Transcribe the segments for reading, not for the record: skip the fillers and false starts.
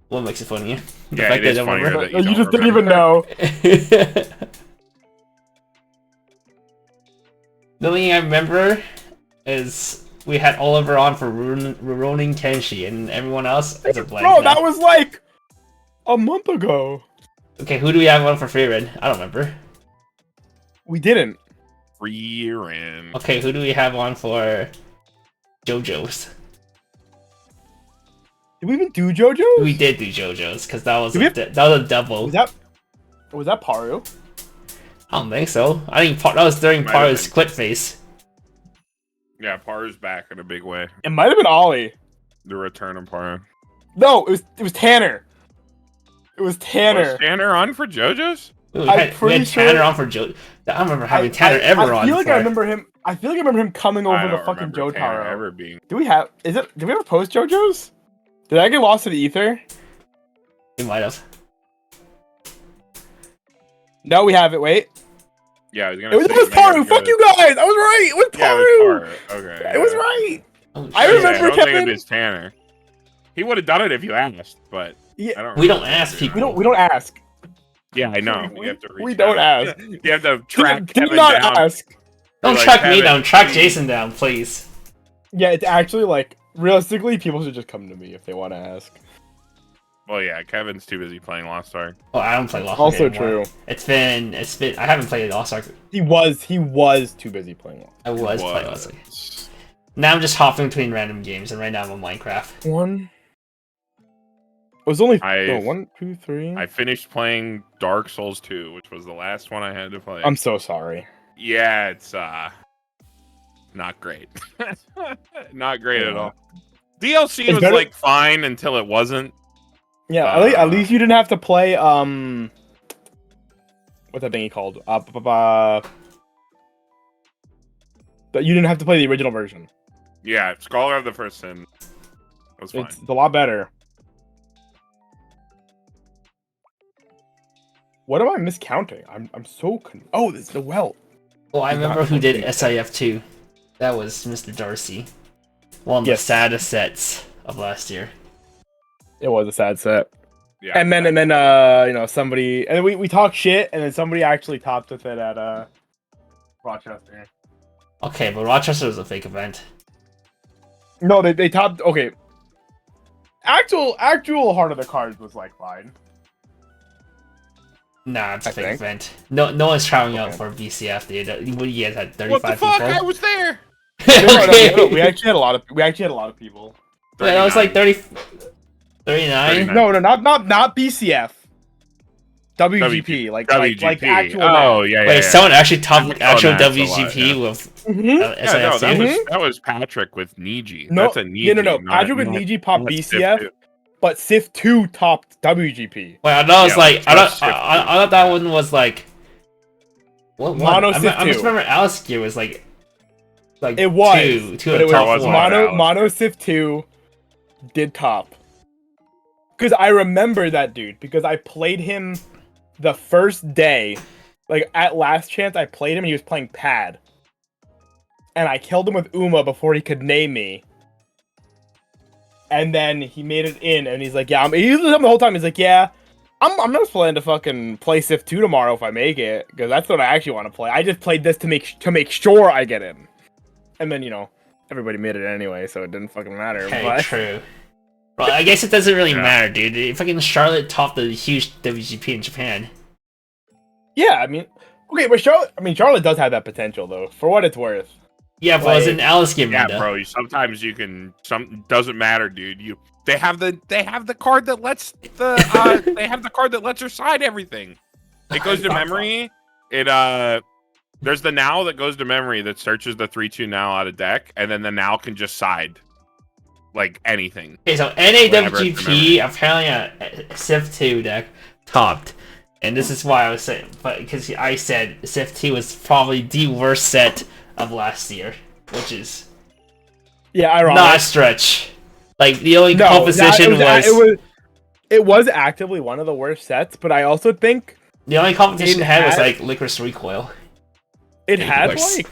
What makes it funny? The Yeah, fact it is that I don't funnier remember. that You just didn't even know. The only thing I remember is we had Oliver on for Rurouni Kenshi, and everyone else is a blank. Bro, now. that was like a month ago. Okay, who do we have on for Frieren? I don't remember. We didn't. Frieren. Okay, who do we have on for JoJo's? Did we even do JoJo's? We did do JoJo's because that was Did that was a double. Was that Paru? I don't think so. I think that was during Might have Paru's been. split phase. Yeah, Paru's back in a big way. It might have been Ollie. The return of Paru. No, it was Tanner. It was Tanner. Was Tanner on for JoJo's? We I'm had pretty Tanner sure- on for Joe. I don't remember having Tanner ever on. I feel like for... I remember him. I feel like I remember him coming I over don't the fucking remember Tanner Jotaro. ever being. Do we have? Did we ever post JoJo's? Did I get lost to the ether? We might have. No, we haven't. Wait. Yeah, I was gonna. It was Paru. Fuck you guys. I was right. It was Yeah, Paru. it was Paru. Okay. It was right. Oh, I shit. remember I don't Kevin. think it is Tanner. He would have done it if you asked, but Yeah. I don't. We don't remember ask doing people. that. We don't ask. Yeah, I know. We- We have to reach we don't out. ask. You have to track Do Kevin not down. ask. Don't Like, track me Kevin, down. Track please. Jason down, please. Yeah, it's actually like realistically, people should just come to me if they want to ask. Well, yeah, Kevin's too busy playing Lost Ark. Oh, I don't play Lost Ark Also anymore. true. It's been. I haven't played Lost Ark. He was too busy playing it. I was playing Lost Ark. Now I'm just hopping between random games, and right now I'm on Minecraft. One. It was only I- 1, 2, 3. I finished playing Dark Souls 2, which was the last one I had to play. I'm so sorry. Yeah, it's not great. Not great at all. DLC It's was better- like fine until it wasn't. Yeah, at least you didn't have to play what's that thing called? But you didn't have to play the original version. Yeah, Scholar of the First Sin was fine. It's a lot better. What am I miscounting? I'm so oh, this is the well. Oh, I You remember got who did something. SIF 2. That was Mr. Darcy. One of Yes. the saddest sets of last year. It was a sad set. Yeah, And then you know, somebody, and we talked shit, and then somebody actually topped with it at Rochester. Okay, but Rochester was a fake event. No, they topped. Okay, actual Heart of the Cards was like fine. Nah, it's a I fake think. event. No one's trying out Okay. for BCF, dude. What do you guys had 35 what the fuck? people? I was there. No, we actually had a lot of people. Yeah, that was like 39. 39? No, not BCF. WGP, like WGP. like actual. Oh, yeah, yeah. Wait, yeah. someone actually topped Oh, actual that's a lot, WGP yeah. with Mhm. Yeah, no, SIF2? that was Patrick with Niji. No, That's a Niji. no. not- Patrick with not- Niji popped not BCF, Sif2. but Sif 2 topped WGP. Wait, I thought it was Yeah, like, I just thought, I thought that one was like, what one? Mono I Sif just 2. remember Alice Gear was like It was, two but of it the top was one. four. Mono Sif 2 did top. Because I remember that dude, because I played him the first day, like at last chance I played him and he was playing pad. And I killed him with Uma before he could name me. And then he made it in and he's like, yeah, he was the whole time, he's like, yeah, I'm not planning to fucking play Sif 2 tomorrow if I make it, because that's what I actually want to play. I just played this to make sure I get in. And then, you know, everybody made it anyway, so it didn't fucking matter. Okay, but... true. Well, I guess it doesn't really Yeah. matter, dude. Fucking Charlotte topped the huge WGP in Japan. Yeah, I mean, okay, but Charlotte does have that potential though, for what it's worth. Yeah, but it was Like- an Alice Gear Yeah, meta. bro. Sometimes you can. Some doesn't matter, dude. They have the card that lets they have the card that lets her side everything. It goes to memory. There's the now that goes to memory that searches the 3/2 now out of deck, and then the now can just side like anything. Okay, so Whatever, NAWGP apparently a Sif 2 deck topped. And this is why I was saying, but because I said Sif 2 was probably the worst set of last year, which is Yeah, ironic. not a stretch. Like the only No, composition it was actively one of the worst sets, but I also think the only competition it it had was had- like Licorice Recoil. it had Ridiculous. like,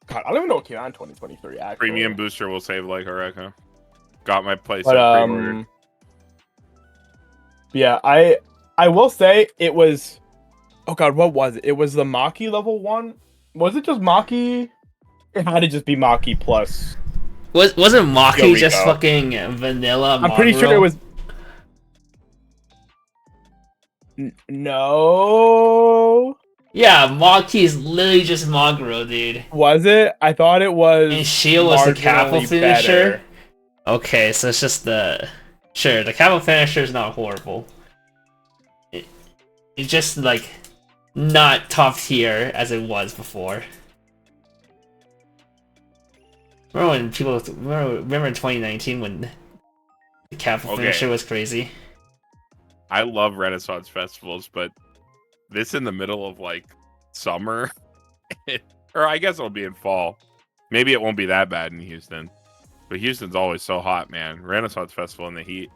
God, I don't even know what came out in 2023. Actually, Premium booster will save like Oreca. Got my place but at pre-order. Yeah, I will say it was. Oh god, what was it? It was the Maki level 1. Was it just Maki? It had to just be Maki plus Wasn't Maki just Yoriko. fucking vanilla I'm pretty sure it Maguro? was. No. Yeah, Maki is literally just Maguro, dude. Was it? I thought it was. And Shield was the capo marginally finisher. better. Okay, so it's just the sure the capo finisher is not horrible. It's just like not top tier as it was before. Remember when people remember in 2019 when the capo finisher was crazy? I love Renaissance festivals, but this in the middle of like summer, or I guess it'll be in fall. Maybe it won't be that bad in Houston, but Houston's always so hot, man. Renaissance festival in the heat.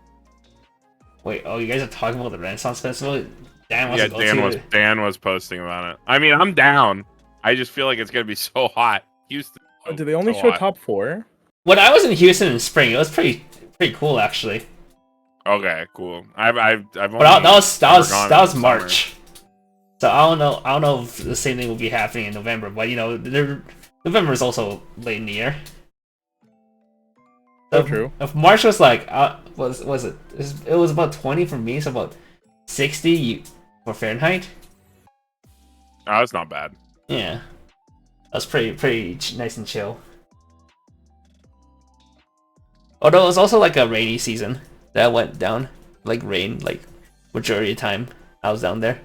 Wait, oh, you guys are talking about the Renaissance Festival? Dan wants Yeah, to go to. Dan was posting about it. I mean, I'm down. I just feel like it's gonna be so hot. Houston. Oh, do they only so show hot. top 4? When I was in Houston in spring, it was pretty cool actually. Okay, cool. I've only But that was in March. So I don't know if the same thing will be happening in November. But you know, November is also late in the year. So true. If March was like was it? It was about 20 for me, so about 60 for Fahrenheit. Oh, that's not bad. Yeah, that's pretty nice and chill. Although it was also like a rainy season that went down, like rain, like majority of the time I was down there.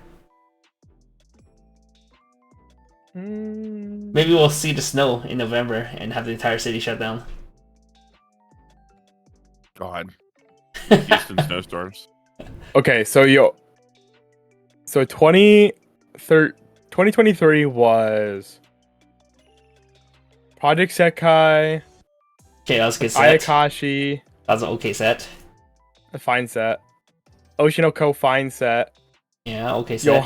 Maybe we'll see the snow in November and have the entire city shut down. God. Houston snowstorms. Okay, so 2023 was Project Sekai, Okay, that was a good set. Ayakashi, That was an okay set. a fine set. Oshinoko, fine set. Yeah, okay set.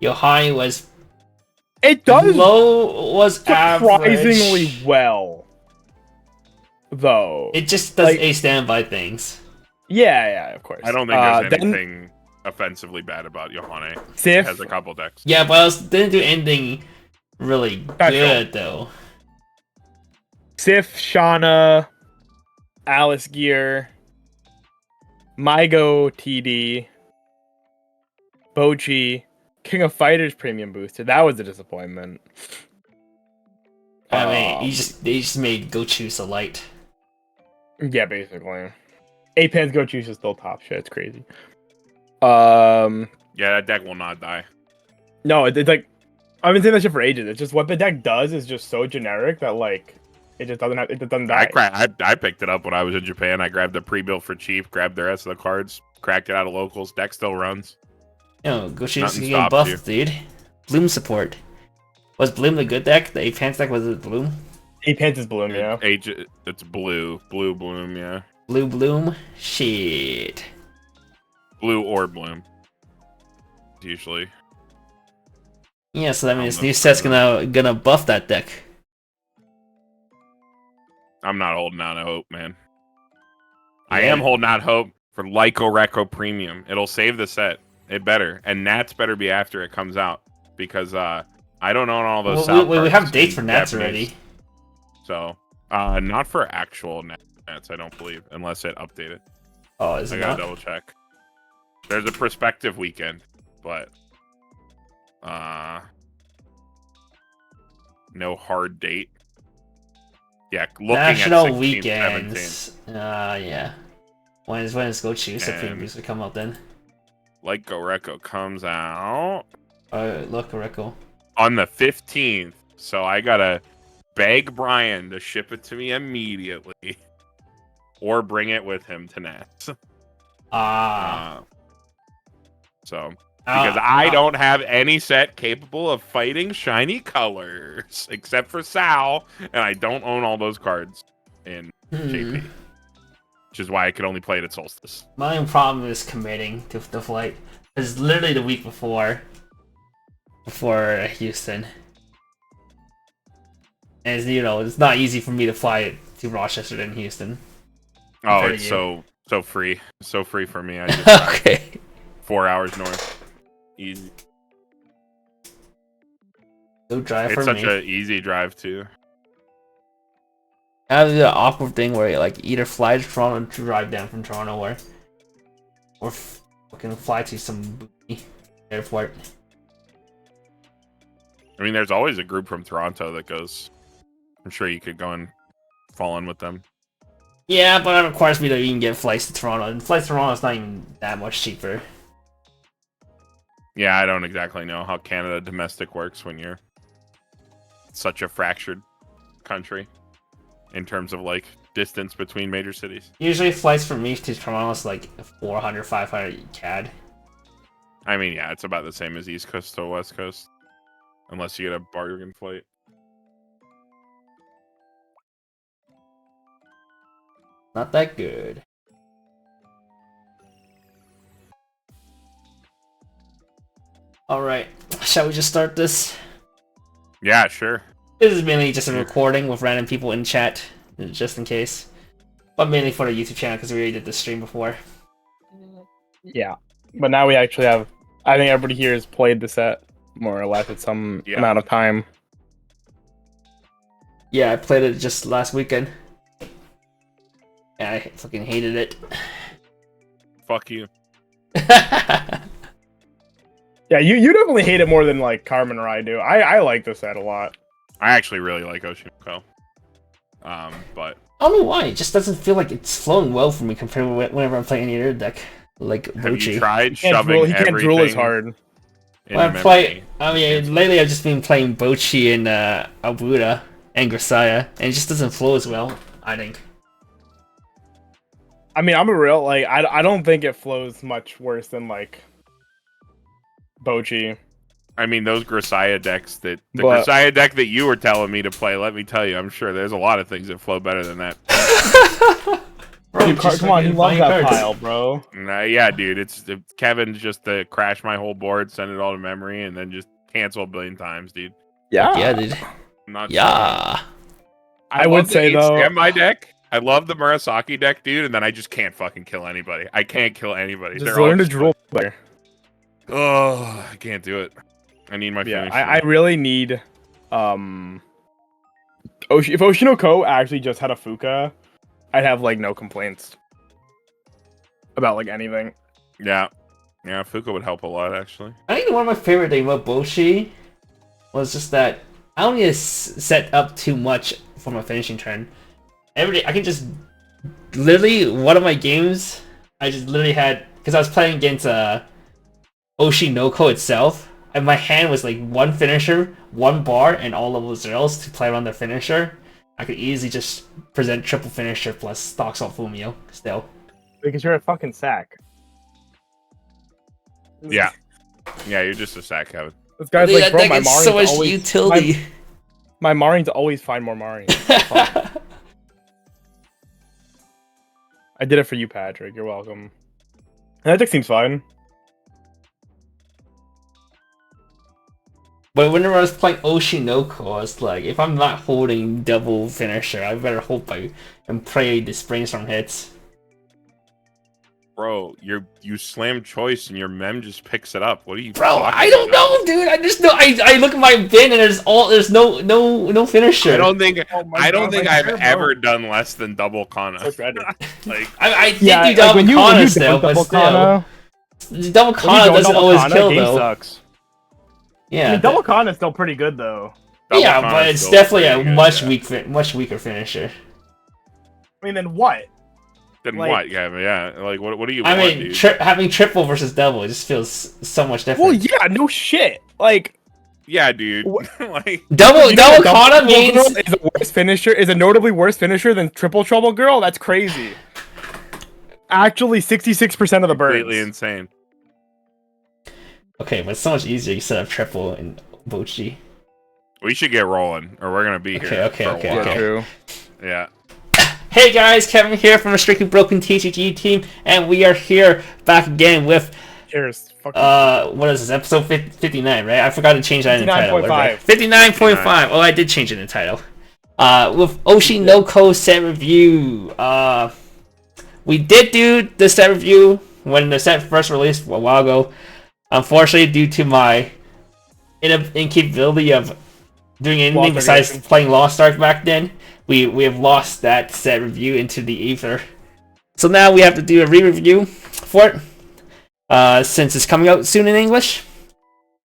Yohane, was it does surprisingly surprisingly well, though. It just does like, a standby things. Yeah, of course. I don't think there's anything offensively bad about Yohane. Sif It has a couple decks. Yeah, but it didn't do anything really good though. Sif, Shauna, Alice Gear, Mygo TD, Bochi, King of Fighters premium booster. That was a disappointment. I mean, they just made Go Choose a light. Yeah, basically. 8-Pan's Go Choose is still top shit. It's crazy. Yeah, that deck will not die. No, it's like I've been saying that shit for ages. It's just what the deck does is just so generic that like it just doesn't die. I picked it up when I was in Japan. I grabbed the pre-built for cheap, grabbed the rest of the cards, cracked it out of locals. Deck still runs. Yo, Go Choose Nothing can get stops buffed, dude. Bloom support. Was Bloom the good deck? The 8-Pants deck was it Bloom? 8-Pants is Bloom, yeah. It's blue bloom, yeah. Blue Bloom? Shit. Blue or bloom. Usually. Yeah, so that means new set's gonna buff that deck. I'm not holding out hope, man. Yeah. I am holding out hope for Lyco Reco Premium. It'll save the set. It better. And Nats better be after it comes out. Because I don't own all those we have dates for Nats already. So, not for actual Nats, I don't believe. Unless it updated. Oh, is it not? I gotta double check. There's a prospective weekend. But, no hard date. Yeah, looking National at 16th, weekends. Yeah. When is Go Choose the premium booster come out then? Like Go Reco comes out Look, Rico. on the 15th. So I gotta beg Brian to ship it to me immediately, or bring it with him to Nats. So because I don't have any set capable of fighting shiny colors except for Sal, and I don't own all those cards in JP, which is why I could only play it at Solstice. My own problem is committing to the flight. It's literally the week before Houston, and it's not easy for me to fly to Rochester than Houston. Oh, it's so So free for me. I just drive Okay. 4 hours north. Easy. No drive It's for such me. an easy drive too. I have the awkward thing where like either fly to Toronto to drive down from Toronto, or fucking fly to some booty airport. I mean, there's always a group from Toronto that goes. I'm sure you could go and fall in with them. Yeah, but that requires me to even get flights to Toronto, and flights to Toronto is not even that much cheaper. Yeah, I don't exactly know how Canada domestic works when you're such a fractured country in terms of like distance between major cities. Usually flights from me to Toronto is like 400, 500 CAD. I mean, yeah, it's about the same as East Coast to West Coast, unless you get a bargain flight. Not that good. Alright, shall we just start this? Yeah, sure. This is mainly just a recording with random people in chat, just in case. But mainly for the YouTube channel, because we already did the stream before. Yeah, but now we actually have. I think everybody here has played the set more or less at some amount of time. Yeah, I played it just last weekend. And I fucking hated it. Fuck you. Yeah, you definitely hate it more than like Carmen or I do. I like the set a lot. I actually really like Oshi. But I don't know why, it just doesn't feel like it's flowing well for me compared with whenever I'm playing any other deck. Like have Bochi. you tried He can't shoving drool, he can't drool as everything hard. in When I memory? play, I mean, lately I've just been playing Bochi and Abuda and Grisaya, and it just doesn't flow as well, I think. I mean, I'm a real like I don't think it flows much worse than like Bochi. I mean, those Grisaya decks the But- Grisaya deck that you were telling me to play, let me tell you, I'm sure there's a lot of things that flow better than that. Bro, Dude, just come on, he fucking loves buying that cards. pile, bro. Yeah, dude, it's Kevin's just to crash my whole board, send it all to memory, and then just cancel a billion times, dude. Yeah, dude. I'm not Yeah. I would love the say, though- my deck. I love the Murasaki deck, dude, and then I just can't fucking kill anybody. I can't kill anybody. Just They're all learn to drool better. Oh, I can't do it. I need my Yeah, finish. I really need Oshi. If Oshinoko actually just had a Fuka, I'd have like no complaints about like anything. Yeah, Fuka would help a lot actually. I think one of my favorite things about Boshi was just that I don't need to set up too much for my finishing turn. Every day I can just literally one of my games I just literally had because I was playing against Oshinoko itself, and my hand was like one finisher, one bar, and all level zeros to play around the finisher. I could easily just present triple finisher plus Stock Salt Fumio still. Because you're a fucking sack. Yeah, you're just a sack, Kevin. This guy's Dude, like, that bro, deck my is Marines so much always utility. my Marines always find more Marines. I did it for you, Patrick. You're welcome. That deck seems fine. But whenever I was playing Oshinoko, I was like, if I'm not holding double finisher, I better hope and pray the Brainstorm hits. Bro, you slam choice and your mem just picks it up. What are you? Bro, talking I don't about? know, dude. I just know. I look at my bin and there's no finisher. I don't think Oh my I don't God, think my I've fair, bro. ever done less than double Kana. Look ready. Like I did Yeah, do double when Kana you still, don't but double still, Kana, double when you Kana don't doesn't double always Kana, kill game though. sucks. Yeah, I mean, double Kana is still pretty good though. double yeah, Kana's but it's still definitely a pretty good, much yeah. much weaker finisher. I mean, then what? Then like- what? Yeah. Like what do you I want, mean, dude? having triple versus double just feels so much different. Well, yeah, no shit. Like Yeah, dude. What- Like double you know double Kana Trouble means Girl is a worse finisher. Is a notably worse finisher than Triple Trouble Girl. That's crazy. Actually, 66% of the birds. completely insane. okay, but it's so much easier. You set up triple in Bochi. We should get rolling, or we're gonna be here. Okay, for a okay, while. okay. True. Yeah. Hey guys, Kevin here from the Strictly Broken TCG team, and we are here back again with Cheers. Fuck what is this, episode 59, right? I forgot to change that in the title. 59.5. 59.5. Oh, I did change it in the title. With Oshi no Ko set review. we did do the set review when the set first released a while ago. Unfortunately, due to my incapability of doing anything besides playing Lost Ark back then, we have lost that set review into the ether. So now we have to do a re-review for it, since it's coming out soon in English.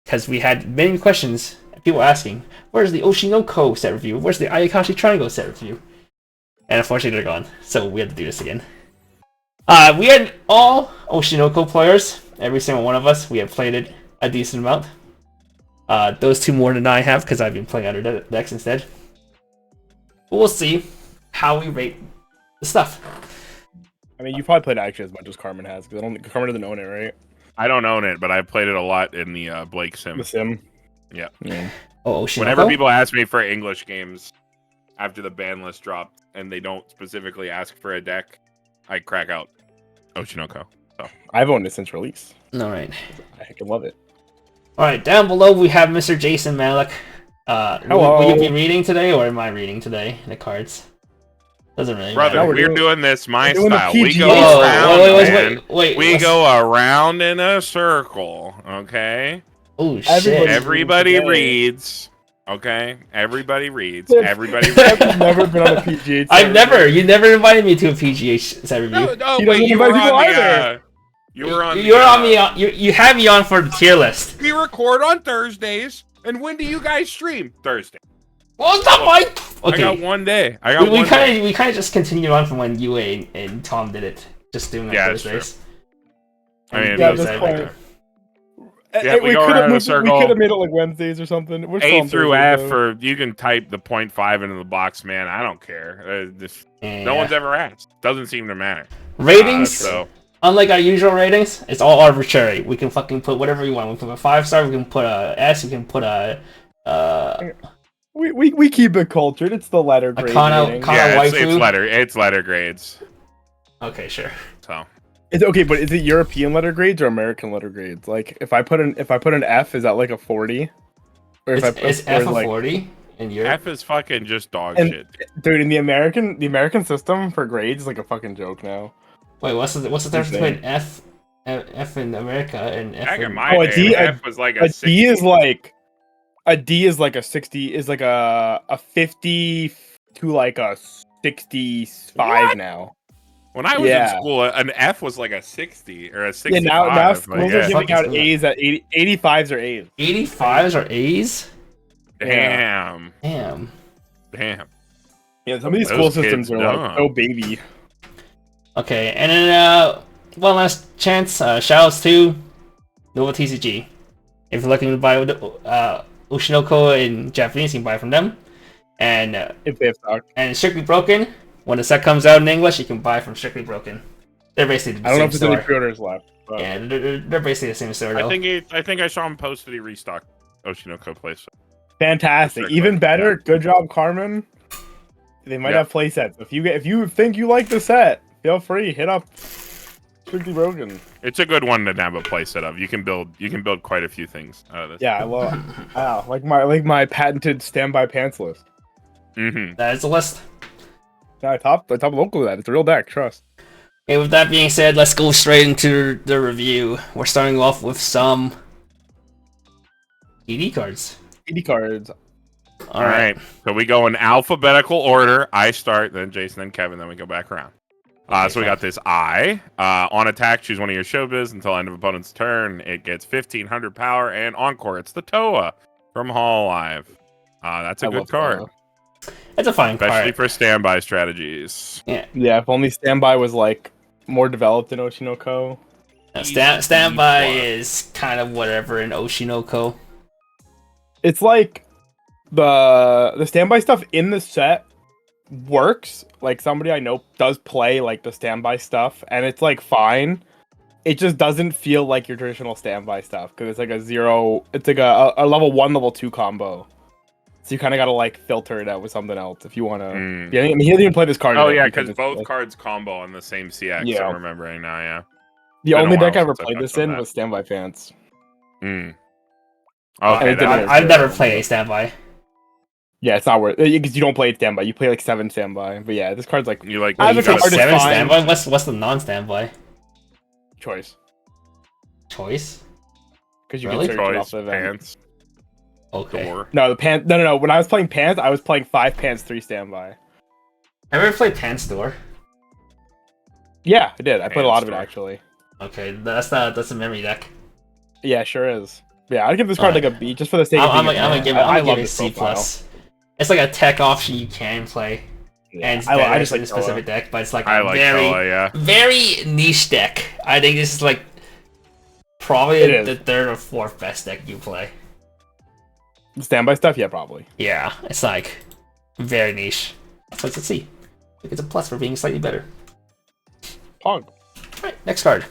Because we had many questions, people asking, where's the Oshinoko set review? Where's the Ayakashi Triangle set review? And unfortunately they're gone, so we had to do this again. We had all Oshinoko players, every single one of us. We have played it a decent amount. Those two more than I have, because I've been playing other decks instead. But we'll see how we rate the stuff. I mean, you probably played actually as much as Carmen has, because Carmen doesn't own it, right? I don't own it, but I played it a lot in the Blake Sim. The Sim? Yeah. Oh, Oshinoko? Whenever people ask me for English games after the ban list dropped, and they don't specifically ask for a deck, I crack out Oshinoko. So I've owned it since release. Alright. I can love it. Alright, down below we have Mr. Jason Malik. Hello. Will you be reading today, or am I reading today the cards? Doesn't really Brother, matter. we're doing this my doing the style. We PGA go style. around, man. Wait, We go around in a circle, okay? Oh, shit. Everybody reads, okay? Everybody reads. Everybody reads. I've never been on a PGA. You never invited me to a PGA set review. No, He wait, doesn't you were invite people on either. you were on You're on me. You have me on for the tier list. We record on Thursdays, and when do you guys stream? Thursday. Well, it's not my. Okay. I got one day. We kind of just continued on from when you and Tom did it, just doing that Thursdays. I mean, Yeah, this point. Yeah, we go around in a circle. We could have made it like Wednesdays or something. We're A still through on Thursdays, F, though. or you can type the 0.5 into the box, man. I don't care. No one's ever asked. Doesn't seem to matter. Ratings. So Unlike our usual ratings, it's all arbitrary. We can fucking put whatever we want. We can put a 5-star. We can put a S. We can put a. We keep it cultured. It's the letter grade. rating. yeah, waifu. it's letter grades. Okay, sure. So It's okay, but is it European letter grades or American letter grades? Like, if I put an F, is that like a 40? Or if It's F of 40 in Europe. F is fucking just dog And- shit. Dude, in the American system for grades is like a fucking joke now. Wait, what's the difference between F in America and F Back in in... my Oh, a day, D- an F was like A a D is 60. like a D is like a 60 is like a 50 to like a 65 What? now. When I was Yeah. in school, an F was like a 60 or a 65. Yeah, now schools are yeah. giving out Fucking A's at 80, 85s or A's. 85s or A's? Damn. Damn. Damn. Yeah, some of these Those school kids systems are dumb. like so baby. Okay, and then one last chance. Shoutouts to Nova TCG. If you're looking to buy Oshinoko in Japanese, you can buy from them. And If they have stock. and Strictly Broken, when the set comes out in English, you can buy from Strictly Broken. They're basically the I don't know same if there's any store. pre-orders left. But Yeah, they're basically the same store. Though. I think I saw him post that he restocked Oshinoko place. fantastic. Strictly, Even better. yeah. Good job, Carmen. They might Yeah. have play sets. If you think you like the set, feel free, hit up Strictly Broken. It's a good one to have a play set of. You can build quite a few things out of this. Yeah, I love wow, like my patented standby pants list. Mm-hmm. That is the list. Yeah, I top local with that. It's a real deck, trust. Okay, with that being said, let's go straight into the review. We're starting off with some ED cards. ED cards. All right. So we go in alphabetical order. I start, then Jason, then Kevin, then we go back around. So we got this I. On attack, choose one of your showbiz until end of opponent's turn. It gets 1500 power, and encore, it's the Toa from Hall Live. That's a I good love card, It's a fine especially card. for standby strategies. Yeah. Yeah, if only standby was like more developed in Oshinoko. Standby Easy. is kind of whatever in Oshinoko. It's like the standby stuff in the set works. Like somebody I know does play like the standby stuff, and it's like fine. It just doesn't feel like your traditional standby stuff because it's like a zero. It's like a level 1, level 2 combo. So you kind of gotta like filter it out with something else if you want to. Mm. Yeah, I mean he didn't even play this card. Oh yet yeah, because because it's both like- cards combo on the same CX. Yeah. I'm remembering now. Yeah. The been a only deck I while ever since I played this touched on in that. was standby pants. Mm. And Okay. it didn't That, work. I've never played a standby. Yeah, it's not worth it because you don't play 8 standby. You play like 7 standby. But yeah, this card's like You like As You a play card is 7 fine. standby? What's the non-standby? choice Choice? because you Really? can search it off choice, the event. pants, Okay. door. No, the pants. No. When I was playing pants, I was playing 5 pants, 3 standby. I ever played Pan Store? Yeah, I did. I played a lot of it Pants actually. Okay, that's a memory deck. Yeah, sure is. Yeah, I'd give this card like a B just for the sake of I'm being gonna give it. I I'm gonna love give it a this C profile. plus. It's like a tech option you can play, and it's I better just in like a specific deck. But it's like I a like very, Koa, yeah. very niche deck. I think this is like probably It is. the 3rd or 4th best deck you play. Standby stuff, yeah, probably. Yeah, it's like very niche. So it's a C. I think it's a plus for being slightly better. Pog. Alright, next card.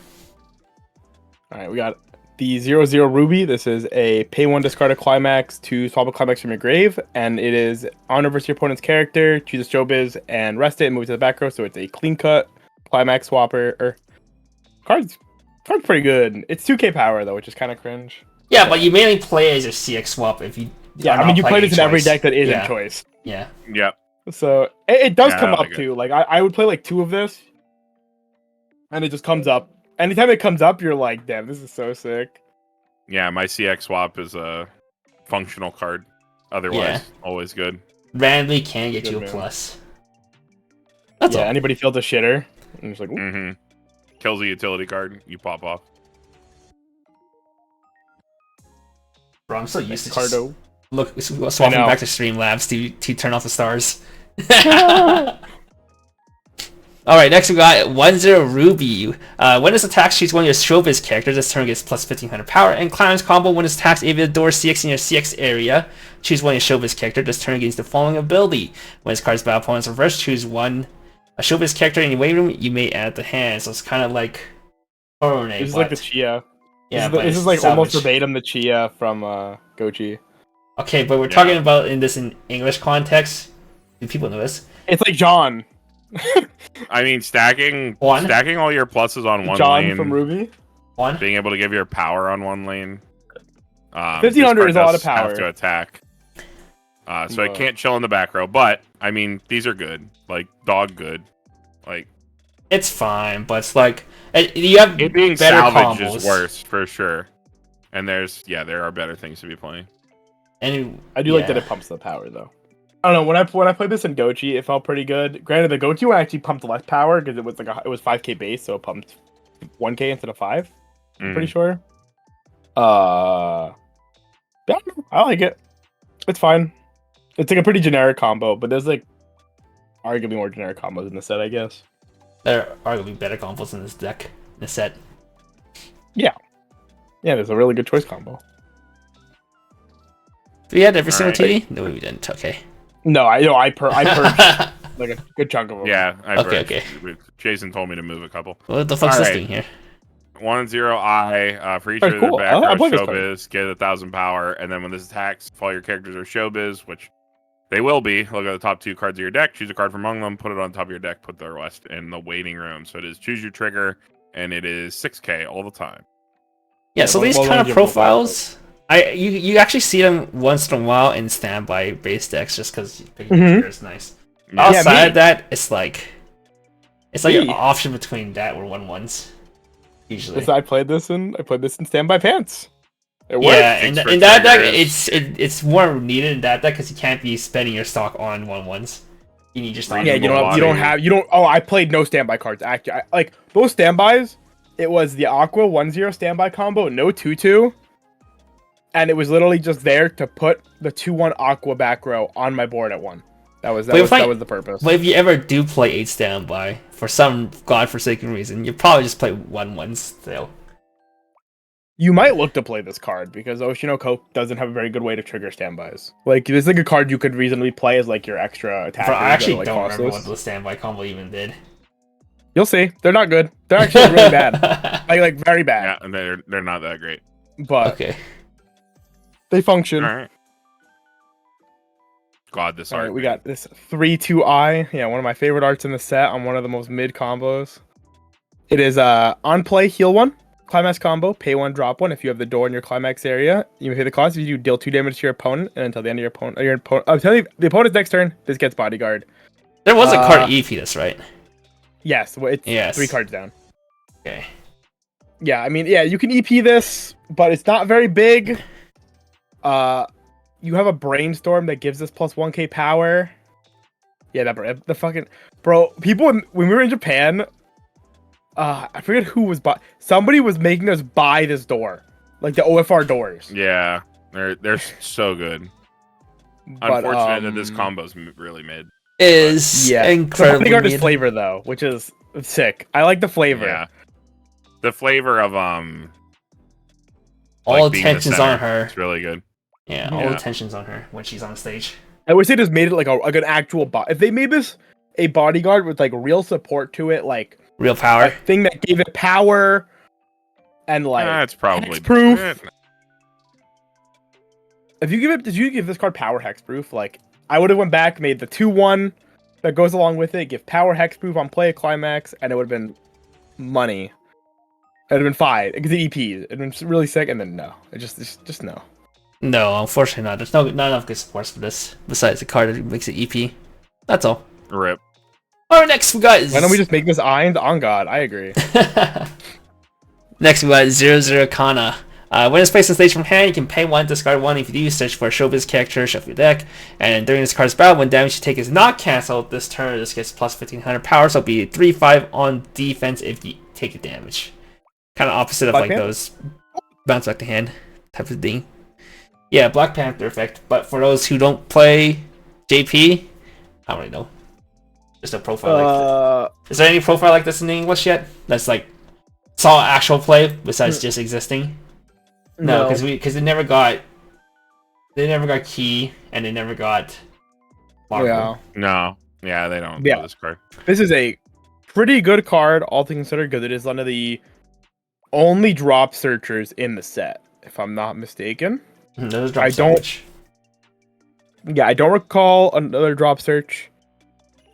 All right, we got the 0/0 Ruby. This is a pay 1, discard a climax to swap a climax from your grave, and it is honor versus your opponent's character. Choose a showbiz and rest it and move it to the back row. So it's a clean cut climax swapper. Card's pretty good. It's 2k power though, which is kind of cringe. Yeah, but you mainly play as your CX swap if you. Yeah, are I not mean you play playing this in every choice. deck that isn't Yeah. choice. Yeah. Yep. So it does Yeah, come I up like it. too. Like I would play like 2 of this, and it just comes up. Anytime it comes up, you're like, damn, this is so sick. Yeah, my CX swap is a functional card. Otherwise, Yeah. always good. Randomly can get Good you a man. plus. That's Yeah, all. anybody feels a shitter, and it's like, ooh. Mm-hmm. Kills a utility card, you pop off. Bro, I'm so used to just Cardo. swapping know. back to Streamlabs to turn off the stars. Alright, next we got 1/0 Ruby. When this attacks, choose one of your showbiz characters. This turn gets plus 1500 power. And Clown's combo, when this attacks a door CX in your CX area, choose one of your showbiz character. This turn gains the following ability. When this card's battle opponent's reverse, choose a showbiz character in your waiting room you may add to hand. So it's kind of like Corone, This is like the Chia. yeah, this but is it's like almost salvage. verbatim the Chia from Gochi. Okay, but we're Yeah. talking about in English context. Do people know this? It's like John. I mean, stacking One. all your pluses on one John lane, from Ruby. One. being able to give your power on one lane. 1500 this is a lot card of does have power. to attack. So it Whoa. can't chill in the back row. But I mean, these are good, like dog good. Like It's fine, but it's like you have it being better salvaged combos. is worse for sure. And there are better things to be playing. And I do like that it pumps the power though. I don't know, when I played this in Gochi, it felt pretty good. Granted, the Gochi one actually pumped less power because it was like it was 5k base, so it pumped 1k instead of 5. I'm pretty sure. Yeah, I like it. It's fine. It's like a pretty generic combo, but there's like arguably more generic combos in the set, I guess. there are gonna be better combos in this deck, in this set. Yeah, there's a really good choice combo. We had every single Alright. TD? No, we didn't. Okay. No, I purged like a good chunk of them. Yeah, I Okay. Jason told me to move a couple. What the fuck's this Alright. doing here? 1/0 for each Alright, of their cool. back I row play this card. showbiz, get 1000 power, and then when this attacks, if all your characters are showbiz, which they will be, look at the top 2 cards of your deck, choose a card from among them, put it on top of your deck, put the rest in the waiting room. So it is choose your trigger, and it is 6k all the time. Yeah, so well, these well, kind of legible profiles, you actually see them once in a while in standby base decks just because picking Mhm. trigger is nice. Yeah, Outside me. of that, it's like Me. an option between that or 1/1s. Usually. I played this in Standby Pants. It worked. Yeah, Thanks for in that deck, triggers. it's more needed in that deck because you can't be spending your stock on 1/1s. You need your stock. Yeah, on you don't. Oh, I played no standby cards. Actually, like those standbys. It was the Aqua 1/0 standby combo, no 2/2, and it was literally just there to put the 2/1 Aqua back row on my board at 1. That was the purpose. But if you ever do play 8 standby for some godforsaken reason, you probably just play 1/1s still. You might look to play this card because Oshi Coke doesn't have a very good way to trigger standbys. Like this is like a card you could reasonably play as like your extra attack. Bro, I actually don't remember what the standby combo even did. You'll see. They're not good. They're actually really bad. Like very bad. Yeah, and they're not that great. But Okay. they function. All right. God, this All art. right, we got this 3/2i. Yeah, one of my favorite arts in the set on one of the most mid combos. It is on play, heal 1. climax combo, pay 1, drop 1. If you have the door in your climax area, you pay the cost. If you deal 2 damage to your opponent, and until the end of your opponent, I'm telling you, the opponent's next turn, this gets bodyguard. There was a card EP this, right? Yes, well, it's Yes. 3 cards down. Okay. Yeah, I mean, yeah, you can EP this, but it's not very big. You have a brainstorm that gives us plus 1k power. Yeah, the fucking bro. People when we were in Japan, I forget who was somebody was making us buy this door, like the OFR doors. Yeah, they're so good. But, Unfortunate that this combo's really mid. Is incredibly the bodyguard is mid. flavor though, which is sick. I like the flavor. Yeah, the flavor of all like being the attention's center, on her. It's really good. Yeah, all attention's on her when she's on stage. I wish they just made it like an actual bot. If they made this a bodyguard with like real support to it, like Real power. a thing that gave it power, and like It's probably hexproof. Did you give this card power hexproof? Like I would have went back, made the 2/1 that goes along with it, give power hexproof on play climax, and it would have been money. It would have been fine because the EPs. It'd been really sick, and then no, it just no. No, unfortunately not. There's not enough good supports for this besides the card that makes it EP. That's all. Rip. Alright, next we got. Why don't we just make this Ainz? On God, I agree. Next we got 00 Kana. When it's placed on stage from hand, you can pay 1, discard 1. If you do, search for a showbiz character, shuffle your deck. And during this card's battle, when damage you take is not cancelled this turn, this gets plus 1500 power, so it'll be 3/5 on defense if you take the damage. Kind of opposite of Black like Panther? those bounce back to hand type of thing. Yeah, Black Panther effect. But for those who don't play JP, I don't really know. Just a profile like this. Is there any profile like this in English yet? That's like saw actual play besides just existing? No, because they never got key and they never got Marvel. Yeah. No. Yeah, they don't Yeah. know this card. This is a pretty good card, all things considered, because it is one of the only drop searchers in the set, if I'm not mistaken. Those I don't recall another drop search.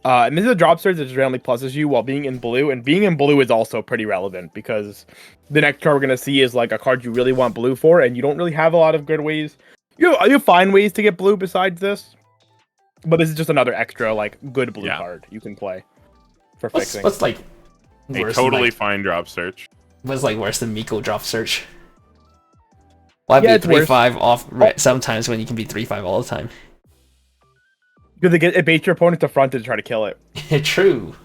And this is a drop search that randomly pluses you while being in blue, and being in blue is also pretty relevant because the next card we're gonna see is like a card you really want blue for, and you don't really have a lot of good ways. You find ways to get blue besides this, but this is just another extra like good blue card you can play for fixing. What's like A worse totally than, fine drop search. what's like worse than Miko drop search? Why Yeah, be it's worse. 3/5 off sometimes when you can be 3/5 all the time? Because it baits your opponent to front to try to kill it. True.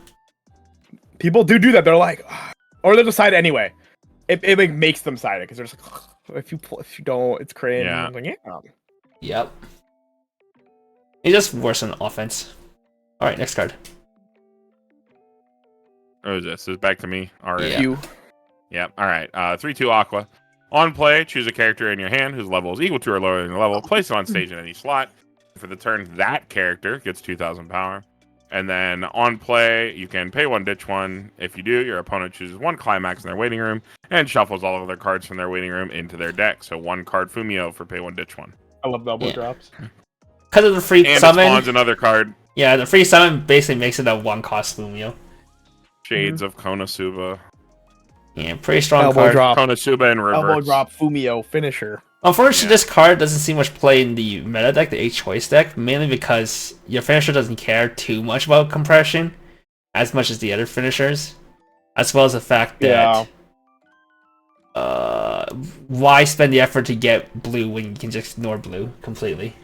People do that. They're like, or they'll decide anyway. It like, makes them side it because they're just like, if you don't, it's cringe. Yeah. I'm like, yeah. Yep. It's just worse on offense. All right, next card. What is this? This is back to me. All right. Yeah. Yep. All right. 3/2 Aqua. On play, choose a character in your hand whose level is equal to or lower than your level. Place it on stage in any slot. For the turn, that character gets 2,000 power. And then on play, you can pay 1, ditch 1. If you do, your opponent chooses 1 climax in their waiting room and shuffles all of their cards from their waiting room into their deck. So 1 card Fumio for pay 1, ditch 1. I love double drops. Because of the free And summon. it spawns another card. Yeah, the free summon basically makes it a 1-cost Fumio. Shades of Konosuba. Yeah, pretty strong Elbow card. drop. Konosuba in reverse. Elbow drop Fumio finisher. Unfortunately, this card doesn't see much play in the meta deck, the H-Choice deck, mainly because your finisher doesn't care too much about compression, as much as the other finishers, as well as the fact that why spend the effort to get blue when you can just ignore blue completely?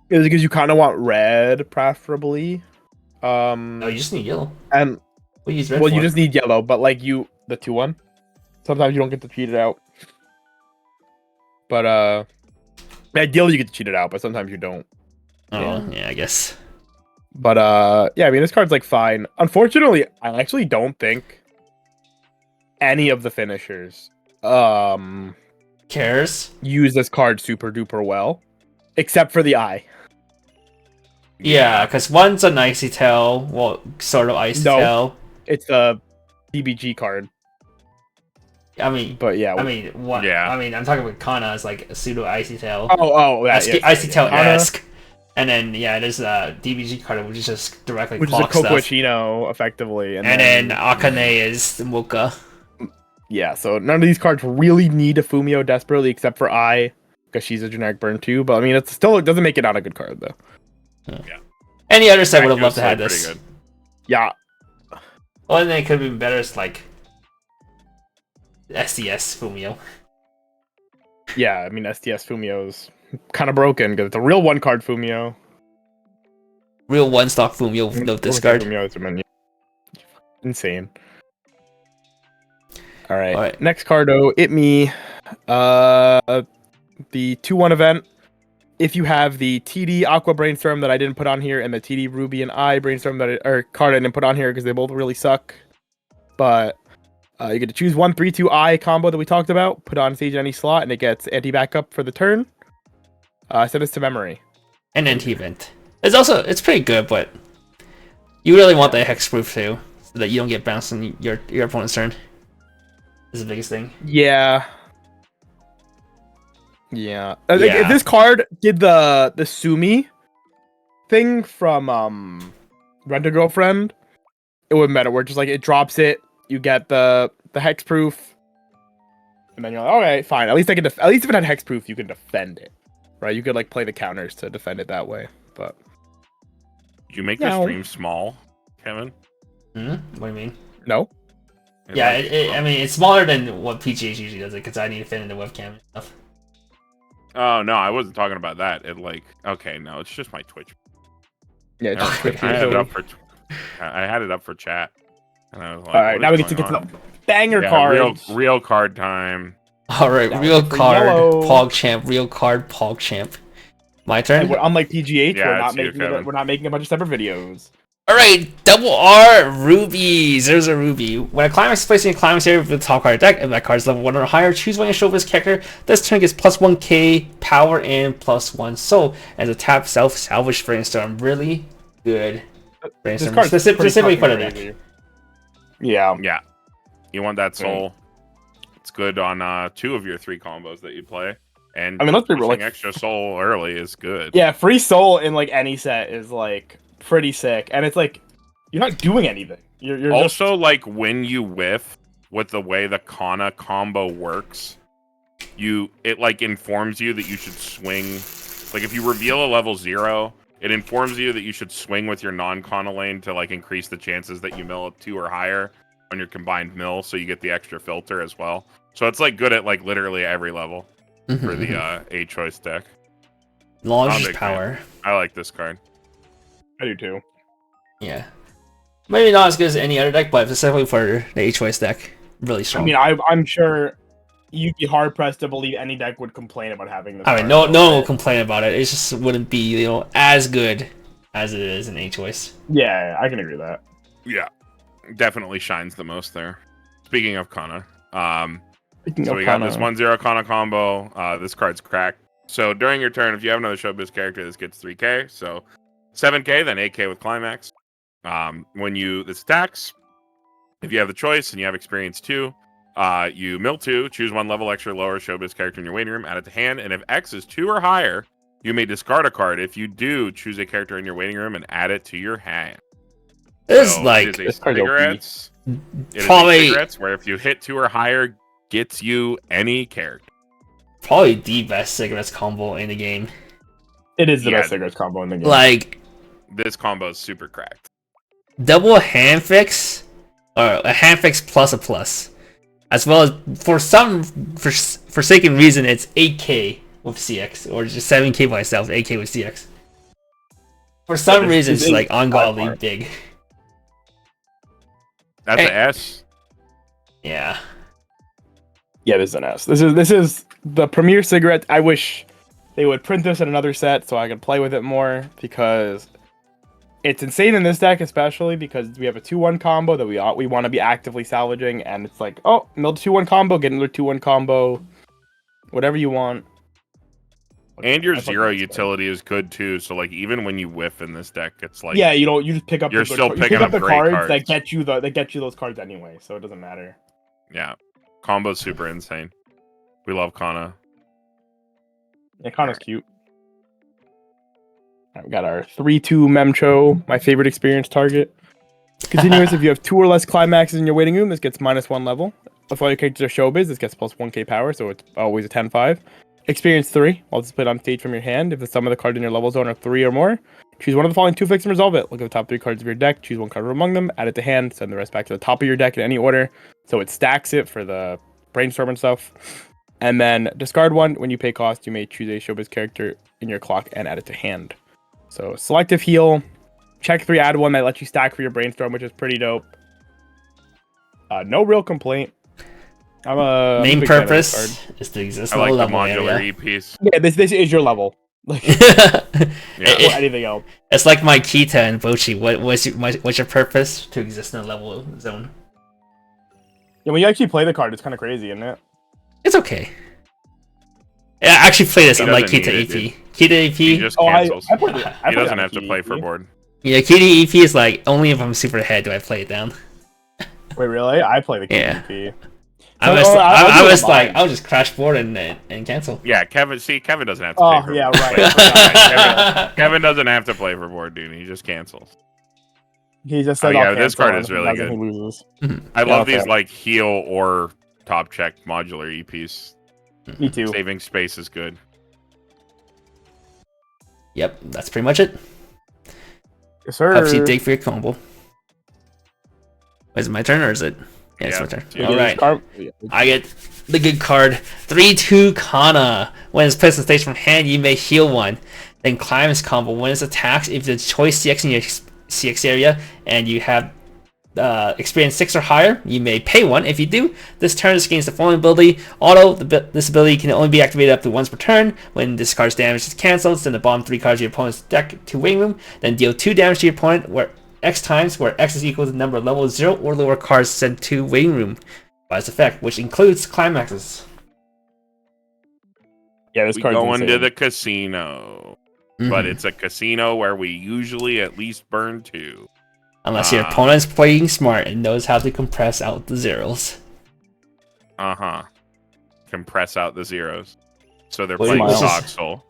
Is it because you kind of want red, preferably? No, you just need yellow. And What do you use red well, for? you just need yellow, but like the 2/1. Sometimes you don't get to cheat it out. But ideally you get to cheat it out, but sometimes you don't. Oh, yeah, I guess. But yeah, I mean this card's like fine. Unfortunately, I actually don't think any of the finishers Cares? use this card super duper well, except for the eye. Yeah, because one's an Icy Tail, well, sort of Icy No. Tail. It's a DBG card, I mean, but yeah. what? Yeah. I mean, I'm talking about Kana as like a pseudo Icy Tail. That, yes, Icy yeah. Tail Kana, esque. And then there's a DBG card which is just directly which is a clock stuff. Coquachino, effectively, And then Akane is the Mocha. Yeah, so none of these cards really need a Fumio desperately, except for I, because she's a generic burn too. But I mean, it doesn't make it not a good card though. Yeah. Any other set would have Actually, loved to it's have pretty this. good. Yeah, Only thing that could have been better is like SDS Fumio. yeah. I mean, STS Fumio's kind of broken because it's a real one card Fumio. Real one stock Fumio with no discard. Fumio is a menu. Insane. All right. All right. Next cardo, it me. The 2/1 event. If you have the TD Aqua Brainstorm that I didn't put on here, and the TD Ruby and I Brainstorm card I didn't put on here because they both really suck. But you get to choose 1/3/2 I combo that we talked about. Put on stage any slot, and it gets anti backup for the turn. Set this to memory. And anti-event. It's pretty good, but you really want the hexproof too, so that you don't get bounced on your opponent's turn. This is the biggest thing. Yeah. Yeah. Like, Yeah. if this card did the Sumi thing from Rent a Girlfriend, it wouldn't matter. Where just like it drops it, you get the hexproof, and then you're like, okay, fine. At least at least if it had hexproof, you can defend it, right? You could like play the counters to defend it that way. But Did you make the stream small, Kevin? What do you mean? no. Yeah, I mean it's smaller than what PGH usually does it because I need to fit in the webcam and stuff. Oh no, I wasn't talking about that. No, it's just my Twitch. Yeah. I Just had it up for. I had it up for chat, and I was like, all right, what now we is get to going the on? banger Yeah, card. real card time. All right, That real was for card, yellow. PogChamp, real card, PogChamp. My turn. And unlike PGH, Yeah, it's you, Kevin. we're not making a bunch of separate videos. All right, double R rubies. There's a ruby. When a climax is placed in a climax area with the top card of the deck, and that card is level 1 or higher, choose one and show this character. This turn gets +1k power and +1 soul as a tap salvage brainstorm. Really good brainstorm. card's Specifically for the fucking deck. crazy. Yeah. Yeah, you want that soul. It's good on 2 of your 3 combos that you play. And I mean, let's be real, pushing like- extra soul early is good. Yeah, free soul in like any set is like pretty sick, and it's like you're not doing anything. You're Also, like when you whiff with the way the Kana combo works, it like informs you that you should swing. Like if you reveal a level 0, it informs you that you should swing with your non-Kana lane to like increase the chances that you mill a 2 or higher on your combined mill, so you get the extra filter as well. So it's like good at like literally every level for the A choice deck. Launch big power. fan. I like this card. I do too. Yeah. Maybe not as good as any other deck, but specifically for the H-Choice deck, really strong. I mean, I'm sure you'd be hard pressed to believe any deck would complain about having this. I mean, no one will complain about it. It just wouldn't be, as good as it is in H-Choice. Yeah, I can agree with that. Yeah, definitely shines the most there. Speaking of Kana, So we got this 1/0 Kana combo. This card's cracked. So during your turn, if you have another showbiz character, this gets 3k. So 7k, then 8k with climax. When this attacks, if you have the choice and you have experience 2, you mill 2, choose 1 level extra lower showbiz character in your waiting room, add it to hand, and if X is 2 or higher, you may discard a card. If you do, choose a character in your waiting room and add it to your hand. It's So like it is a this card's OP. cigarettes. It is a Probably- cigarettes where if you hit 2 or higher, gets you any character. probably the best cigarettes combo in the game. It is the Yeah. best cigarettes combo in the game. Like, This combo is super cracked. double hand fix, or a hand fix plus a plus. As well as, for some forsaken reason, it's 8k with CX, or just 7k by itself, 8k with CX. For some this reason, is it's like ungodly hard. big. That's Hey. an S. Yeah. Yeah, this is an S. This is the premier cigarette. I wish they would print this in another set so I could play with it more, because it's insane in this deck, especially because we have a 2/1 combo that we want to be actively salvaging, and it's like, oh, mill 2/1 combo, get another 2/1 combo, whatever you want. And your I fucking 0 love this card. utility is good too. So like even when you whiff in this deck, it's like Yeah, you just pick up. You're the good still you picking pick up the great cards cards. that get you those cards anyway, so it doesn't matter. yeah, combo's super insane. We love Kana. Yeah, Kana's cute. Alright, we got our 3/2 Memcho, my favorite experience target. Continuous, if you have 2 or less climaxes in your waiting room, this gets -1 level. if all your characters are showbiz, this gets plus 1k power, so it's always a 10-5. Experience 3, while displayed on stage from your hand. If the sum of the cards in your level zone are 3 or more, choose one of the following 2 effects and resolve it. Look at the top 3 cards of your deck, choose one card from among them, add it to hand, send the rest back to the top of your deck in any order. So it stacks it for the brainstorm and stuff. And then discard 1. When you pay cost, you may choose a showbiz character in your clock and add it to hand. So selective heal, check 3, add 1 that lets you stack for your brainstorm, which is pretty dope. No real complaint. Main purpose is to exist. I like the level modular area. E-piece. Yeah, this is your level. Like, Yeah. or anything else. It's like my Kita and Bochi. What's your purpose to exist in a level zone? Yeah, when you actually play the card, it's kind of crazy, isn't it? It's okay. Yeah, I actually play this He unlike doesn't Kita need it, EP. dude. Kita EP. He just Oh, cancels. I played it. He doesn't have to play for board. Yeah, Kita EP is like only if I'm super ahead do I play it down. Wait, really? I play the Yeah. KDP. I'll just crash board and cancel. Yeah, Kevin doesn't have to play for yeah, board. right. Kevin doesn't have to play for board, dude. He just cancels. He just says, Oh, yeah, "I'll this cancel," card and is really then good. He loses. I love okay. these like heal or top check modular E-piece. Me too. Saving space is good. Yep, that's pretty much it. Yes, sir. Obviously, dig for your combo. Is it my turn or is it? Yeah, it's Yeah, my turn. it's yours. All right. Yeah. I get the good card. 3/2 Kana. When it's placed on stage from hand, you may heal 1. Then Climax combo. When it's attacked, if the choice CX in your CX area and you have experience 6 or higher, you may pay 1. If you do, this turn is against the following ability. This ability can only be activated up to once per turn. When this card's damage is cancelled, send the bottom 3 cards of your opponent's deck to waiting room. Then deal 2 damage to your opponent where X times, where X is equal to the number of level 0 or lower cards sent to waiting room by this effect, which includes climaxes. Yeah, this We card's go insane. into the casino, but it's a casino where we usually at least burn 2. Unless your opponent's playing smart and knows how to compress out the zeros. Compress out the zeros. So they're Which playing is- Voxel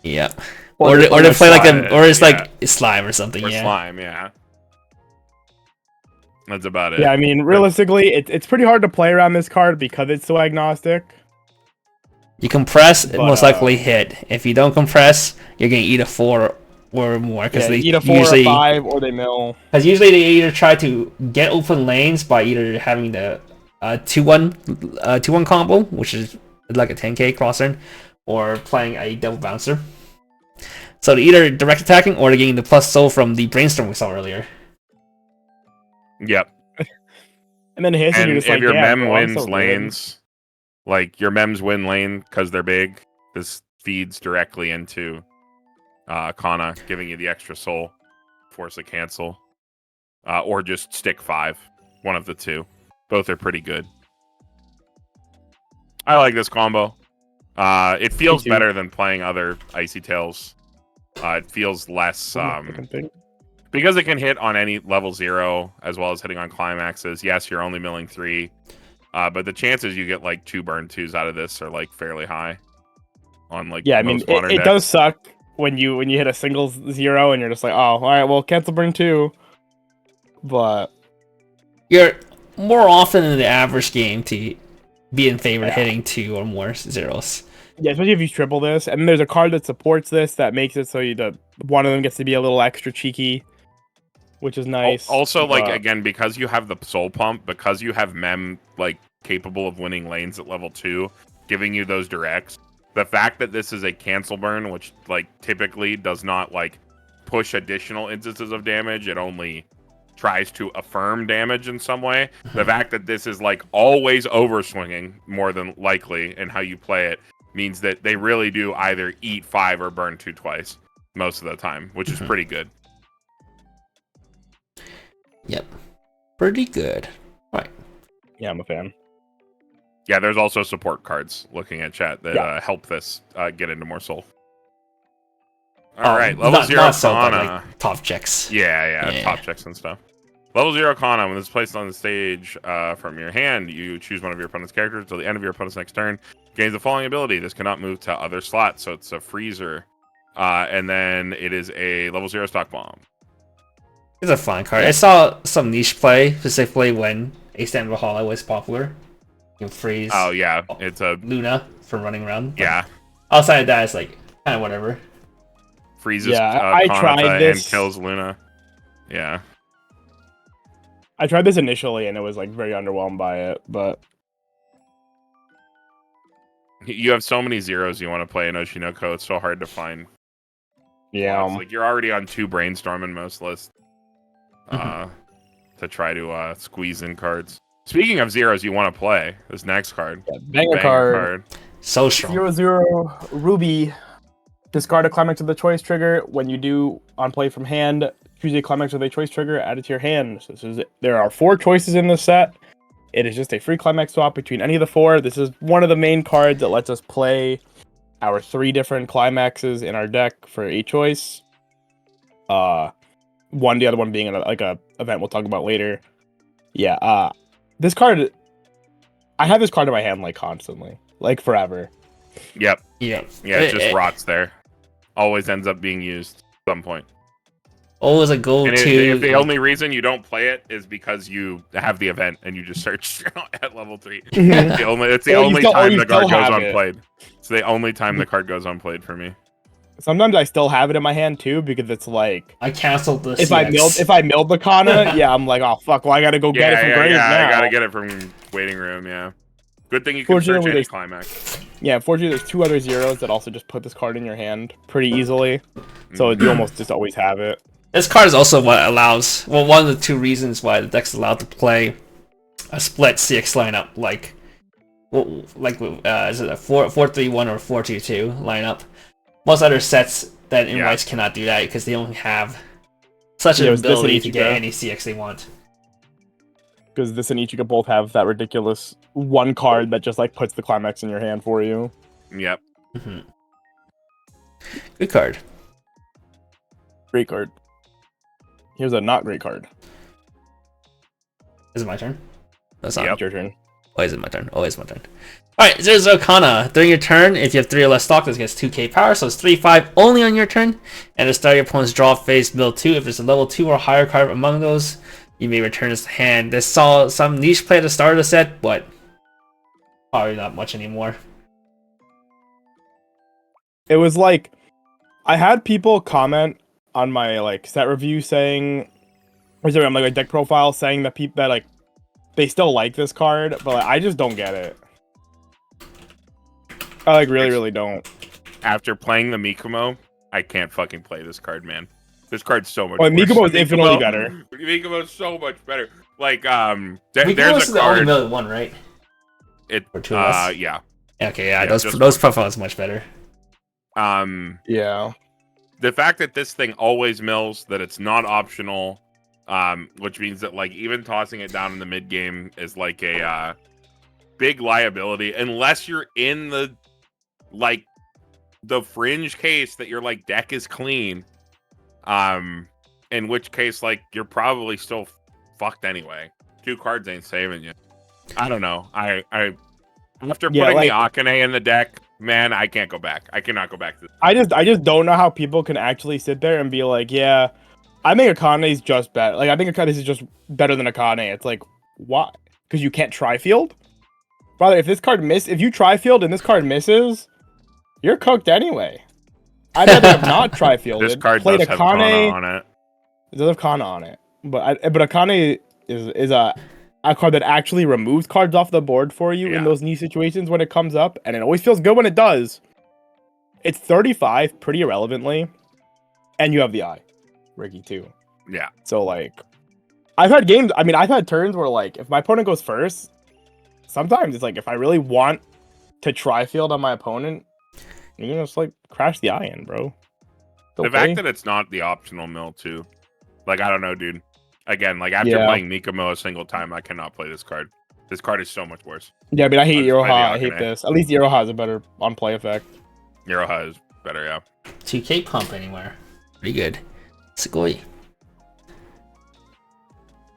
Yep. Or Or they play like slime, like slime or something. or Yeah. slime, yeah. That's about it. Yeah, I mean, realistically, it's pretty hard to play around this card because it's so agnostic. You compress, it But, most likely hit. If you don't compress, you're gonna eat a 4 or more because Yeah, they eat a 4 usually or 5, or they mill. because usually they either try to get open lanes by either having the 2-1 combo, which is like a 10k cross-turn, or playing a double bouncer. So they're either direct attacking or they're getting the plus soul from the brainstorm we saw earlier. Yep. And then it hits, And and you're just if like, your "Damn, mem bro, I'm wins so good." lanes, like your mems win lane because they're big, this feeds directly into Kana, giving you the extra soul, force a cancel, or just stick 5. One of the two. Both are pretty good. I like this combo. It feels too. better than playing other Icy Tails. It feels less Fucking thing. because it can hit on any level 0 as well as hitting on climaxes. Yes, you're only milling 3, but the chances you get like 2 burn 2s out of this are like fairly high. On like Yeah, I mean, most modern it decks. does suck when you hit a single 0 and you're just like, "Oh, all right, well, cancel burn 2." But You're more often in the average game to be in favor of Yeah. hitting 2 or more zeros. yeah, especially if you triple this, and then there's a card that supports this that makes it so one of them gets to be a little extra cheeky, which is nice. Also, like but- again, because you have the soul pump, because you have mem like capable of winning lanes at level 2, giving you those directs. The fact that this is a cancel burn, which like typically does not like push additional instances of damage, it only tries to affirm damage in some way. The fact that this is like always overswinging more than likely in how you play it means that they really do either eat 5 or burn 2 twice most of the time, which is pretty good. Yep. Pretty good. Right. yeah, I'm a fan. Yeah, there's also support cards looking at chat that Yeah. help this get into more soul. All right, Oh, level not 0 so, but, Kana. like, top checks. Yeah, top checks and stuff. Level 0 Kana, when it's placed on the stage from your hand, you choose one of your opponent's characters till the end of your opponent's next turn. Gains the following ability. This cannot move to other slots, so it's a freezer. And then it is a level 0 stock bomb. It's a fun card. I saw some niche play, specifically when extended hall always popular. You can freeze. Oh yeah, it's a Luna for running around. yeah. Outside of that, it's like kind of whatever. Freezes I tried Kanata and this. kills Luna. Yeah. I tried this initially and it was like very underwhelmed by it, but You have so many zeros you want to play in Oshinoko. It's so hard to find. yeah. It's like you're already on 2 brainstorm in most lists. To try to squeeze in cards. Speaking of zeros, you want to play this next card. Banger card. So strong. 0/0 Ruby. Discard a climax of the choice trigger. When you do on play from hand, choose a climax of a choice trigger, add it to your hand. So there are 4 choices in this set. It is just a free climax swap between any of the 4. This is one of the main cards that lets us play our 3 different climaxes in our deck for a choice. The other one being a event we'll talk about later. Yeah, this card, I have this card in my hand like constantly, like forever. Yep. Yeah. Yeah, it just rots there. Always ends up being used at some point. Always a go-to. And if the only reason you don't play it is because you have the event and you just search at level 3. It's the only time the card goes unplayed. It's the only time the card goes unplayed for me. Sometimes I still have it in my hand too because it's like I canceled the if I milled the Kana, yeah, I'm like, oh fuck, well I gotta go get it from Graves now. I gotta get it from waiting room. Yeah, good thing you can search any climax. Yeah, fortunately, there's 2 other zeros that also just put this card in your hand pretty easily, so you almost just always have it. This card is also what allows, well, one of the 2 reasons why the deck's allowed to play a split CX lineup, is it a 4-3-1 or 4-2-2 lineup? Most other sets that in Weiss cannot do that because they only have such an ability to get any CX they want. Because this and Ichigo both have that ridiculous 1 card that just like puts the climax in your hand for you. Yep. Good card. Great card. Here's a not great card. Is it my turn? That's not your turn. Oh, is it my turn? Oh, it's my turn. Alright, 0/0 Kana. During your turn, if you have 3 or less stock, this gets 2k power, so it's 3/5 only on your turn. And to start your opponent's draw phase, mill 2. If there's a level 2 or higher card among those, you may return this to hand. This saw some niche play at the start of the set, but probably not much anymore. It was like, I had people comment on my like set review saying, or sorry, on my deck profile saying that people that like they still like this card, but like, I just don't get it. I like really don't. After playing the Mikumo, I can't fucking play this card, man. This card's so much. Well, Mikumo is infinitely better. Mikumo's so much better. Like there's a the only million one, right? It or 2 of us? Yeah. Okay, yeah, those profiles much better. Yeah. The fact that this thing always mills, that it's not optional, which means that like even tossing it down in the mid game is like a big liability unless you're in the fringe case that your like deck is clean. In which case like you're probably still fucked anyway. 2 cards ain't saving you. I don't know. I after putting the Akane in the deck, man, I can't go back. I cannot go back to this. I just don't know how people can actually sit there and be like, yeah, I think Akane's just better. Like I think Akane is just better than Akane. It's like, why? Because you can't tri-field? Brother, if you tri-field and this card misses, you're cooked anyway. I'd rather have not tri-fielded. This card does have Kana on it. It does have Kana on it. But Akane is a card that actually removes cards off the board for you in those niche situations when it comes up, and it always feels good when it does. It's 35 pretty irrelevantly, and you have the eye, Ricky, too. Yeah. So, like, I've had turns where, like, if my opponent goes first, sometimes it's like, if I really want to tri-field on my opponent, you can just, like, crash the eye in, bro. The fact that it's not the optional mill, too. Like, I don't know, dude. Again, like, after playing Mikumo a single time, I cannot play this card. This card is so much worse. Yeah, but I hate Iroha. I hate this. At least Iroha has a better on-play effect. Iroha is better, yeah. 2k pump anywhere. Pretty good. Sugoi.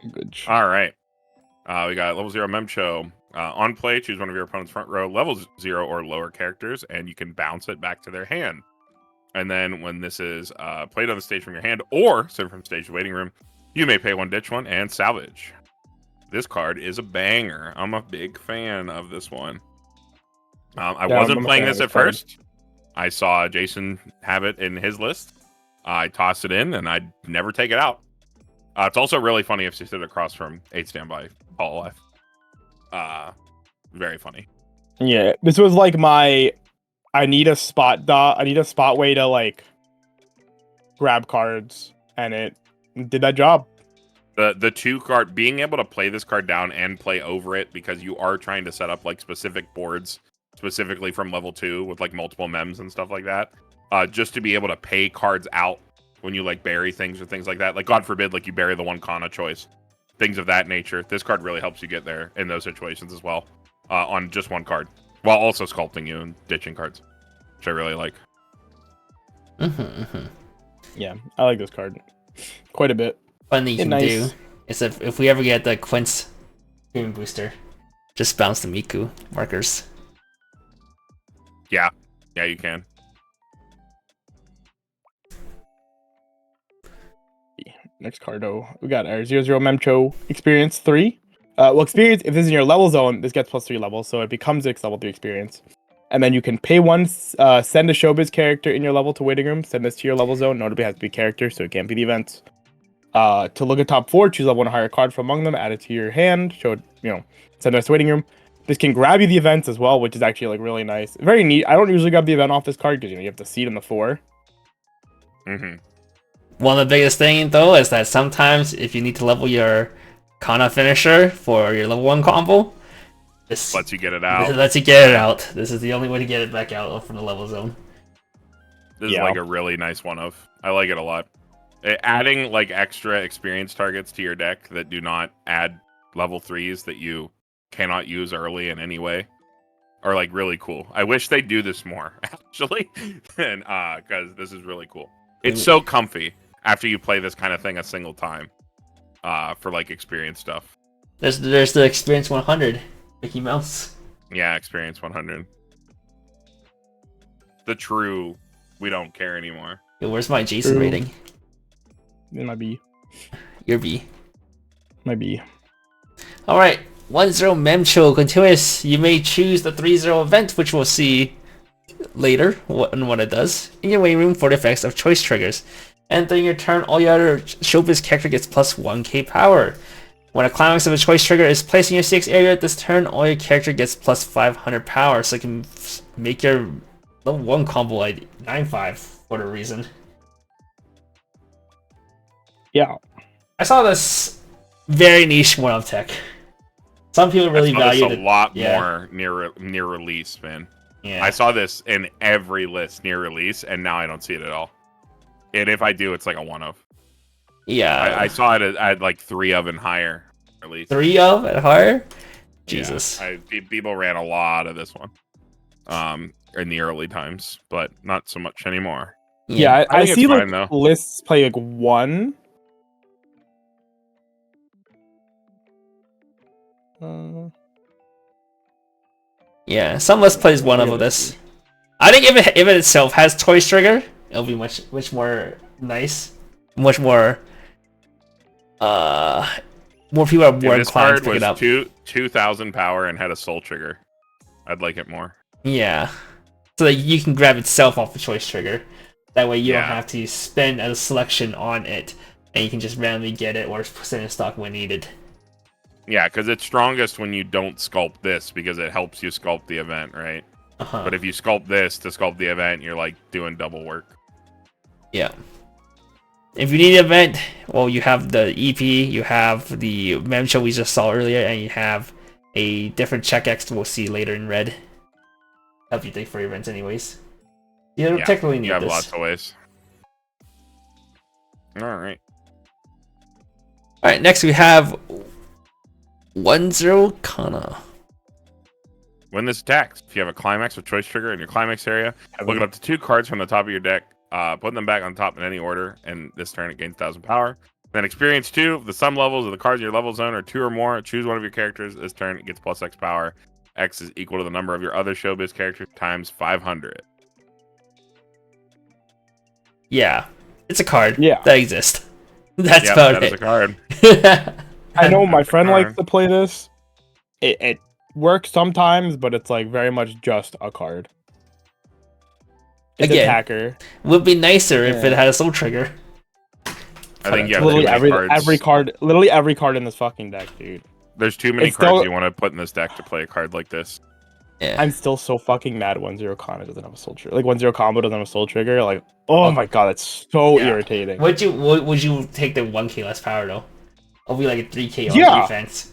Good. All right. We got level 0 Memcho. On play, choose one of your opponent's front row level 0 or lower characters, and you can bounce it back to their hand. And then when this is played on the stage from your hand or sent from stage to waiting room, you may pay 1, ditch 1, and salvage. This card is a banger. I'm a big fan of this one. I Yeah, wasn't I'm a playing fan of this this at card. first. I saw Jason have it in his list. I tossed it in, and I'd never take it out. It's also really funny if you sit across from 8 Standby Paul Life. Very funny. Yeah, this was like my. I need a spot way to like grab cards, and it did that job. The 2 card, being able to play this card down and play over it, because you are trying to set up like specific boards specifically from level 2 with like multiple mems and stuff like that, just to be able to pay cards out when you like bury things or things like that, like God forbid like you bury the 1 Kana choice, things of that nature. This card really helps you get there in those situations as well, on just 1 card, while also sculpting you and ditching cards, which I really like. Yeah, I like this card quite a bit. One thing you can Nice. do is if we ever get the Quince Premium Booster, just bounce the Miku markers. Yeah, you can. Next card, though, we got our 0-0 Memcho Experience 3. Experience, if this is in your level zone, this gets +3 levels, so it becomes its level 3 experience. And then you can pay 1, send a showbiz character in your level to waiting room, send this to your level zone. Notably, it has to be character, so it can't be the events. To look at top 4, choose level 1 or higher card from among them, add it to your hand, show it, send it to waiting room. This can grab you the events as well, which is actually like really nice. Very neat. I don't usually grab the event off this card because you have to see it in the 4. One of the biggest thing though is that sometimes if you need to level your Kana finisher for your level 1 combo, this Lets you get it out. This lets you get it out. This is the only way to get it back out from the level zone. This is like a really nice one of. I like it a lot. Adding like extra experience targets to your deck that do not add level 3s that you cannot use early in any way are like really cool. I wish they do this more actually, and because this is really cool. It's so comfy after you play this kind of thing a single time, for like experience stuff. There's the experience 100 Mickey Mouse. Yeah, experience 100. The true, we don't care anymore. Yo, where's my Jason rating? It might be. Your B. Might be. Alright, 1-0 Memcho continuous. You may choose the 3-0 event, which we'll see later what it does. In your waiting room for the effects of choice triggers. And during your turn, all your other showbiz character gets plus 1k power. When a climax of a choice trigger is placed in your 6 area this turn, all your character gets plus 500 power, so you can make your level 1 combo like 9-5 for the reason. Yeah. I saw this very niche one of tech. Some people really value it a lot more near release, man. Yeah. I saw this in every list near release, and now I don't see it at all. And if I do, it's like a one of. Yeah. I saw it at like 3 of and higher release. 3 of and higher? Jesus. Yeah, people ran a lot of this one in the early times, but not so much anymore. Yeah, I think see it's like fine, though. lists play like 1. Yeah, some list plays one of this. I think if it itself has choice trigger, it'll be much more nice, much more. More people are more inclined to pick it up. 2,000 power and had a soul trigger, I'd like it more. Yeah, so that you can grab itself off the choice trigger. That way you don't have to spend a selection on it, and you can just randomly get it or put it in stock when needed. Yeah, because it's strongest when you don't sculpt this, because it helps you sculpt the event, right? But if you sculpt this to sculpt the event, you're like doing double work. Yeah. If you need an event, well, you have the EP, you have the Memcho we just saw earlier, and you have a different checkex we'll see later in red. Help you think for your events anyways. You don't technically need you have this. lots of ways. Alright. Alright, next we have 1-0 Kana. When this attacks, if you have a climax with choice trigger in your climax area, look up to 2 cards from the top of your deck, put them back on top in any order, and this turn it gains 1,000 power. Then experience 2, the sum levels of the cards in your level zone are 2 or more. Choose one of your characters. This turn it gets plus X power. X is equal to the number of your other showbiz characters times 500. Yeah, it's a card that exists. That's about that it. is a card. I know my friend card. likes to play this. It works sometimes, but it's like very much just a card. It's Again, attacker. Would be nicer if it Yeah. had a soul trigger. I think you have Literally too many cards. literally every card in this fucking deck, dude. There's too many It's cards still- you want to put in this deck to play a card like this. Yeah. I'm still so fucking mad 1-0 Kana doesn't have a soul trigger. Like 1-0 combo doesn't have a soul trigger. Like, oh my god, that's so Yeah. irritating. Would you take the 1k less power though? It'll be like a 3k on Yeah. defense.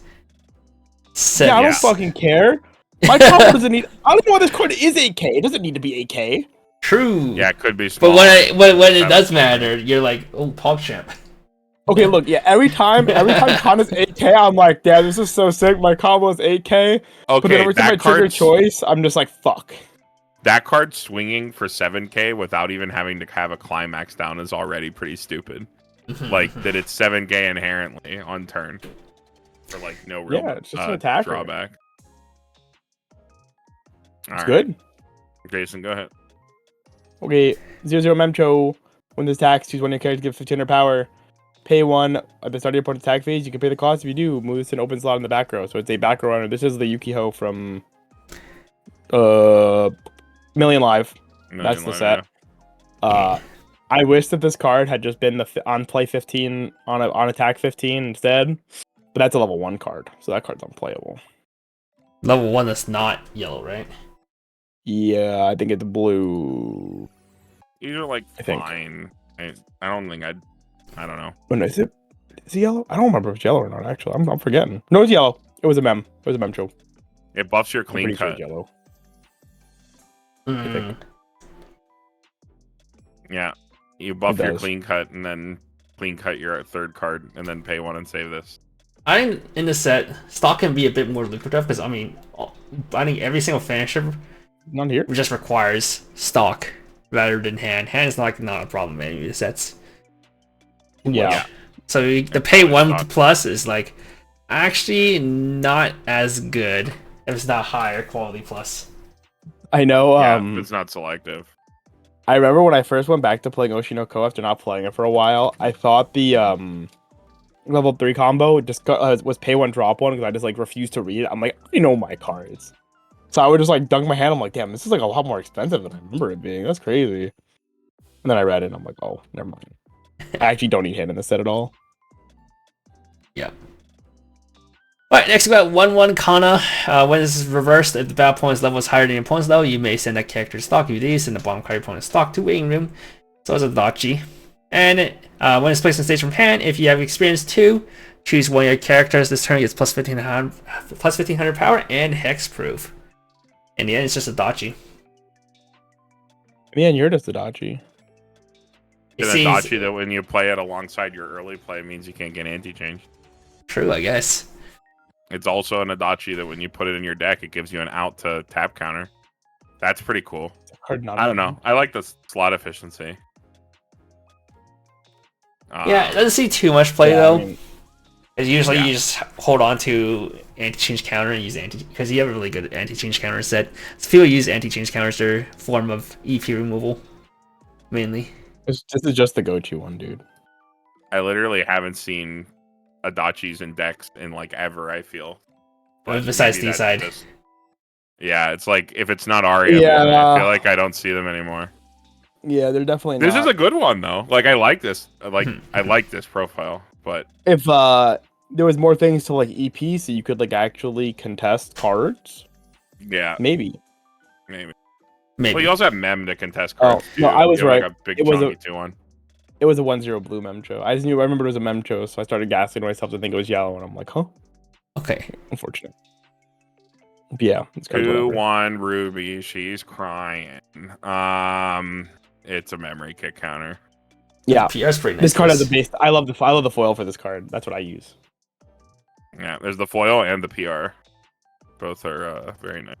Yeah, I don't Yes. fucking care. My combo doesn't need. I don't know why this card is 8k. It doesn't need to be 8k. True. Yeah, it could be small. But when it does matter, you're like, oh, PogChamp. Okay, look, yeah, every time Kana's 8k, I'm like, damn, this is so sick. My combo is 8k. But then Okay, every time I that trigger card, choice, I'm just like, fuck. that card swinging for 7k without even having to have a climax down is already pretty stupid. Like that, it's 7k inherently on turn for like no real Yeah, it's just an attacker. drawback. It's good. Jason, go ahead. Okay, 0-0 Memcho. When this attacks, choose one of your characters, give 1500 power. Pay 1 at the start of your opponent's attack phase. You can pay the cost if you do. Move this to an open slot in the back row. So it's a back row runner. This is the Yukiho from Million Live. That's the set. I wish that this card had just been on play 15 on attack 15 instead. But that's a level 1 card, so that card's unplayable. Level 1 that's not yellow, right? Yeah, I think it's blue. These are like I think. fine. I don't think I don't know. Oh, no, is it yellow? I don't remember if it's yellow or not, actually. I'm forgetting. No, it's yellow. It was a mem. It was a mem show. It buffs your I'm clean pretty sure cut. it's yellow. Mm. Yeah, you buff your does. clean cut and then clean cut your third card and then pay 1 and save this. I think in the set, stock can be a bit more lucrative because I think every single finisher Not here. just requires stock rather than hand. Hand is not a problem in any of the sets. Yeah. So the pay 1 stock. plus is like actually not as good if it's not higher quality plus. I know. Yeah, it's not selective. I remember when I first went back to playing Oshi no Ko after not playing it for a while. I thought the level 3 combo just was pay 1 drop 1 because I just like refused to read it. I'm like, I know my cards, so I would just like dunk my hand. I'm like, damn, this is like a lot more expensive than I remember it being. That's crazy. And then I read it and I'm like, oh, never mind. I actually don't need hand in this set at all. Yep. Alright, next we got 1-1 Kana. When this is reversed, if the battle opponent's level is higher than your opponent's level, you may send that character to stock. If you do, send the bottom card of your opponent's stock to waiting room. So it's a Dachi. And when it's placed on stage from hand, if you have experience 2, choose one of your characters. This turn gets plus 1500 power and hexproof. In the end, it's just a Dachi. Man, you're just a Dachi. It It's a seems Dachi that when you play it alongside your early play means you can't get anti-change. true, I guess. It's also an Adachi that when you put it in your deck, it gives you an out to tap counter. That's pretty cool. Hard not. I don't know. I like the slot efficiency. Yeah, it doesn't see too much play Yeah, though. I mean, Because usually Yeah. you just hold on to anti-change counter and use because you have a really good anti-change counter set. So people use anti-change counters as their form of EP removal, mainly. this is just the go-to one, dude. I literally haven't seen Adachis in decks in like ever, I feel. Besides maybe that's D-side. just- Yeah, it's like if it's not Aria, Yeah. then I feel like I don't see them anymore. Yeah, they're definitely This not. is a good one though. Like I like this. I like this profile, but If there was more things to like EP, so you could like actually contest cards, yeah, maybe. maybe. Maybe. Well, you also have Mem to contest Oh, cards. no, too. I was You have, right. Like a big It was chunky 2-1. It was a 1-0 blue Memcho. I remembered it was a Memcho, so I started gassing myself to think it was yellow, and I'm like, huh? Okay. Unfortunate. But yeah, it's kind of whatever. 2-1 Ruby, she's crying. It's a memory kick counter. Yeah, PR's pretty nice. this card has a base. I love the foil for this card. That's what I use. Yeah, there's the foil and the PR. Both are very nice.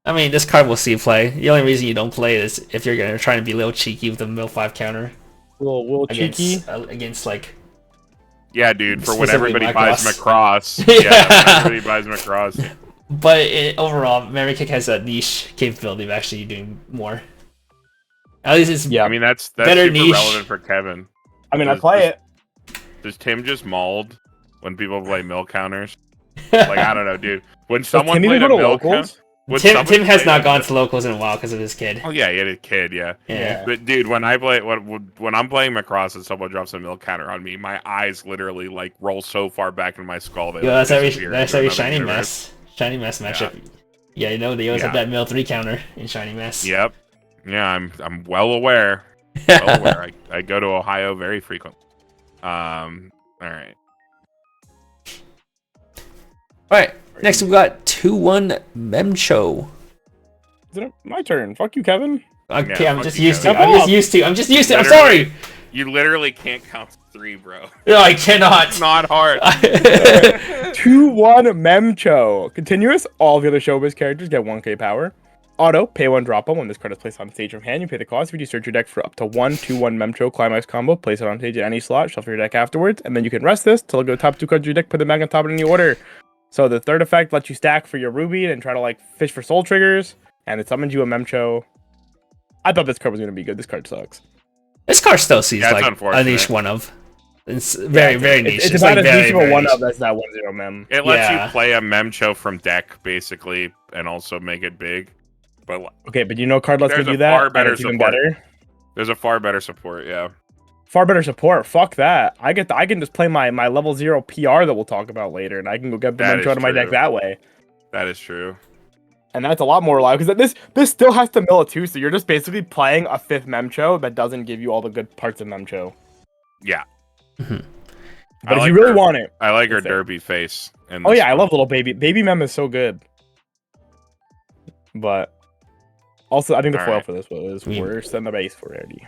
I mean, this card will see play. The only reason you don't play it is if you're gonna try and be a little cheeky with the mill 5 counter Little cheeky. against like. Yeah, dude, for when Specifically everybody buys Macross. Macross. Yeah, when everybody buys Macross. But overall, Memory Kick has a niche capability of actually doing more. At least it's Yeah. I mean, that's Better super niche. relevant for Kevin. I mean, I Does- play does- it. Does Tim just mauled when people play mill counters. Like, I don't know, dude. When Does someone Timmy played go a to mill locals? Tim has not gone to locals in a while because of his kid. Oh yeah, he had a kid, yeah. Yeah. But dude, when I'm playing Macross and someone drops a mill counter on me, my eyes literally like roll so far back in my skull they Yo, like, that's disappear every into another shiny universe. mess matchup. Yeah, you know they always have that mill 3 counter in shiny mess. Yep. Yeah, I'm well aware. Well aware. I go to Ohio very frequently. All right. Alright, next we got 2-1 Memcho. Is it my turn? Fuck you, Kevin. Okay, Yeah, I'm fuck just you, used to. Kevin. I'm just used to. I'm Literally. sorry. You literally can't count to 3, bro. No, I cannot. It's not hard. 2-1 Memcho. Continuous. All the other showbiz characters get 1k power. Auto. Pay 1, drop 1. When this card is placed on stage from hand, you pay the cost. If you search your deck for up to 2-1 Memcho Climax combo, place it on stage at any slot, shuffle your deck afterwards, and then you can rest this till look at the top 2 cards of your deck, put them back on top in any order. So the third effect lets you stack for your Ruby and try to like fish for soul triggers, and it summons you a Memcho. I thought this card was going to be good. This card sucks. This card still sees Yeah, it's like a unfortunate. niche one of. It's very niche. It's about like as very, niche of a very one niche. of as that 1-0 mem. It lets Yeah. you play a Memcho from deck, basically, and also make it big. But Okay, but you know, card lets me There's do a that. far and better it's even support. better. there's a far better support, yeah. Far better support. Fuck that. I can just play my level 0 PR that we'll talk about later, and I can go get the That Memcho is out of my deck true. that way. That is true. And that's a lot more reliable because this still has to mill it too. So you're just basically playing a 5th Memcho that doesn't give you all the good parts of Memcho. Yeah. But if you really want it, I like her it's there. derpy face. oh yeah, I love little baby Mem is so good. But also, I think the foil Alright. for this was worse than the base for Eddie.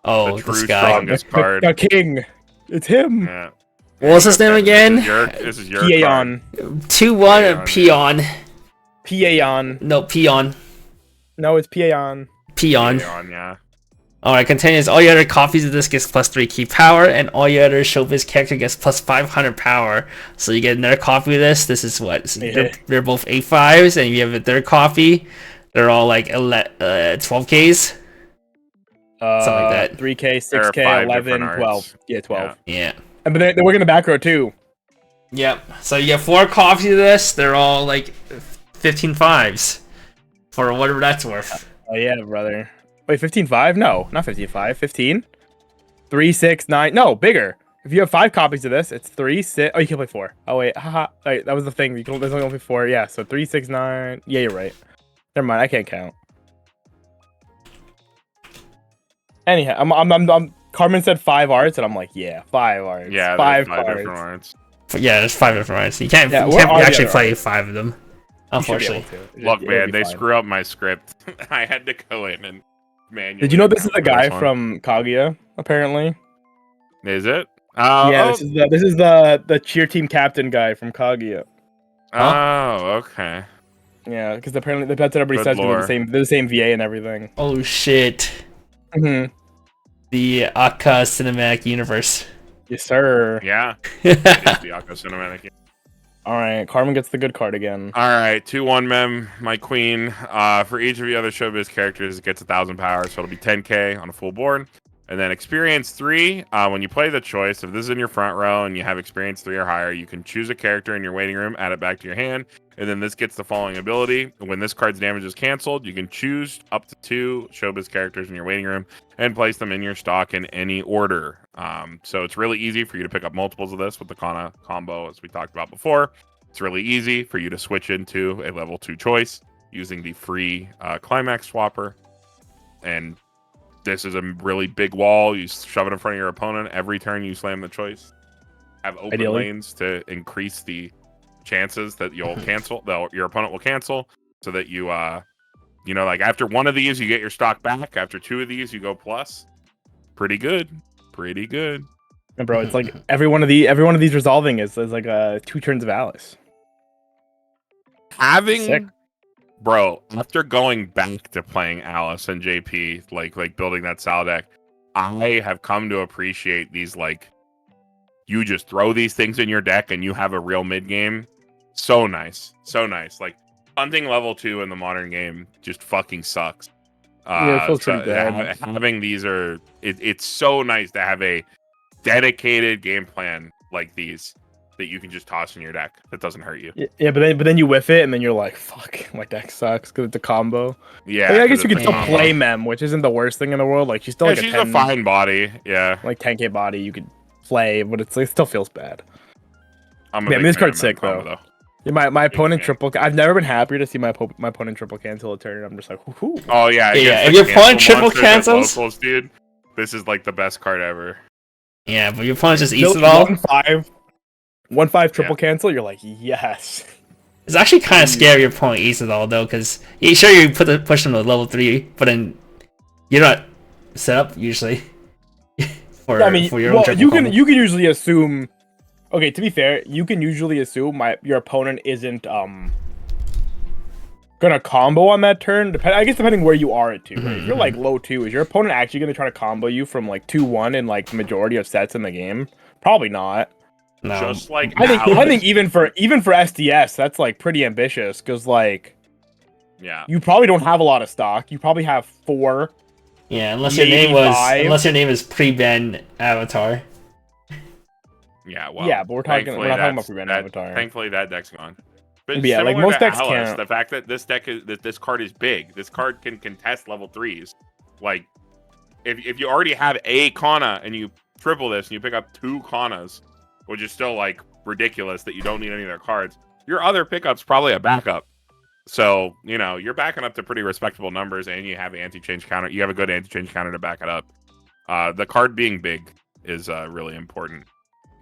Oh, The true this guy. strongest card. The king, it's him. Yeah. What was his name again? This is your card. Peon. 2-1 Peon. Peon. No, Peon. No, it's Peon. Peon. Peon, yeah. Alright, continues. All your other copies of this gets +3 key power, and all your other showbiz character gets +500 power. So you get another copy of this. This is what? So they're both 8/5s, and you have a third copy. They're all like 12Ks. Something like that. 3K, There are 6K, 5 11, different 12. arts. Yeah, 12. Yeah. And but they work in the back row too. Yep. So you get 4 copies of this. They're all like 15/5s. For whatever that's worth. Oh yeah, brother. Wait, 15/5? No, not 15/5. 15? 3, 6, 9. No, bigger. If you have 5 copies of this, it's 3, 6. Oh, you can play 4. Oh wait, haha. Wait, that was the thing. There's only 4. Yeah, so 3, 6, 9. Yeah, you're right. Never mind. I can't count. Anyhow, I'm Carmen said 5 arts, and I'm like, yeah, 5 arts. Yeah, 5 5 cards. different arts. Yeah, there's 5 different arts. You can't, Yeah, you what can't are the actually other play 5 of them. You should be Unfortunately. able to. Look, It'll man, be they fine. screw up my script. I had to go in and manually. Did you know this is the count for guy one. from Kaguya? Apparently. Is it? Yeah, this is the cheer team captain guy from Kaguya. Oh, okay. Yeah, because apparently that's what everybody Good says. 'Cause lore. they're the same VA and everything. Oh shit. Mm-hmm. The Aka cinematic universe. Yes, sir. Yeah. It is the Aqua Cinematic. All right, Carmen gets the good card again. All right, 2-1 mem, my queen. For each of the other showbiz characters, it gets 1,000 power, so it'll be 10k on a full board. And then experience 3. When you play the choice, if this is in your front row and you have experience 3 or higher, you can choose a character in your waiting room, add it back to your hand, and then this gets the following ability: when this card's damage is canceled, you can choose up to 2 showbiz characters in your waiting room and place them in your stock in any order. So it's really easy for you to pick up multiples of this with the Kana combo, as we talked about before. It's really easy for you to switch into a level 2 choice using the free climax swapper. And this is a really big wall. You shove it in front of your opponent. Every turn you slam the choice. Have open Ideally. lanes to increase the chances that you'll cancel, your opponent will cancel, so that you, like after 1 of these, you get your stock back. After 2 of these, you go plus. Pretty good. Pretty good. And bro, it's like every one of these resolving is like 2 turns of Alice. Having Sick. Bro, after going back to playing Alice and JP, like building that Sal deck, I have come to appreciate these, like, you just throw these things in your deck and you have a real mid game. So nice. So nice. Like, hunting level 2 in the modern game just fucking sucks. Yeah, it feels pretty bad. Having these it's so nice to have a dedicated game plan like these. that you can just toss in your deck that doesn't hurt you. Yeah, but then you whiff it, and then you're like, fuck, my deck sucks because it's a combo. Yeah, Like, I guess you can could still play Mem, which isn't the worst thing in the world. Like she's still like she's a 10, a fine body. Yeah, like 10k body. You could play, but it still feels bad. I'm a Yeah, big this fan of card's sick Mem combo, though. Yeah, my Big opponent fan. triple. I've never been happier to see my opponent triple cancel a turn. I'm just like, whoo. Oh yeah, Yeah, against if the your opponent cancel triple monsters at cancels- locals, dude, this is like the best card ever. Yeah, but your opponent just eats it all. 1/5 triple cancel. You're like, yes. It's actually kind of scary your opponent eats it all though, because you push them to level 3, but then you're not set up usually for your own triple you combo. can usually assume. Okay, to be fair, you can usually assume your opponent isn't gonna combo on that turn. I guess depending where you are at 2. Right? If you're like low 2, is your opponent actually gonna try to combo you from like 2-1 in like the majority of sets in the game? Probably not. No. Just like I think even for SDS, that's like pretty ambitious because like yeah, you probably don't have a lot of stock. You probably have 4. Yeah, unless maybe your 5. name is pre-ban Avatar. yeah, well, Yeah, but we're not talking about prevent that, Avatar. Thankfully, that deck's gone. But Yeah, like, similar most to decks Alice, can't. the fact that this card is big, this card can contest level 3s. Like, if you already have a Kana and you triple this and you pick up 2 Kanas, which is still like ridiculous that you don't need any of their cards, your other pickup's probably a backup. So, you know, you're backing up to pretty respectable numbers, and you have anti-change counter. You have a good anti-change counter to back it up. The card being big is really important.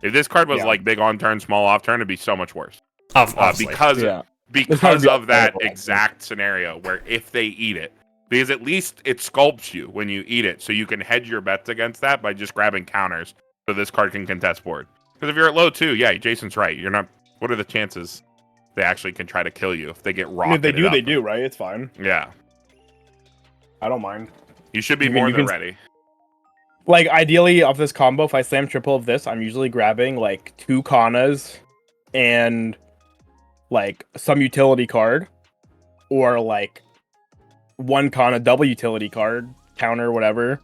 If this card was like big on turn, small off turn, it'd be so much worse. Because of that exact scenario where if they eat it, because at least it sculpts you when you eat it, so you can hedge your bets against that by just grabbing counters, so this card can contest board. Because if you're at low 2, yeah, Jason's right. You're not. What are the chances they actually can try to kill you if they get rocketed? If they do, right? It's fine. Yeah, I don't mind. you should be more than ready. Like, ideally, of this combo, if I slam triple of this, I'm usually grabbing, like, 2 Kanas and, like, some utility card. Or, like, 1 Kana double utility card, counter, whatever.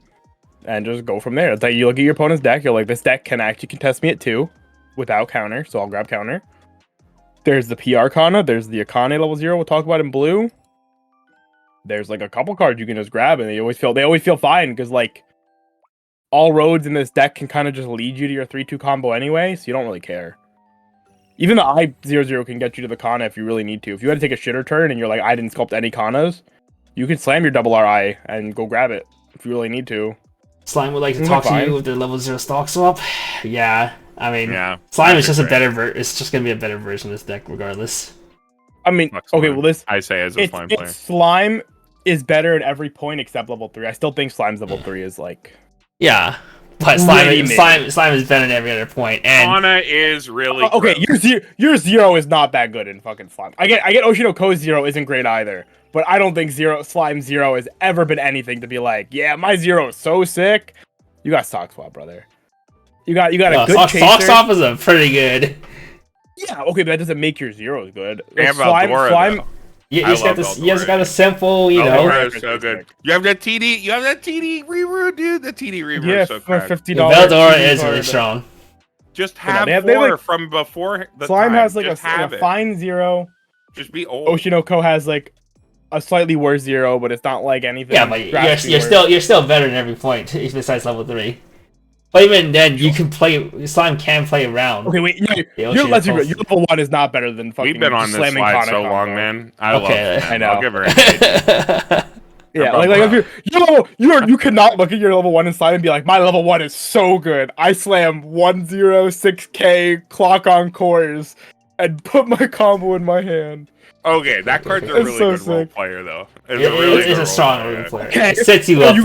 And just go from there. It's like, you look at your opponent's deck, you're like, this deck can actually contest me at 2 without counter, so I'll grab counter. There's the PR Kana, there's the Akane level 0 we'll talk about in blue. There's, like, a couple cards you can just grab, and they always feel fine, because, like, all roads in this deck can kind of just lead you to your 3-2 combo anyway, so you don't really care. Even the I-0-0 can get you to the Kana if you really need to. If you had to take a shitter turn and you're like, I didn't sculpt any Kanas, you can slam your double RI and go grab it if you really need to. Slime would like to talk to you with the level 0 stock swap. Yeah, I mean, Slime is just it's just gonna be a better version of this deck regardless. I mean, okay, well I say as a Slime player. Slime is better at every point except level 3. I still think Slime's level 3 is like... Yeah, but Slime is better at every other point. And Kana is really okay. Your 0 is not that good in fucking Slime. I get Oshi no Ko's 0 isn't great either, but I don't think Slime 0 has ever been anything to be like, yeah, my 0 is so sick. You got stock swap, brother. You got a good chaser. Stock swap is a pretty good. Yeah, okay, but that doesn't make your 0s good. Like, Slime. You just got a simple, you know. Is so good. You have that TD reroute, dude. The TD reroute is so for cracked. $50. Veldora is really strong. Just have they four like, from before the Slime time. has like just a fine 0. Just be old. Oshi no Ko has like a slightly worse 0, but it's not like anything. Yeah, but you're still better in every point besides level 3. But even then, you can play. Slime can play around. Okay, wait. Your level 1 is not better than fucking. We've been on this slide so long, man. I know. I'll give her an 8. Yeah, like if you cannot look at your level 1 in Slime and be like, my level 1 is so good. I slam 106k clock on cores and put my combo in my hand. Okay, that card's a really good role player, though. It's a strong role player. Okay. It sets you up.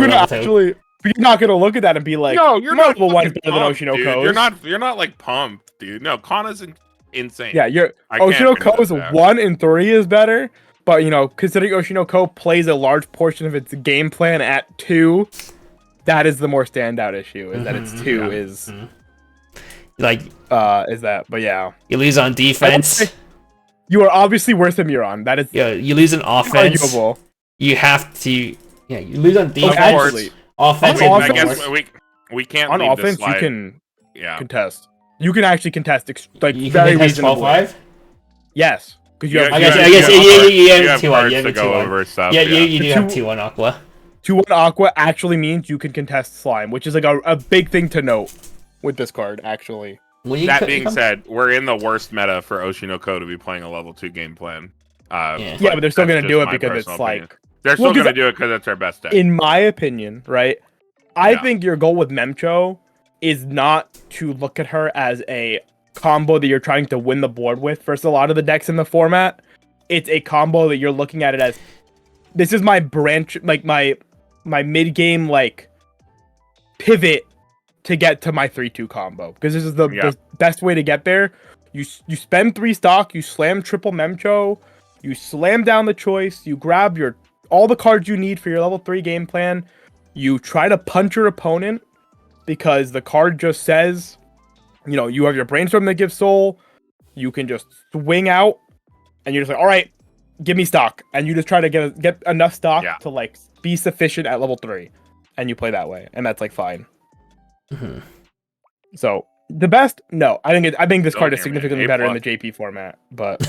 You're not gonna look at that and be like, no, you're not level 1 is better than Oshi no Ko's. You're not like pumped, dude. No, Kana's insane. Yeah, Oshi no Ko's 1 and 3 is better, but considering Oshi no Ko plays a large portion of its game plan at 2, that is the more standout issue. Is that it's 2 is like is that? But yeah, you lose on defense. You are obviously worse than Miron. That is you lose on offense. Arguable. You have to you lose on defense. Offense. I guess we can't. On leave offense, this slide. you can contest. You can actually contest like You can very contest reasonably. 12-5? Yes, because you have. I guess you have have 2-1. cards You have to a go 2-1. over stuff. Yeah, you do The have two- 2-1 Aqua. 2-1 Aqua actually means you can contest slime, which is like a big thing to note with this card, actually. That being said, we're in the worst meta for Oshi no Ko to be playing a level 2 game plan. Yeah, but they're still that's going to do just it my because it's personal opinion. like... They're still going to do it because it's our best deck. In my opinion, right? I think your goal with Memcho is not to look at her as a combo that you're trying to win the board with versus a lot of the decks in the format. It's a combo that you're looking at it as, this is my branch, like my mid-game like pivot to get to my 3-2 combo, because this is the best way to get there. You spend 3 stock, you slam triple Memcho, you slam down the choice, you grab all the cards you need for your level 3 game plan, you try to punch your opponent because the card just says, you know, you have your brainstorm that gives soul, you can just swing out, and you're just like, all right, give me stock, and you just try to get enough stock to like be sufficient at level 3, and you play that way, and that's like fine. So the best, no, I think this card is significantly better in the JP format, but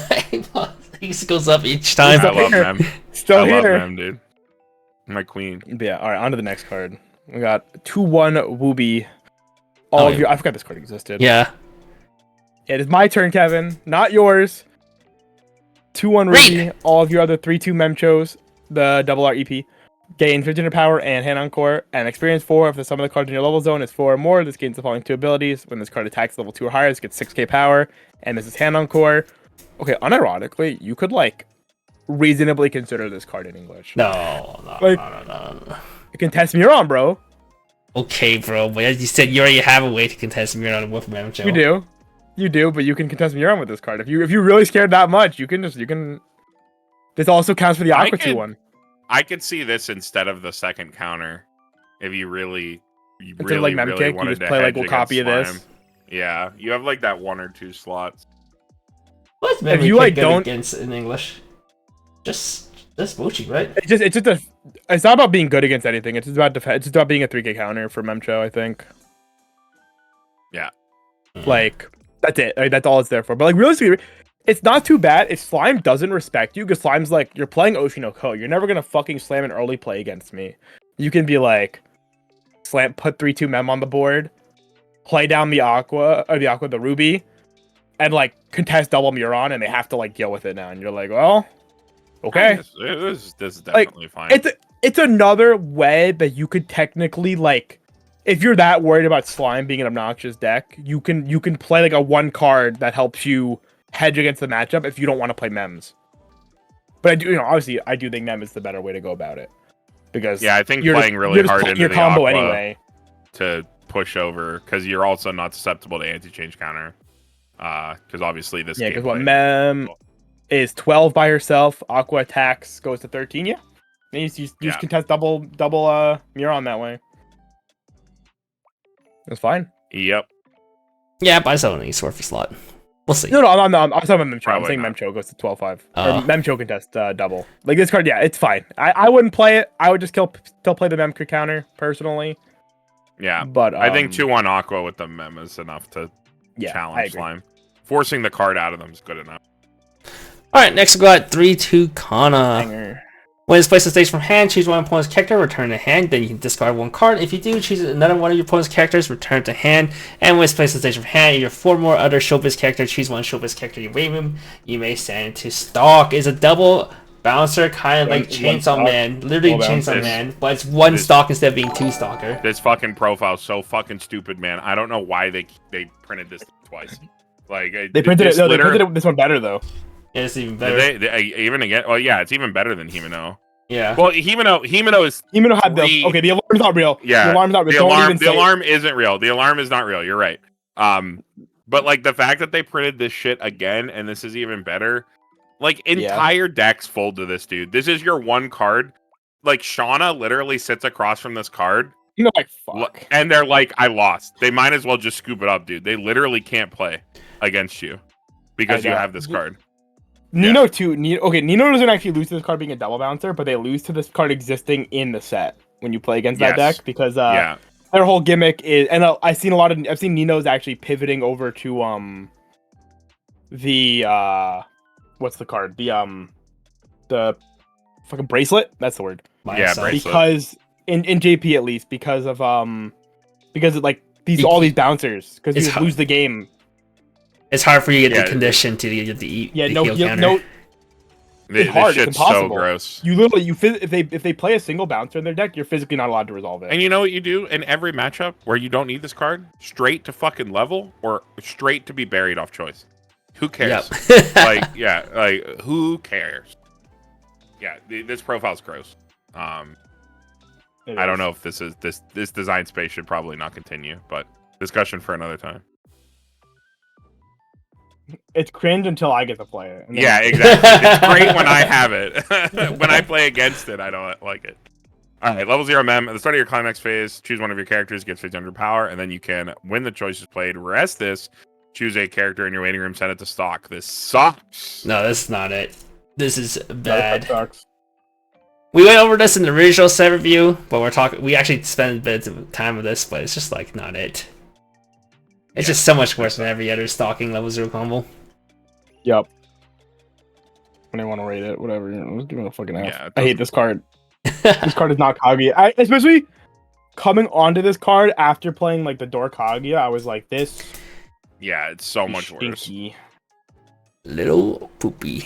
he goes up each time. I love Mem. Still I here. love Mem, dude. My queen. But yeah, all right, on to the next card. We got 2-1 Wooby. All of you, I forgot this card existed. Yeah. It is my turn, Kevin, not yours. 2-1 Ruby. All of your other 3-2 Memchos, the double REP, gain 1500 power and hand on core, and experience 4 if the sum of the cards in your level zone is 4 or more. This gains the following 2 abilities. When this card attacks level 2 or higher, this gets 6k power, and this is hand on core. Okay, unironically, you could like reasonably consider this card in English. No. You can test Muron, bro. Okay, bro, but as you said, you already have a way to contest Muron with Memcho. You do, but you can contest Muron with this card. If you're really scared that much, you can. This also counts for the Aqua 2-1. I could see this instead of the second counter, if you really like really Memkick, wanted you just to play like hedge a copy of against this. Slime. Yeah, you have like that 1 or 2 slots. What's if you like don't against in English? Just Mochi, right? It's not about being good against anything. It's just about It's just about being a 3k counter for Memcho, I think. Yeah. Like that's it. Like, that's all it's there for. But like realistically, it's not too bad if Slime doesn't respect you, because Slime's like, you're playing Oshi no Ko. You're never gonna fucking slam an early play against me. You can be like, put 3-2 Mem on the board, play down the Ruby, and like contest double Muron, and they have to like deal with it now. And you're like, well, okay. This is definitely fine. It's another way that you could technically like, if you're that worried about Slime being an obnoxious deck, you can play like a 1 card that helps you hedge against the matchup if you don't want to play Mems. But I do, obviously, I do think Mem is the better way to go about it, because I think playing really hard into your the combo Aqua anyway to push over, because you're also not susceptible to anti-change counter. Because obviously this because what Mem is 12 by herself, Aqua attacks goes to 13. Yeah, and you just contest double Muron that way. That's fine. Yep. Yeah, but I still don't think it's worth a slot. We'll see. No, I'm talking about Memcho. I'm saying not. Memcho goes to 12-5. Or Memcho contest double. Like this card, yeah, it's fine. I wouldn't play it. I would just still play the Memco counter, personally. Yeah, but I think 2-1 Aqua with the Mem is enough to challenge Slime. Forcing the card out of them is good enough. Alright, next we got 3-2 Kana. Banger. When it's placed on stage from hand, choose one opponent's character, return to hand, then you can discard 1 card. If you do, choose another one of your opponent's characters, return to hand, and when it's placed on stage from hand, either 4 more other showbiz characters, choose one showbiz character, you wave him, you may send to stock. Is a double bouncer, kind of like Chainsaw Man, literally Chainsaw Man, but it's 1 stock instead of being 2 stalker. This fucking profile is so fucking stupid, man. I don't know why they printed this twice. Like they printed it. No, they printed this one better though. Yeah, it's even better. They even again? Well, yeah, it's even better than Himeno. Yeah. Well, Himeno is. Himeno had the alarm's not real. Yeah. The alarm's not real. The alarm isn't real. The alarm is not real. You're right. But like the fact that they printed this shit again, and this is even better. Like entire decks fold to this, dude. This is your 1 card. Like Shauna literally sits across from this card. You know, like fuck. And they're like, I lost. They might as well just scoop it up, dude. They literally can't play against you because you have this card. Nino too. Nino doesn't actually lose to this card being a double bouncer, but they lose to this card existing in the set when you play against that deck, because I their whole gimmick is, and I've seen Nino's actually pivoting over to the what's the card? The fucking bracelet. That's the word. Bracelet. Because in JP at least, because of like all these bouncers, because you lose the game. It's hard for you to get the condition to get the heal counter. It's hard. This It's shit's so impossible. gross. You literally, if they play a single bouncer in their deck, you're physically not allowed to resolve it. And you know what you do in every matchup where you don't need this card? Straight to fucking level or straight to be buried off choice. Who cares? Yep. Who cares? Yeah, this profile's gross. I don't know if this design space should probably not continue, but discussion for another time. It's cringe until I get to play it. Yeah, exactly. It's great when I have it. When I play against it, I don't like it. All right, level 0 mem. At the start of your climax phase, choose one of your characters, get 600 power, and then you can, when the choice is played, rest this, choose a character in your waiting room, send it to stock. This sucks. No, this is not it. This is That bad. sucks. We went over this in the original set review, but we actually spent a bit of time with this, but it's just like not it. It's just so much worse than every other stalking level 0 combo. Yep. When I want to rate it, whatever. Let's give it a fucking F. Yeah, I hate this card. This card is not Kaguya. Especially coming onto this card after playing like the Door Kaguya, I was like, this. Yeah, it's so much worse. Stinky. Little poopy.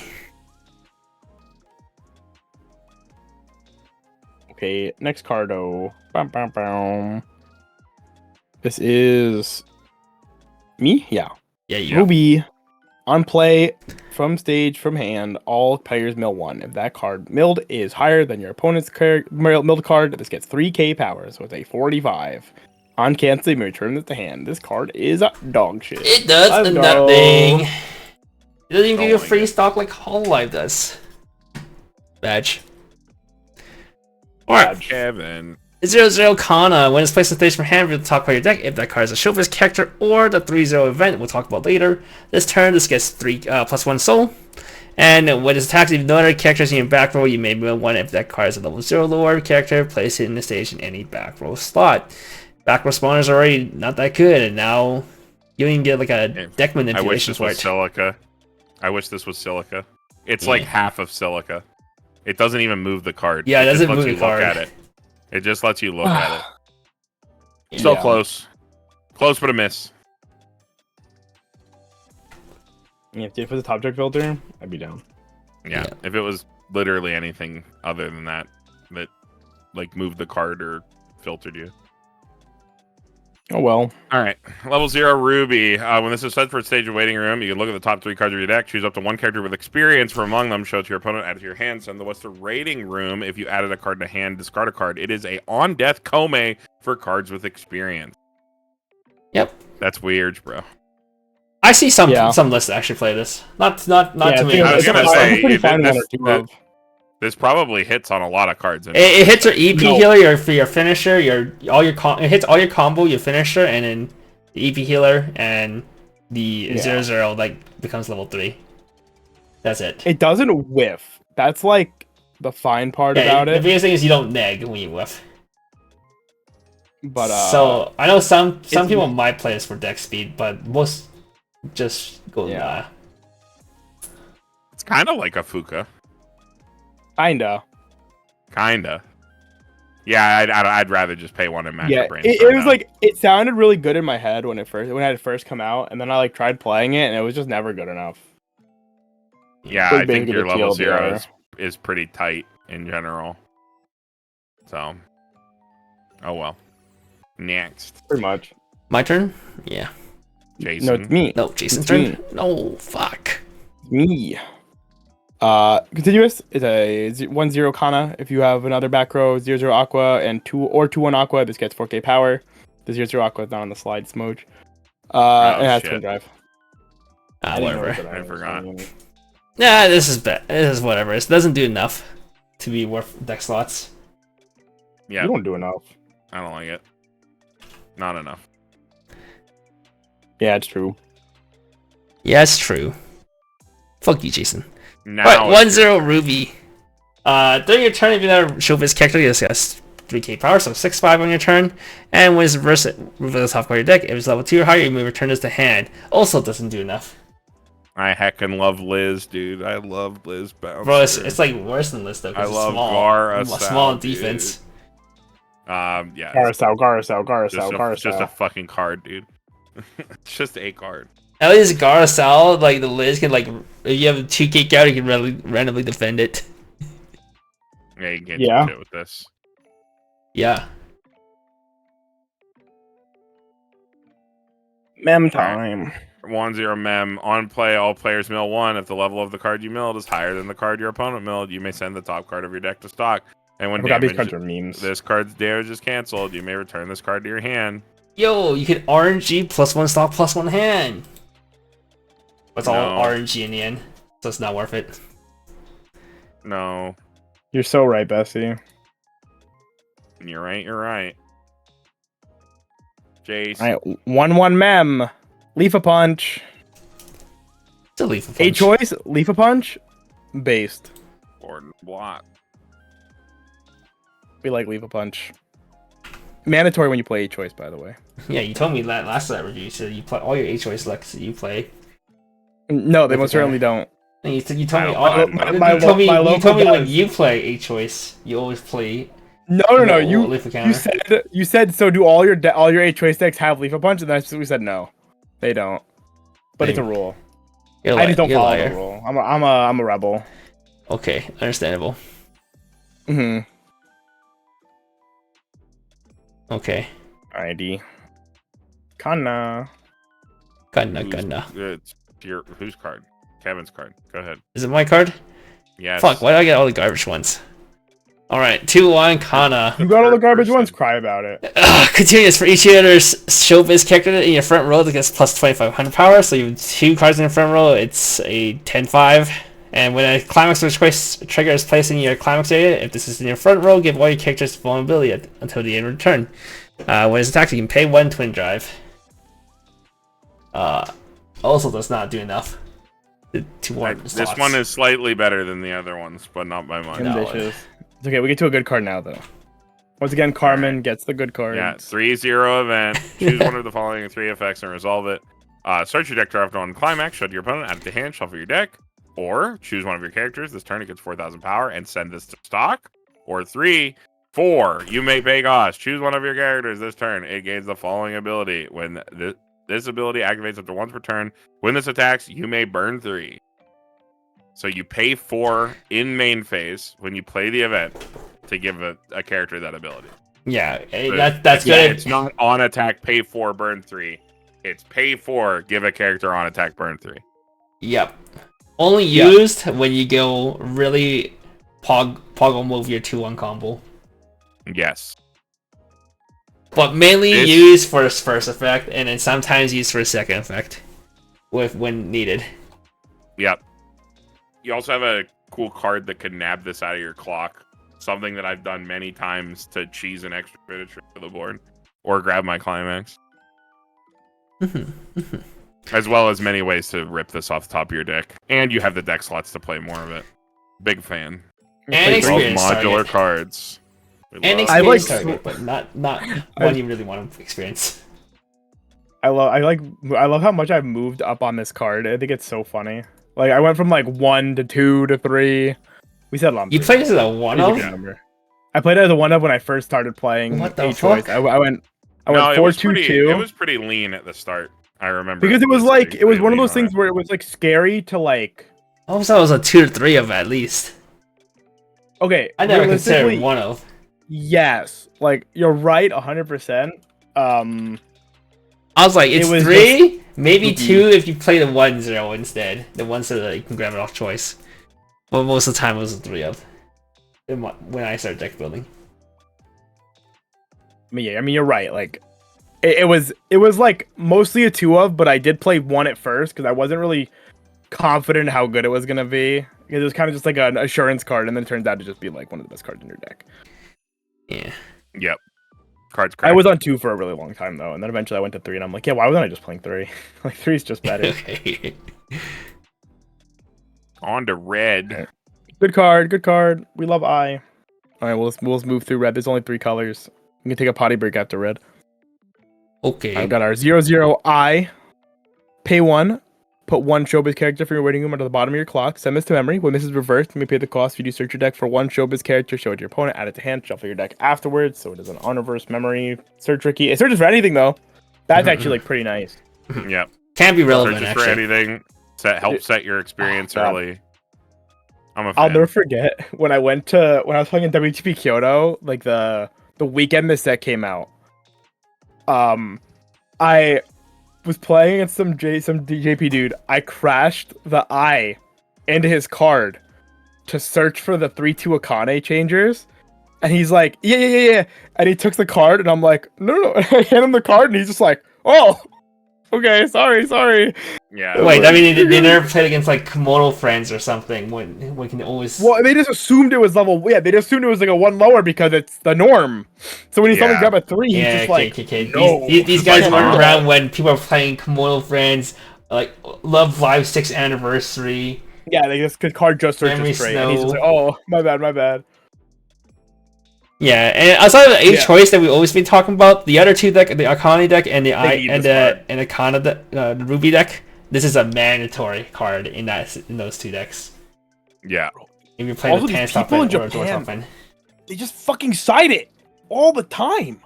Okay, next cardo. Bam, bam, bam. This is me? Yeah. Yeah, you. Ruby. On play, from stage, from hand, all players mill 1. If that card milled is higher than your opponent's milled card, this gets 3k power, so it's a 45. On cancel, you may return it to hand. This card is dog shit. It does Let's nothing. go. It doesn't even give you a my free God. stock like Hololive does. Badge. Alright. Kevin. 0-0 Kana. When it's placed on stage from hand, we'll talk about your deck. If that card is a Chauvin's character or the 3-0 event, we'll talk about later. This turn, this gets 3 +1 soul. And when it's attacked, if no other characters in your back row, you may mill 1 if that card is a level 0 lower character. Place it in the stage in any back row slot. Back row spawners are already not that good, and now you even get like a deck I wish manipulation this for was it. silica. I wish this was silica. It's like half of silica. It doesn't even move the card. Yeah, it doesn't just lets move you the card. Look at it. It just lets you look at it. So Yeah. close. Close but a miss. Yeah, if it was a top deck filter, I'd be down. Yeah. If it was literally anything other than that like moved the card or filtered you. Oh well. All right, level 0 Ruby. When this is set for a stage of waiting room, you can look at the top 3 cards of your deck, choose up to 1 character with experience from among them, show it to your opponent, add it to your hand, send the what's the rating room. If you added a card to hand, discard a card. It is a on death Kome for cards with experience. Yep. That's weird, bro. I see some Yeah. lists that actually play this. Not too many. I was gonna say, pretty if fine this- one or two of. This probably hits on a lot of cards. It hits your EP No. healer, for your finisher, it hits all your combo, your finisher, and then the EP healer and the 0-0 like becomes level 3. That's it. It doesn't whiff. That's like the fine part Yeah, about the it. biggest thing is you don't neg when you whiff. But so I know some it's- people might play this for deck speed, but most just go Yeah. It's kind of like a Fuka. kinda. Kinda. Yeah, I'd rather just pay 1 and match Yeah, your brain. it was like it sounded really good in my head when it had first come out, and then I like tried playing it, and it was just never good enough. Yeah, It was I think basically your the level TLDR. 0 is pretty tight in general. So, oh well. Next, Pretty much. My turn? Yeah. Jason. No, it's me. No, Jason's It's me. turn? No, fuck. It's me. Continuous is a 1-0 Kana. If you have another back row, 0-0 Aqua, and 2/1 Aqua, this gets 4k power. The 0-0 Aqua is not on the slide, Smoge. It has shit. twin drive. Ah, I didn't know whatever. that I forgot. Yeah, this is bad. This is whatever. It doesn't do enough to be worth deck slots. Yeah, You don't do enough. I don't like it. Not enough. Yeah, it's true. Yeah, it's true. Fuck you, Jason. Now, Alright, 1-0 Ruby. During your turn, if you have a Chauvin's character, you just 3k power, so 6-5 on your turn. And when it's reverse the top card of your deck, if it's level 2 or higher, you may return this to hand. Also doesn't do enough. I heckin' love Liz, dude. I love Liz Bouncer. Bro, it's like worse than Liz though, I because it's love small, small dude. defense. Yeah. Garcelle. Just a fucking card, dude. It's just a card. At least Garcelle, like the Liz can like, if you have 2 kick out, you can randomly defend it. Yeah, you can't do shit with this. Yeah. Mem time. 1-0 mem. On play, all players mill 1. If the level of the card you milled is higher than the card your opponent milled, you may send the top card of your deck to stock. And when these cards are memes. This card's damage is canceled, you may return this card to your hand. Yo, you can RNG +1 stock +1 hand. It's all No. RNG in the end, so it's not worth it. No. You're so right, Bessie. You're right. Jace. Alright, 1/1 mem. Leaf a punch. It's a lethal A punch. choice, leaf a punch. Based. Gordon block. We like leaf a punch. Mandatory when you play a choice, by the way. Yeah, you told me that last review. You said you play all your H-choice selects that you play. No, they Leaf a most punch. certainly don't. And you told me My you told me when does. you play H-choice, you always play. No. Leaf a counter. You said so. Do all your A choice decks have leaf a punch? And that's we said no, they don't. But it's a rule. I just don't follow the rule. I'm a rebel. Okay, understandable. Mm-hmm. Okay. Alrighty. Kana. Gunna. It's your whose card? Kevin's card. Go ahead. Is it my card? Yes. Fuck, why do I get all the garbage ones? Alright, 2-1 Kana. You got all the garbage ones. Cry about it. Continuous for each other's showbiz character in your front row that gets plus 2,500 power. So you have 2 cards in your front row. It's a 10-5. And when a climax of choice trigger is placed in your climax area, if this is in your front row, give all your characters vulnerability until the end of the turn. When it's attacked, you can pay 1 twin drive. Also does not do enough to warrant This slots. one is slightly better than the other ones, but not by much. No. Ambitious. It's okay. We get to a good card now, though. Once again, Carmen gets the good cards. Yeah, 3-0 event. Choose one of the following 3 effects and resolve it. Search your deck draft on climax, shut your opponent, add it to hand, shuffle your deck. Or choose one of your characters. This turn it gets 4,000 power and send this to stock. Or 3, 4. You may pay cost. Choose one of your characters this turn. It gains the following ability. When this ability activates up to once per turn. When this attacks, you may burn 3. So you pay 4 in main phase when you play the event to give a character that ability. Yeah, So that's good. It's not on attack, pay 4, burn 3. It's pay 4, give a character on attack, burn 3. Yep. Only used when you go really poggle move your 2-1 combo. Yes. But mainly used for its first effect, and then sometimes used for a second effect, when needed. Yep. You also have a cool card that can nab this out of your clock. Something that I've done many times to cheese an extra miniature for the board. Or grab my climax. As well as many ways to rip this off the top of your deck. And you have the deck slots to play more of it. Big fan. And experience modular target. cards. And experience target, but not one you really want to experience. I love how much I've moved up on this card. I think it's so funny. Like I went from like 1 to 2 to 3. We said lump. You played this as a 1-of? I played it as a 1-of when I first started playing. What the choice. fuck? I went 4-2-2. It was pretty lean at the start. I remember. Because it was like it was pretty one of lean those on things it. where it was like scary to like. I always thought it was a 2 to 3 of at least. Okay, I never considered realistically, 1-of. Yes, like you're right, 100%. I was like, it's It was 3, maybe spooky. 2 if you play the 1-0 instead. The 1-0 that you can grab it off choice. But most of the time it was a 3-of. When I started deck building. I mean, you're right. Like, it was like mostly a 2-of, but I did play 1 at first because I wasn't really confident how good it was gonna be. Because it was kind of just like an assurance card, and then it turns out to just be like one of the best cards in your deck. Yeah. Yep. Cards I was on 2 for a really long time though, and then eventually I went to 3, and I'm like, yeah, why wasn't I just playing 3? Like 3 is just better. Okay. On to red. Good card. We love I. All right, we'll move through red. There's only 3 colors. We can take a potty break after red. Okay. I've got our 00I. Pay 1. Put 1 showbiz character from your waiting room under the bottom of your clock. Send this to memory. When this is reversed, you may pay the cost. If you do search your deck for 1 showbiz character, show it to your opponent, add it to hand, shuffle your deck afterwards. So it is an on reverse memory. Search tricky. It searches for anything though. That's actually like pretty nice. Yeah. Can be relevant, Searches actually. for anything. Help set your experience early. I'm a fan. I'll never forget when I was playing in WTP Kyoto, like the weekend this set came out. I was playing against some JP dude. I crashed the eye into his card to search for the 3/2 Akane changers. And he's like, yeah. And he took the card, and I'm like, no. And I hand him the card, and he's just like, oh, okay, sorry. Yeah. Wait, I mean, they never played against like Komodo friends or something. When we can always. Well, they just assumed it was level. Yeah, they just assumed it was like a 1 lower because it's the norm. So when he saw me grab a 3, he's just like, no. These guys weren't around when people are playing Komodo friends, like Love Live 6th anniversary. Yeah, like this card just searches straight, and he's just like, oh, my bad. Yeah, and outside of the 8th choice that we've always been talking about, the other 2 deck, the Akane deck and the Akana the Ruby deck, this is a mandatory card in those 2 decks. Yeah. If you're playing with Pan Top and Japan, they just fucking side it all the time.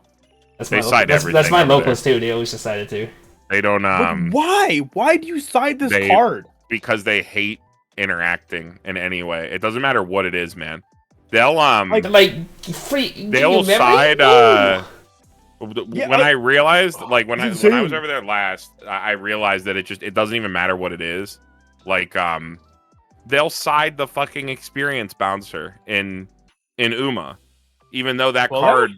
That's everything. My locals too. They always decided to. They don't. Why? Why do you side this card? Because they hate interacting in any way. It doesn't matter what it is, man. They'll they'll side. When I realized, like when I was over there last, I realized that it doesn't even matter what it is. Like they'll side the fucking experience bouncer in Uma, even though that card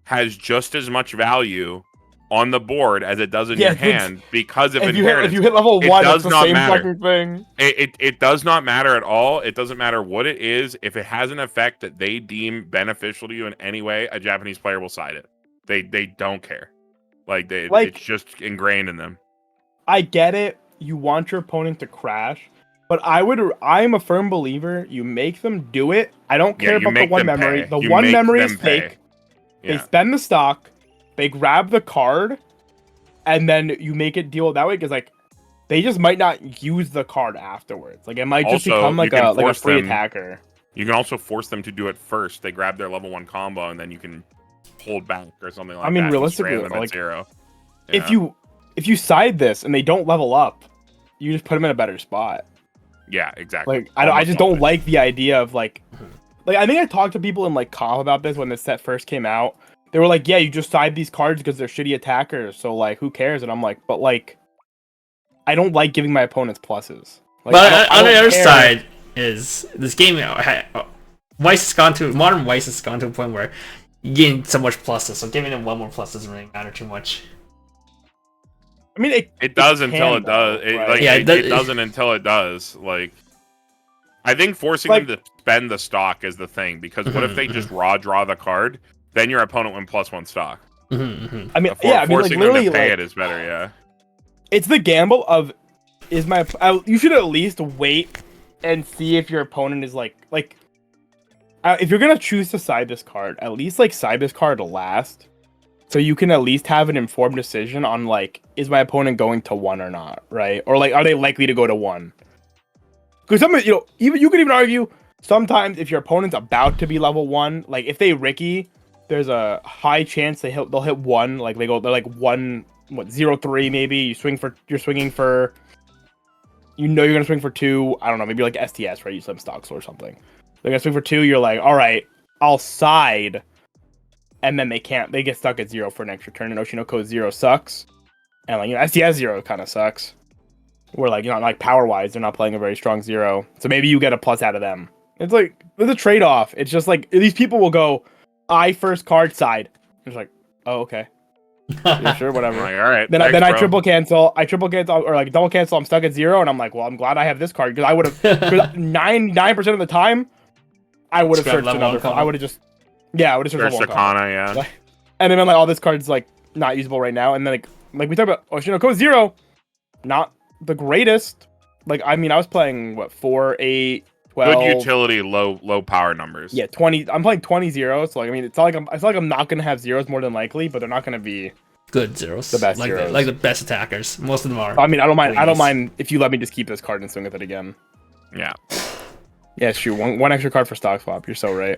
has just as much value on the board as it does in your hand because of inheritance. If you hit level 1, it's the same matter. fucking thing. It does not matter at all. It doesn't matter what it is. If it has an effect that they deem beneficial to you in any way, a Japanese player will side it. They don't care. It's just ingrained in them. I get it. You want your opponent to crash, but I'm a firm believer. You make them do it. I don't care about the 1 memory. The 1 memory is fake. Yeah. They spend the stock. They grab the card, and then you make it deal that way because they just might not use the card afterwards. Like it might just become like a free attacker. You can also force them to do it first. They grab their level 1 combo, and then you can hold back or something like that. I mean, realistically, them at 0. If you side this and they don't level up, you just put them in a better spot. Yeah, exactly. I just don't like the idea of I think I talked to people in CoF about this when this set first came out. They were like, yeah, you just side these cards because they're shitty attackers, so who cares? And I'm like, but I don't like giving my opponents pluses. But on the other side is this game. Modern Weiss has gone to a point where you gain so much pluses, so giving them 1 more plus doesn't really matter too much. I mean, it does until it does. It doesn't until it does. I think forcing them to spend the stock is the thing, because what if they just draw the card? Then your opponent win +1 stock. I mean, forcing literally, them to pay it is better. Yeah, it's the gamble of you should at least wait and see if your opponent is if you're gonna choose to side this card, at least side this card last, so you can at least have an informed decision on is my opponent going to 1 or not, right? Or are they likely to go to 1? Because you could even argue sometimes if your opponent's about to be level 1, if they Ricky, there's a high chance they'll hit 1. They're 1 0-3 maybe. You're swinging for you're gonna swing for 2. I don't know, maybe STS, right? You some stocks or something. They're gonna swing for 2. You're all right, I'll side, and then they get stuck at 0 for an extra turn. And Oshinoko 0 sucks, and STS 0 kind of sucks. Where power wise, they're not playing a very strong 0, so maybe you get a plus out of them. It's there's a trade off. It's just these people will go, I first card side. It's oh, okay. Yeah, sure, whatever. All right. Then I triple cancel. I triple cancel or double cancel. I'm stuck at 0, and I'm well, I'm glad I have this card because I would have 99% of the time I would have searched another. I would have just I would have searched Akana, yeah. And then all this card's not usable right now, and then we talk about Oshinoko 0, not the greatest. I was playing 4, 8, 12. Good utility, low power numbers. Yeah, 20. I'm playing 20 zeros, so like I mean, it's not like I feel like I'm not gonna have zeros more than likely, but they're not gonna be Good zeros. the best like zeros. like the best attackers. Most of them are. I mean, I don't mind. I don't Please. mind if you let me just keep this card and swing with it again. Yeah. Yeah, shoot. One extra card for stock swap. You're so right.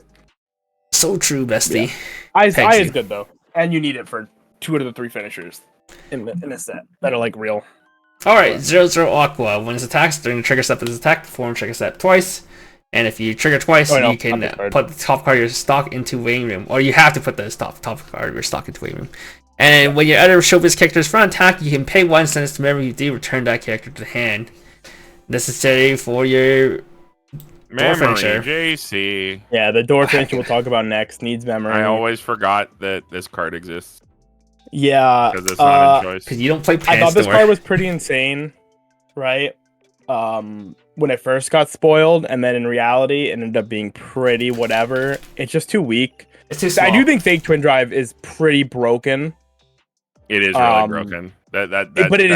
So true, bestie. Yeah. I Thanks, is you. good though, and you need it for 2 out of the 3 finishers in a set that are like real. Alright, 0-0 Aqua. When it attacks, during the trigger step of this attack, perform trigger step twice. And if you trigger twice, Oh, no, you can not this card. put the top card of your stock into waiting room. Or you have to put the top card of your stock into waiting room. And when your other showbiz character is front attack, you can pay 1 cent to memory you do, return that character to the hand. Necessary for your Memory, finisher. JC. Yeah, the door finisher we'll talk about next needs memory. I always forgot that this card exists Yeah, because it's not in choice. Because you don't play I Pants thought this Door. card was pretty insane, right? When it first got spoiled, and then in reality, it ended up being pretty whatever. It's just too weak. It's too small. I do think Fake Twin Drive is pretty broken. It is really broken. That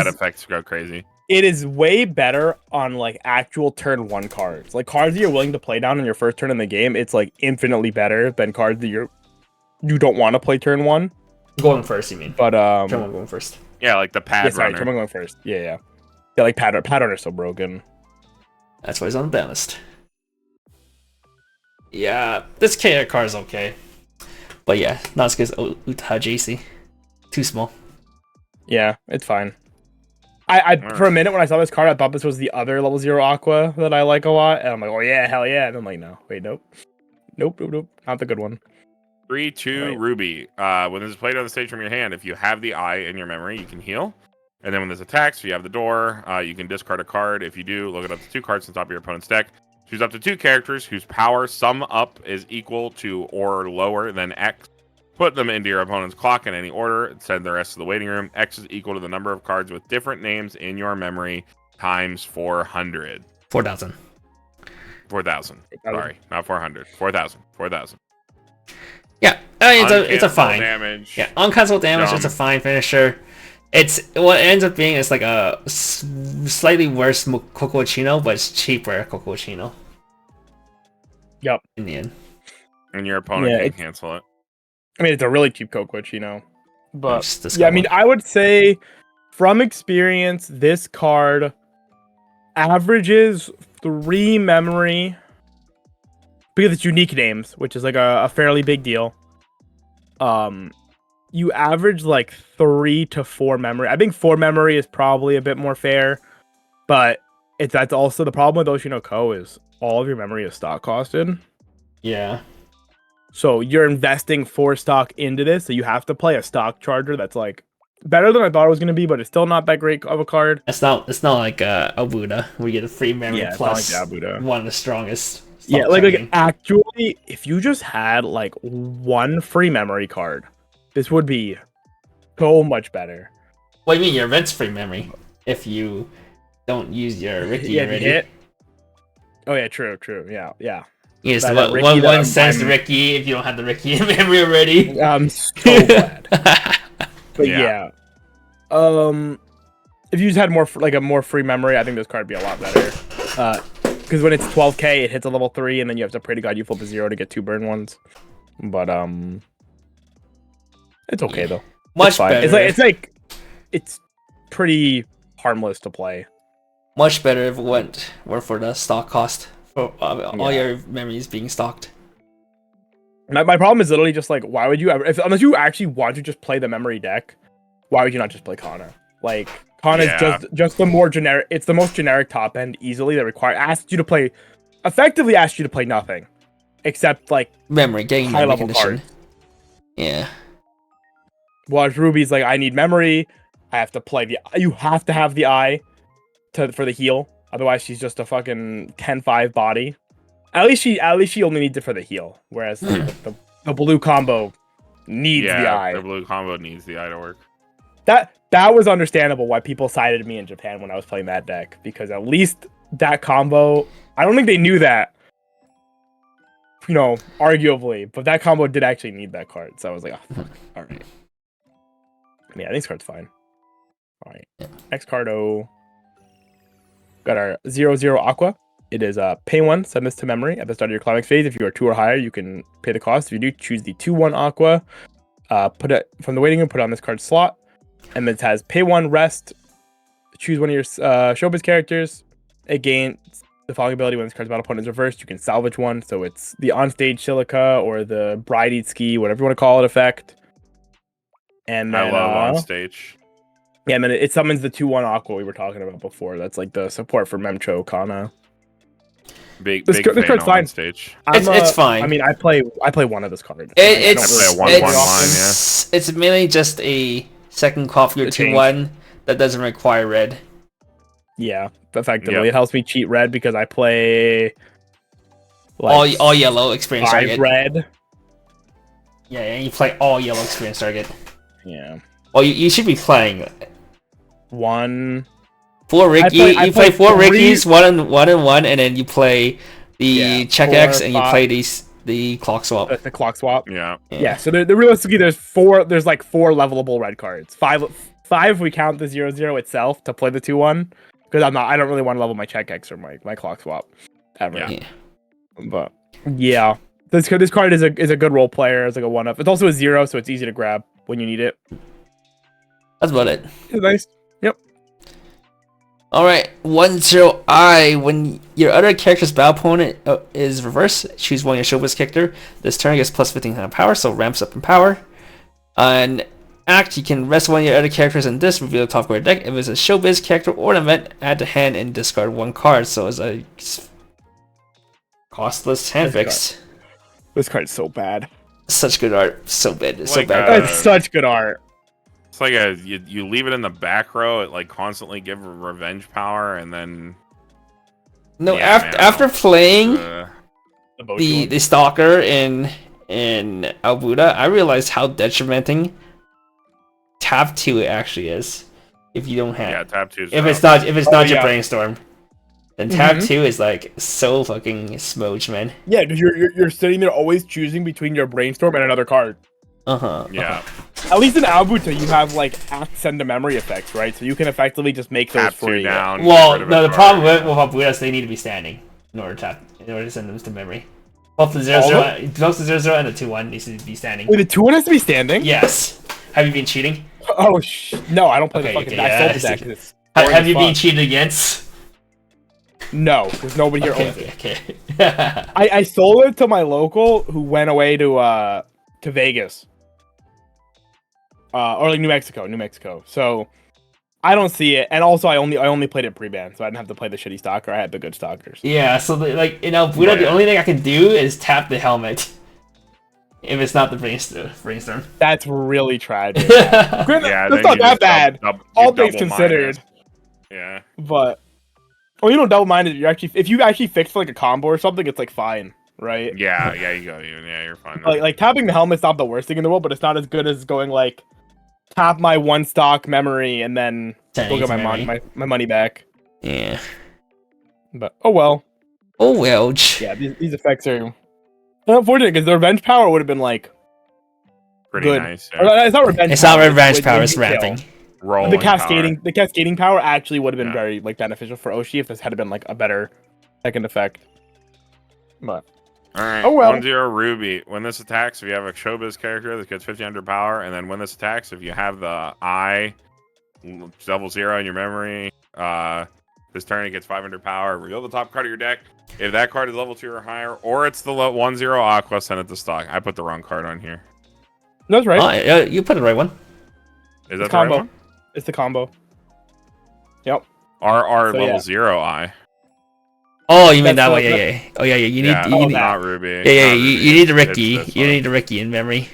effects go crazy. It is way better on like actual turn 1 cards. Like cards that you're willing to play down on your first turn in the game, it's like infinitely better than cards that you don't want to play turn 1. Going first, you mean? But Turn 1 going first. Yeah, like the pad yeah, sorry, runner. turn 1 going first. Yeah. Yeah, like pad runner so broken. That's why he's on the ban list. Yeah, this KR card is okay. But yeah, not as good as Utaha JC. Too small. Yeah, it's fine. I for a minute when I saw this card, I thought this was the other level 0 Aqua that I like a lot, and I'm like, oh yeah, hell yeah, and I'm like, no, wait, nope, not the good one. 3-2 Right. Ruby. When this is played on the stage from your hand, if you have the eye in your memory, you can heal. And then when this attacks, if you have the door, you can discard a card. If you do, look it up to 2 cards on top of your opponent's deck. Choose up to 2 characters whose power sum up is equal to or lower than X. Put them into your opponent's clock in any order and send the rest to the waiting room. X is equal to the number of cards with different names in your memory times 400. 4,000. 4,000. Sorry, not 400. 4,000. 4,000. Yeah, I mean, it's a fine. Damage. Yeah, uncancellable damage. It's a fine finisher. It's what it ends up being is like a slightly worse Cocochino, but it's cheaper Cocochino. Yep. In the end. And your opponent can cancel it. I mean, it's a really cheap Cocochino, but Yeah, I mean, I would say from experience, this card averages 3 memory because it's unique names, which is like a fairly big deal. You average like 3 to 4 memory. I think 4 memory is probably a bit more fair, but that's also the problem with Oshi no Ko is all of your memory is stock costed. Yeah. So you're investing 4 stock into this, so you have to play a stock charger that's like better than I thought it was going to be, but it's still not that great of a card. It's not like Abuda, where you get a free memory plus like Abuda. One of the strongest. Yeah, like actually, if you just had like 1 free memory card, this would be so much better. What do you mean your event's free memory? If you don't use your Ricky already. Oh yeah, true. Yeah. Yes, one cents to Ricky if you don't have the Ricky in memory already. I'm so glad. But yeah. If you just had more free memory, I think this card would be a lot better. Because when it's 12k, it hits a level 3, and then you have to pray to God you flip a 0 to get 2 burn ones. But it's okay though. Much better. It's pretty harmless to play. Much better if it were for the stock cost for all your memories being stocked. My problem is literally just like, why would you ever, unless you actually want to just play the memory deck, why would you not just play Kana? Like Kana is just the more generic. It's the most generic top end easily that asks you to play nothing, except like getting high level condition. cards. Yeah. Whereas Ruby's like, I need memory. I have to play you have to have the eye for the heal. Otherwise, she's just a fucking 10-5 body. At least she only needs it for the heal. Whereas the blue combo needs the eye. The blue combo needs the eye to work. That was understandable why people sided me in Japan when I was playing that deck, because at least that combo, I don't think they knew that, arguably, but that combo did actually need that card. So I was like, oh, fuck. All right. Yeah, this card's fine. All right. Next card, got our 0-0 Aqua. It is pay 1, send this to memory at the start of your climax phase. If you are 2 or higher, you can pay the cost. If you do, choose the 2/1 Aqua. Put it from the waiting room, put it on this card slot. And it has pay 1, rest. Choose one of your showbiz characters. It gains the following ability when this card's battle opponent is reversed. You can salvage one. So it's the onstage silica or the bride eat ski, whatever you want to call it, effect. And then, I love on stage. Yeah, and then it summons the 2/1 Aqua we were talking about before. That's like the support for Memcho Kana. Big This fan card's of fine. on stage. It's fine. I mean, I play one of this card. It's play a 1/1 line, it's mainly just a second call for your 2/1 that doesn't require red. Yeah, effectively, Yep. it helps me cheat red because I play like all yellow experience 5 target. red. Yeah, and you play all yellow experience target. Yeah, Well, you should be playing 4 Ricky. You play 4 Rickies, one and one, and then you play the check 4, X, and you 5. play the clock swap. the clock swap. Yeah. Yeah, so realistically, there's 4 levelable red cards. 5 if we count the 0/0 itself to play the 2/1, because I don't really want to level my check X or my clock swap ever. Yeah. Yeah. But yeah, this card is a good role player. It's like a 1-up. It's also a 0, so it's easy to grab when you need it. That's about it. It's nice. Alright, 1/0I. When your other character's battle opponent is reversed, choose one of your showbiz character. This turn gets plus 1500 power, so ramps up in power. On act, you can rest one of your other characters in this, reveal the top card of your deck. If it's a showbiz character or an event, add to hand and discard 1 card. So it's a costless hand fix. This card's so bad. Such good art. So bad. So Like, bad. It's such good art. It's like you leave it in the back row. It like constantly give revenge power, and then No, yeah, man, after playing The the stalker in Albuda, I realized how detrimenting tap 2 actually is. If you don't have, yeah, tap 2. if it's not your yeah. brainstorm, then tap 2 is like so fucking smooch, man. Yeah, because you're sitting there always choosing between your brainstorm and another card. Yeah. At least in Albuta, you have like act send to memory effects, right? So you can effectively just make those Tap 2 free. down. Well, get rid of no, a the card. problem with Albuda is they need to be standing in order to send them to memory. Both the 0/0, both the 0/0 and the 2/1 needs to be standing. Wait, the 2/1 has to be standing? Yes. Have you been cheating? Oh no, I don't play Okay, the fucking. okay, I yeah, sold the deck. 'cause it's Have boring you as been fuck. cheated against? No, there's nobody here owns it. Okay. I sold it to my local who went away to Vegas. Or like New Mexico. So I don't see it, and also I only played it pre-ban, so I didn't have to play the shitty stalker. I had the good stalkers. Yeah, so like in Albuda, the only thing I can do is tap the helmet. If it's not the brainstorm. That's really tragic. Yeah, Granted, Yeah, that's then not you that just bad. you All things double considered. minus. Yeah. But double-minded. If you actually fix like a combo or something, it's like fine, right? Yeah, you go. Yeah, you're fine. Like tapping the helmet's not the worst thing in the world, but it's not as good as going like tap my 1 stock memory and then Sending go get to memory. my money back. Yeah. But oh well. Oh well. Yeah, these effects are unfortunate because the revenge power would have been like pretty good. nice. Or, Yeah. it's not revenge. It's not power, revenge it's power, when it's you kill. ramping. Rolling The power. cascading power actually would have been Yeah. very like beneficial for Oshi if this had been like a better second effect. But All right. Oh, well. 1/0 Ruby. When this attacks, if you have a showbiz character that gets 1500 power, and then when this attacks, if you have the I 0/0 in your memory, this turn it gets 500 power. Reveal the top card of your deck. If that card is level 2 or higher, or it's the 1/0 Aqua, send it to stock. I put the wrong card on here. that's right. Oh, yeah, you put the right one. Is that It's the right combo. one? It's the combo. Yep. R So, level yeah. 0 I. Oh, you mean That's that the- way? Yeah. Oh, yeah. You need. Yeah, you need not Ruby. yeah. Not You Ruby. need the It's Ricky. this You one. need the Ricky in memory.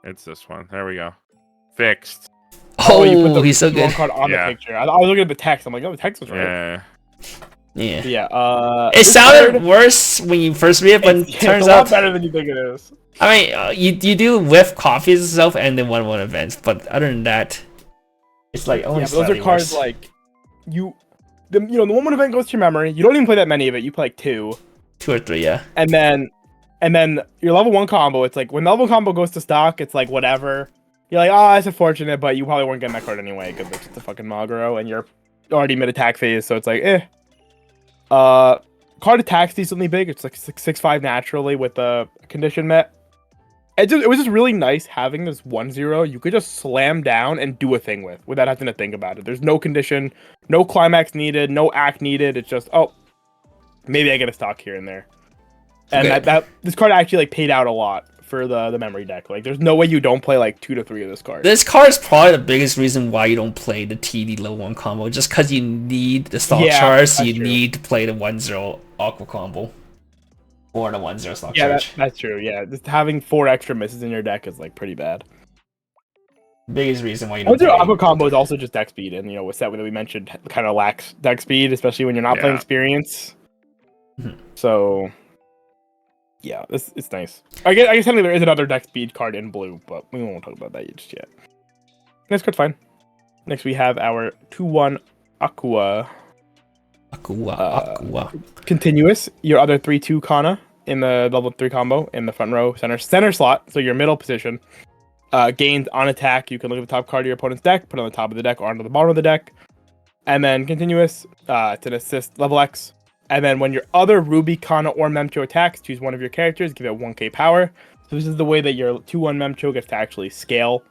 It's this one. There we go. Fixed. Oh, you put the he's so wrong good. card on Yeah. the picture. I was looking at the text. I'm like, oh, the text was right. Yeah. Yeah. Yeah. It this sounded card- worse when you first read it, but it's turns a lot out. better than you think it is. I mean, you do whiff coffees itself and then 1/1 events, but other than that, it's like only Yeah, but those are slightly cards worse. like the 1/1 event goes to your memory. You don't even play that many of it. You play like 2, 2 or 3, yeah. and then your level 1 combo. It's like when the level combo goes to stock, it's like whatever. You're like, oh, that's unfortunate, but you probably weren't getting that card anyway because it's just a fucking Maguro, and you're already mid attack phase, so it's like, eh. Card attack's decently big. It's like 6/5 naturally with the condition met. It was just really nice having this 1/0 you could just slam down and do a thing with without having to think about it. There's no condition, no climax needed, no act needed. It's just, oh, maybe I get a stock here and there. And that this card actually like paid out a lot for the memory deck. Like there's no way you don't play like 2 to 3 of this card. This card is probably the biggest reason why you don't play the TD level 1 combo, just because you need the stock charge, so you need to play the 1/0 Aqua combo. Or the 1/0 stock charge. That's true, yeah. Just having 4 extra misses in your deck is like pretty bad. Biggest reason why you don't play Aqua combo is also just deck speed, and with set that we mentioned kind of lacks deck speed, especially when you're not playing experience. So yeah, it's nice. I guess technically there is another deck speed card in blue, but we won't talk about that just yet. This card's fine. Next we have our 2/1 Aqua. Aqua. Continuous. Your other 3/2 Kana in the level 3 combo in the front row center slot. So your middle position. Gains on attack. You can look at the top card of your opponent's deck, put it on the top of the deck or onto the bottom of the deck. And then continuous. It's an assist level X. And then when your other Ruby, Kana, or Memcho attacks, choose one of your characters, give it 1k power. So this is the way that your 2/1 Memcho gets to actually scale.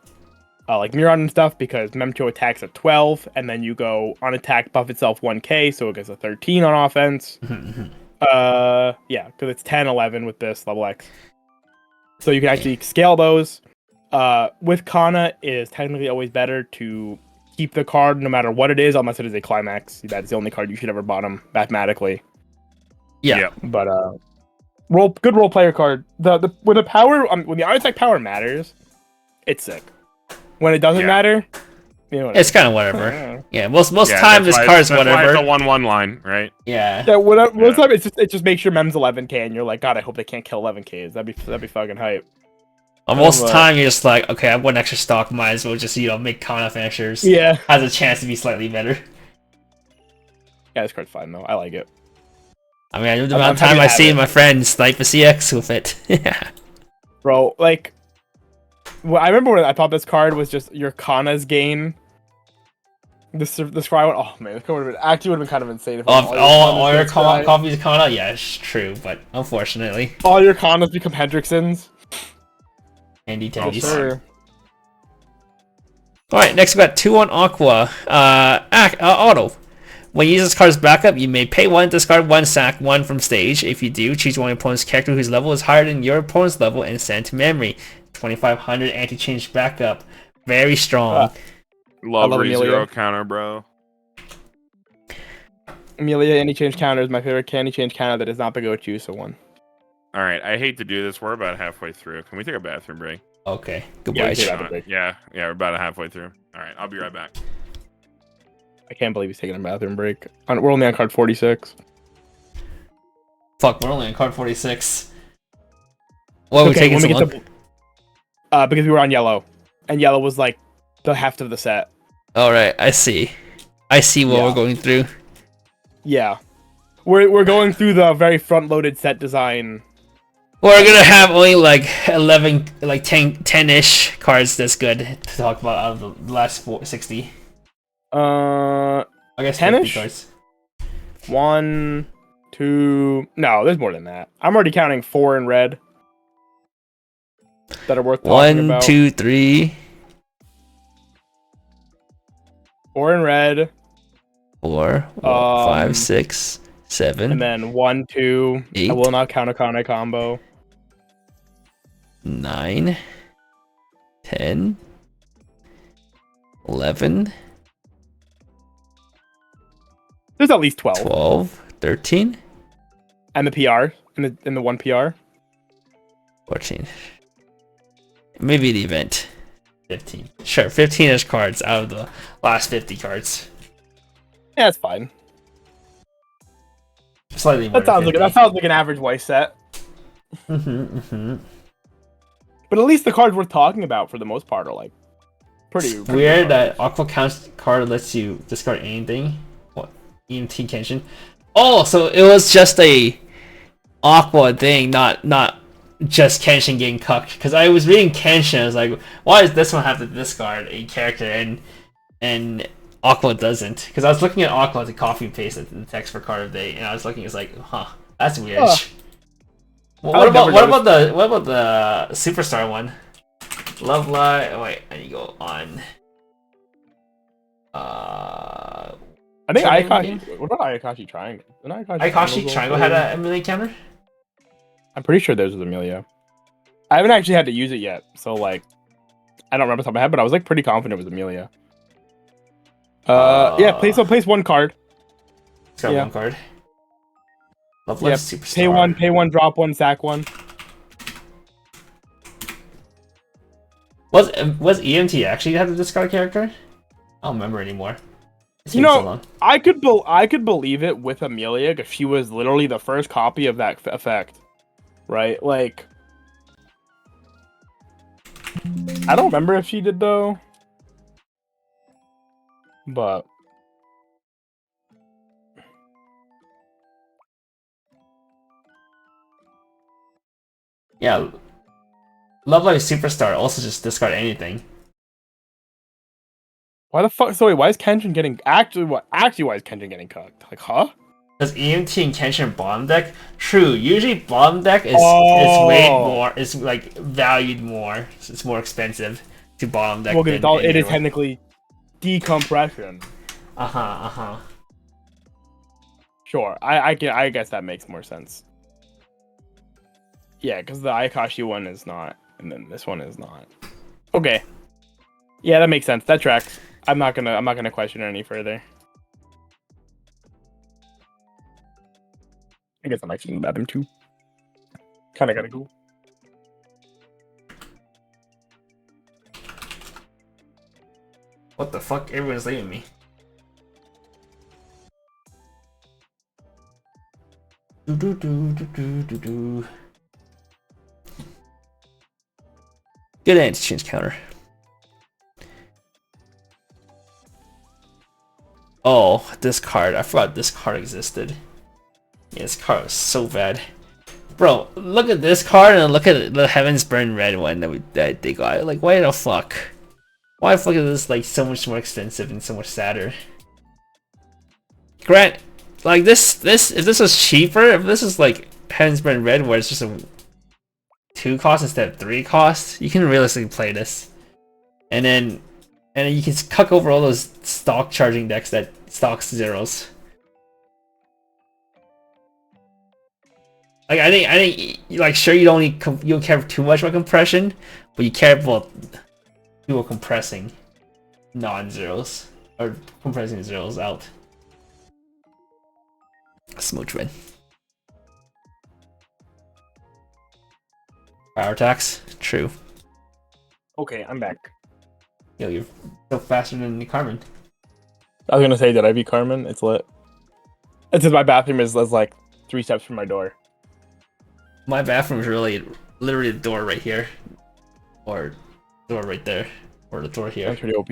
Like Miron and stuff, because Memcho attacks at 12, and then you go on attack, buff itself 1k, so it gets a 13 on offense. Yeah, because it's 10, 11 with this level X. So you can actually scale those. With Kana, it is technically always better to keep the card no matter what it is, unless it is a climax. That's the only card you should ever bottom mathematically. Yeah. But good role player card. When the power, when the on attack power matters, it's sick. When it doesn't matter, it's kind of whatever. Yeah, most time this card is whatever. It's a 1/1 line, right? Yeah. Yeah. Most time it just makes your mems 11k, and you're like, God, I hope they can't kill 11ks. That'd be fucking hype. Most time you're just like, okay, I have 1 extra stock, might as well just make Kana finishers. Yeah. Has a chance to be slightly better. Yeah, this card's fine though. I like it. I mean, the amount of time I see my friends snipe a CX with it. Bro, like. Well, I remember when I thought this card was just your Kana's gain. This card went, oh man, this card would have been kind of insane if all your copies of Kana. Yeah, it's true, but unfortunately, all your Kanas become Hendricksons. Handy teddies. Sure. All right, next we got 2/1 Aqua. Auto. When you use this card's backup, you may pay 1, discard 1, sack 1 from stage. If you do, choose one of your opponent's character whose level is higher than your opponent's level and send to memory. 2500 anti-change backup. Very strong. Love ReZero counter, bro. Amelia anti-change counter is my favorite anti-change counter that is not the go-to, so 1. Alright, I hate to do this. We're about halfway through. Can we take a bathroom break? Okay. Goodbye. Yeah, we're about halfway through. Alright, I'll be right back. I can't believe he's taking a bathroom break. We're only on card 46. Fuck, we're only on card 46. What are we taking so long? Because we were on yellow, and yellow was like the heft of the set. All right, I see what we're going through. Yeah, we're going through the very front-loaded set design. We're gonna have only like 11, like 10-ish cards that's good to talk about out of the last 60. I guess 10-ish cards. 1, 2. No, there's more than that. I'm already counting 4 in red. That are worth talking about. 1, 2, 3. 4 in red. 4, 5, 6, 7. And then 1, 2. 8. I will not count a Kana combo. 9, 10, 11. There's at least 12. 12, 13. And the PR. In the 1 PR. 14. Maybe the event. 15. Sure, 15-ish cards out of the last 50 cards. Yeah, that's fine. Slightly more. That sounds like an average Weiss set. But at least the cards worth talking about for the most part are like pretty weird that Aqua Counts card lets you discard anything. What? EMT Kenshin. Oh, so it was just a Aqua thing, not just Kenshin getting cucked. Because I was reading Kenshin, I was like, why does this one have to discard a character? And Aqua doesn't. Because I was looking at Aqua to copy and paste the text for card of the day, and I was looking, it's like, huh, that's weird. Well, what about the Superstar one? Love Live. Oh, wait, I need to go on. I think Ayakashi. What about Ayakashi Triangle? Ayakashi Triangle had a Amelia counter? I'm pretty sure theirs was Amelia. I haven't actually had to use it yet, so like, I don't remember off the top of my head, but I was like pretty confident it was Amelia. Yeah, place one card. It's got one card. Love Live Superstar. Pay one, drop one, sack one. Was EMT actually have the discard character? I don't remember anymore. You know, I could believe it with Amelia because she was literally the first copy of that effect, right? Like, I don't remember if she did though, but yeah, Love Live Superstar also just discard anything. why the fuck? So wait, why is Kenshin getting why is Kenshin getting cooked? Like, huh? Does EMT and Kenshin bottom deck? True. Usually bottom deck is way more. It's like valued more. So it's more expensive to bottom deck. Well, because it is technically decompression. Sure, I guess that makes more sense. Yeah, because the Ayakashi one is not, and then this one is not. Okay. Yeah, that makes sense. That tracks. I'm not gonna question it any further. I guess I'm actually in the bathroom too. Kinda gotta go. What the fuck? Everyone's leaving me. Good anti-change counter. Oh, this card. I forgot this card existed. Yeah, this card was so bad. Bro, look at this card and look at the Heaven's Burn Red one that they got. Like, why the fuck? Why the fuck is this like so much more expensive and so much sadder? Grant, like this if this was cheaper, if this was like Heaven's Burn Red where it's just a 2 cost instead of 3 cost, you can realistically play this. And then you can cuck over all those stock charging decks that stocks zeros. Like I think like sure you don't care too much about compression, but you care about people compressing non-zeros or compressing zeros out. Smooch win. Power attacks, true. Okay, I'm back. Yo, you're so faster than Carmen. I was gonna say, did I beat Carmen? It's lit. It's just my bathroom is like 3 steps from my door. My bathroom is literally the door right here, or door right there, or the door here. That's pretty OP.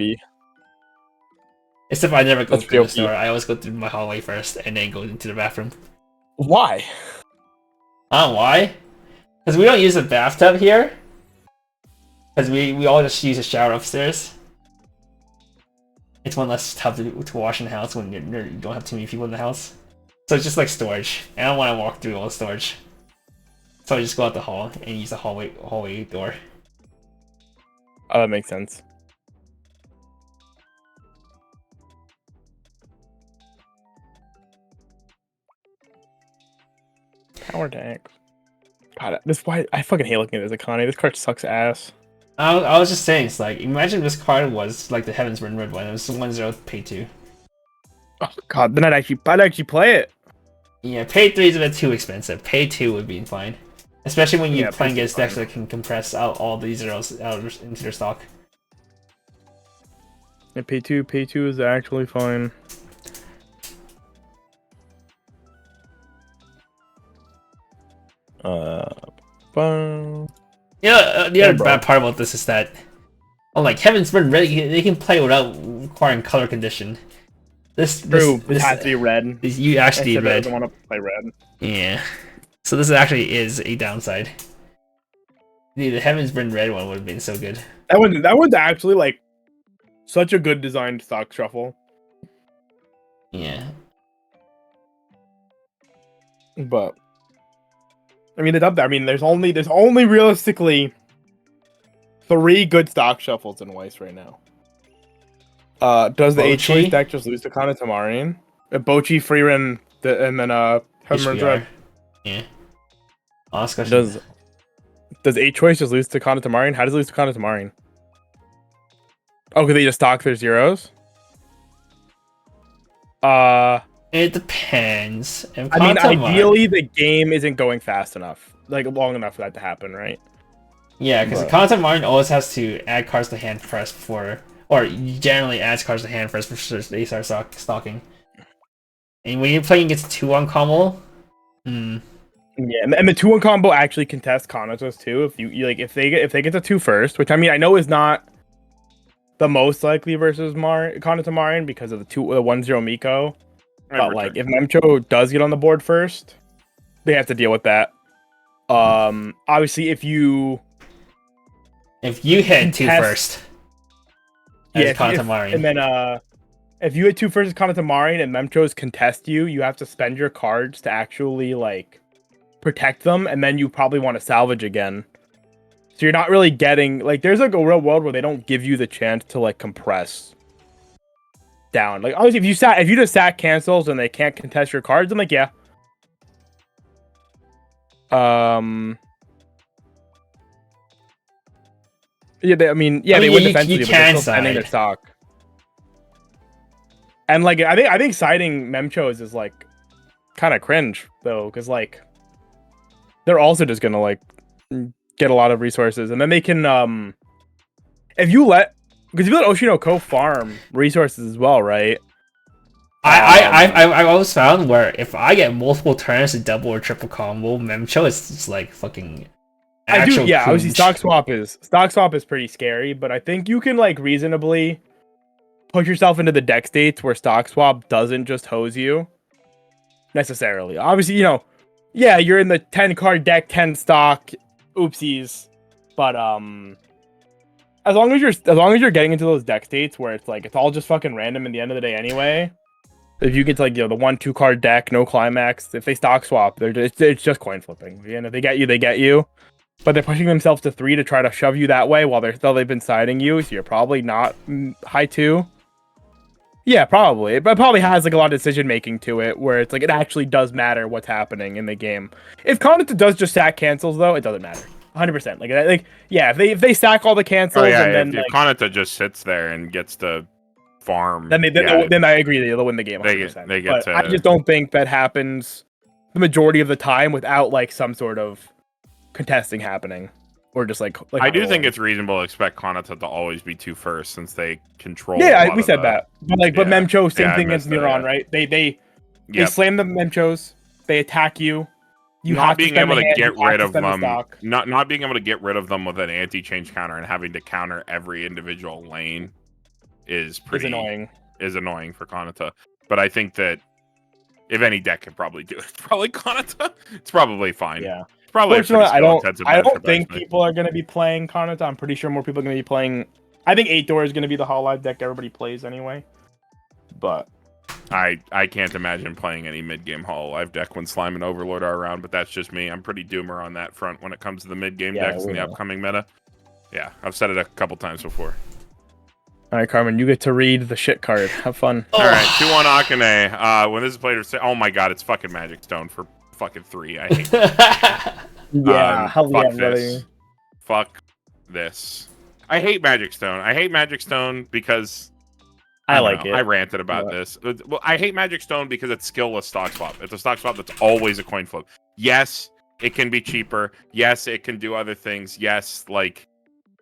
Except I never go through the door. I always go through my hallway first and then go into the bathroom. Why? I don't know why. Because we don't use a bathtub here. Because we all just use a shower upstairs. It's one less tub to wash in the house when you don't have too many people in the house. So it's just like storage. I don't want to walk through all the storage. So I just go out the hall and use the hallway door. Oh, that makes sense. Power tank. God, I fucking hate looking at this Akane. This card sucks ass. I was just saying, it's like, imagine this card was like the Heaven's Burn Red one. It was 1-0 pay 2. Oh god, then I'd actually play it. Yeah, pay 3 is a bit too expensive. Pay 2 would be fine. Especially when you're playing against decks that can compress out all these zeros out into their stock. Yeah, pay 2 is actually fine. Yeah, the other bad part about this is that, like Heaven's Burn Red, they can play without requiring color condition. This has to be red. You actually need red. I don't want to play red. Yeah. So this actually is a downside. The Heaven's Burn Red one would have been so good. That one's actually like such a good designed stock shuffle. Yeah. But I mean, it's up there. I mean, there's only realistically 3 good stock shuffles in Weiss right now. Does the H choice Oshi? deck just lose to Kana Tamarian? Bochi, Freeran, and then Hammer's Red. Yeah. Oscar. Does H choice just lose to Kana Tamarian? How does it lose to Kana Tamarian? Oh, because they just stock their zeros? It depends. If I mean, Kantamar- ideally, the game isn't going fast enough, like long enough for that to happen, right? Yeah, because Kantamar always has to add cards to hand first before, or generally adds cards to hand first before they start stocking. And when you're playing against 2-1 combo, Yeah, and the 2-1 combo actually contests Kanato's too. If you like, if they get the 2 first, which I mean, I know is not the most likely versus Kanata Marian because of the 1-0 Miko. But like, if Memcho does get on the board first, they have to deal with that. Obviously, if you hit 2 first, yeah, Kantamari. And then if you hit 2 first as Kanata and Memchos contest you, you have to spend your cards to actually like protect them, and then you probably want to salvage again. So you're not really getting like, there's like a real world where they don't give you the chance to like compress down. Like obviously, if you just sat cancels and they can't contest your cards, I'm like, yeah. Yeah, they win defensively, but they're still spending their stock. And like, I think siding Memchos is like kind of cringe though, because like they're also just gonna like get a lot of resources, and then they can if you let Oshino farm resources as well, right? I've always found where if I get multiple turns to double or triple combo, Memcho is just like fucking. I do, yeah. Obviously, stock swap is pretty scary, but I think you can like reasonably push yourself into the deck states where stock swap doesn't just hose you necessarily. Obviously, yeah, you're in the 10 card deck, 10 stock, oopsies, but as long as you're getting into those deck states where it's like it's all just fucking random in the end of the day anyway. If you get to like the 1-2 card deck, no climax, if they stock swap, it's just coin flipping. And if they get you, they get you. But they're pushing themselves to 3 to try to shove you that way while they've been siding you, so you're probably not high 2. Yeah, probably. But it probably has like a lot of decision making to it, where it's like it actually does matter what's happening in the game. If Content does just sack cancels though, it doesn't matter. 100%. Like yeah, if they stack all the cancels and then if Conata just sits there and gets to farm, then I agree they'll win the game 100%. They get to... I just don't think that happens the majority of the time without like some sort of contesting happening, or just like I do think it's reasonable to expect Conata to always be 2 first since they control. Yeah, we said that. But Memcho, same thing against Neuron, right? They slam the Memchos, they attack you. Not being able to get rid of them, not being able to get rid of them with an anti-change counter and having to counter every individual lane is annoying. Is annoying for Conata. But I think that if any deck could probably do it, it's probably Conata. It's probably fine. Yeah. It's probably I don't think people are going to be playing Conata. I'm pretty sure more people are going to be playing. I think 8 Door is going to be the Hololive deck everybody plays anyway. But I can't imagine playing any mid-game Hololive deck when Slime and Overlord are around, but that's just me. I'm pretty doomer on that front when it comes to the mid-game decks in the upcoming meta. Yeah, I've said it a couple times before. All right, Carmen, you get to read the shit card. Have fun. All right, 2-1 Akane. When this is played, oh my god, it's fucking Magic Stone for fucking 3. I hate that. Yeah, fuck this. Fuck this. I hate Magic Stone. I hate Magic Stone because I like it. I ranted about this. Well, I hate Magic Stone because it's skillless stock swap. It's a stock swap that's always a coin flip. Yes, it can be cheaper. Yes, it can do other things. Yes, like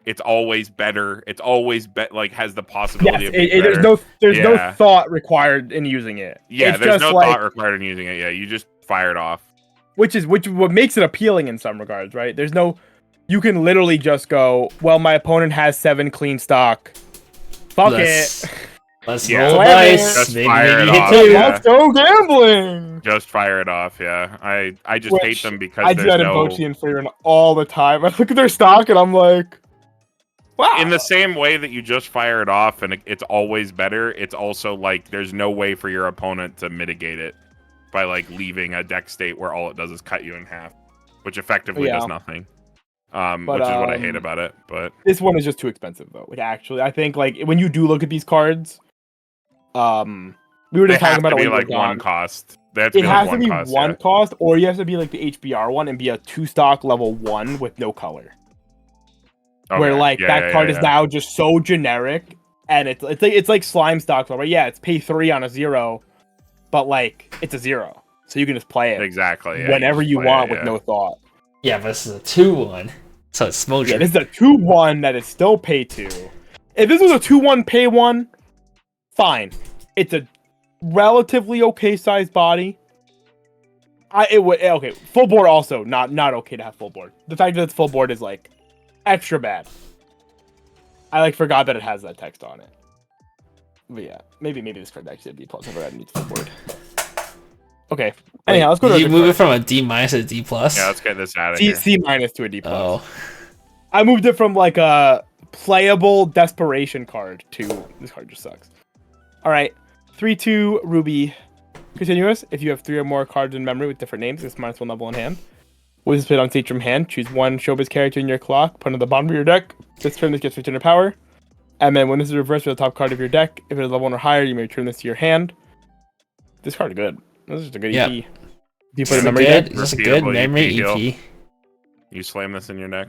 it's always better. It's always has the possibility of being better. There's no thought required in using it. Yeah, there's no thought required in using it. Yeah, you just fire it off. Which what makes it appealing in some regards, right? You can literally just go, well, my opponent has 7 clean stock. Fuck it. Let's roll dice. Maybe hit 2. Let's go gambling. Just fire it off, yeah. I just hate them because I do that in Bochi and Freeran all the time. I look at their stock and I'm like, Wow. In the same way that you just fire it off and it's always better, it's also like there's no way for your opponent to mitigate it by like leaving a deck state where all it does is cut you in half, which effectively does nothing. Which is what I hate about it. But this one is just too expensive though. Like actually, I think like when you do look at these cards, we were just talking about it when like you were one gone. cost. It has to be one cost, or you have to be like the HBR one and be a 2-stock level 1 with no color. Okay. Where like that card is now just so generic, and it's like slime stock, right? Yeah, it's pay 3 on a 0, but like it's a 0, so you can just play it exactly whenever you want with no thought. Yeah, but this is a 2-1, so it's Smolder. Yeah, this is a 2-1 that is still pay 2. If this was a 2-1 pay 1, fine. It's a relatively okay sized body. It would okay. Full board also not okay to have full board. The fact that it's full board is like extra bad. I like forgot that it has that text on it. But yeah, maybe this card actually a B plus. I forgot it needs full board. Okay. Anyhow, let's go. Did you move it from a D- to a D+? Yeah, let's get this out of here. C- to a D+. Oh. I moved it from like a playable desperation card to this card just sucks. All right. 3/2 Ruby. Continuous. If you have 3 or more cards in memory with different names, it's -1 level in hand. With this played on stage from hand, choose one showbiz character in your clock, put it on the bottom of your deck. This turn, this gets returned to power. And then when this is reversed for the top card of your deck, if it is level 1 or higher, you may return this to your hand. This card is good. This is just a good EP. Do you put a memory deck? This is a good memory EP. You slam this in your deck.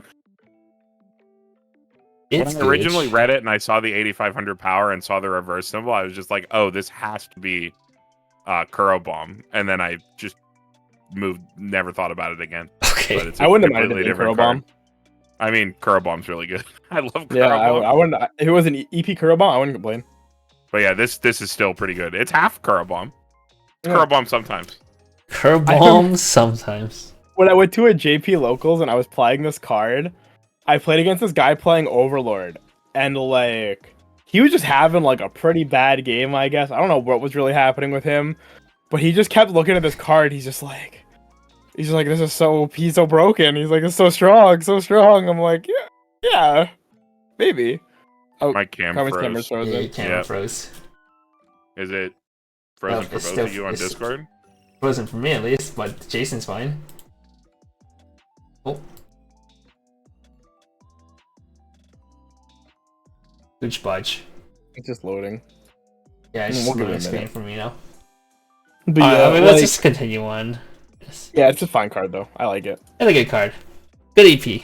It's when I originally read it and I saw the 8500 power and saw the reverse symbol, I was just like, oh, this has to be Kuro Bomb. And then I just never thought about it again. Okay. I wouldn't have minded it Kuro Bomb. I mean, Kuro Bomb's really good. I love Kuro Bomb. Yeah, I wouldn't. If it was an EP Kuro Bomb, I wouldn't complain. But yeah, this is still pretty good. It's half Kuro Bomb. Yeah. Kuro Bomb sometimes. Kuro Bomb sometimes. When I went to a JP Locals and I was playing this card, I played against this guy playing Overlord, and like he was just having like a pretty bad game, I guess. I don't know what was really happening with him, but he just kept looking at this card. He's just like, this is so he's so broken. He's like, it's so strong, so strong. I'm like, yeah, maybe. Oh, my camera froze. Yeah, camera froze. Is it frozen for both of you on Discord? Frozen for me at least, but Jason's fine. Oh. Good budge. It's just loading. Yeah, it's just loading screen for me now. But I mean, let's just continue on. Yeah, it's a fine card though. I like it. It's a good card. Good EP.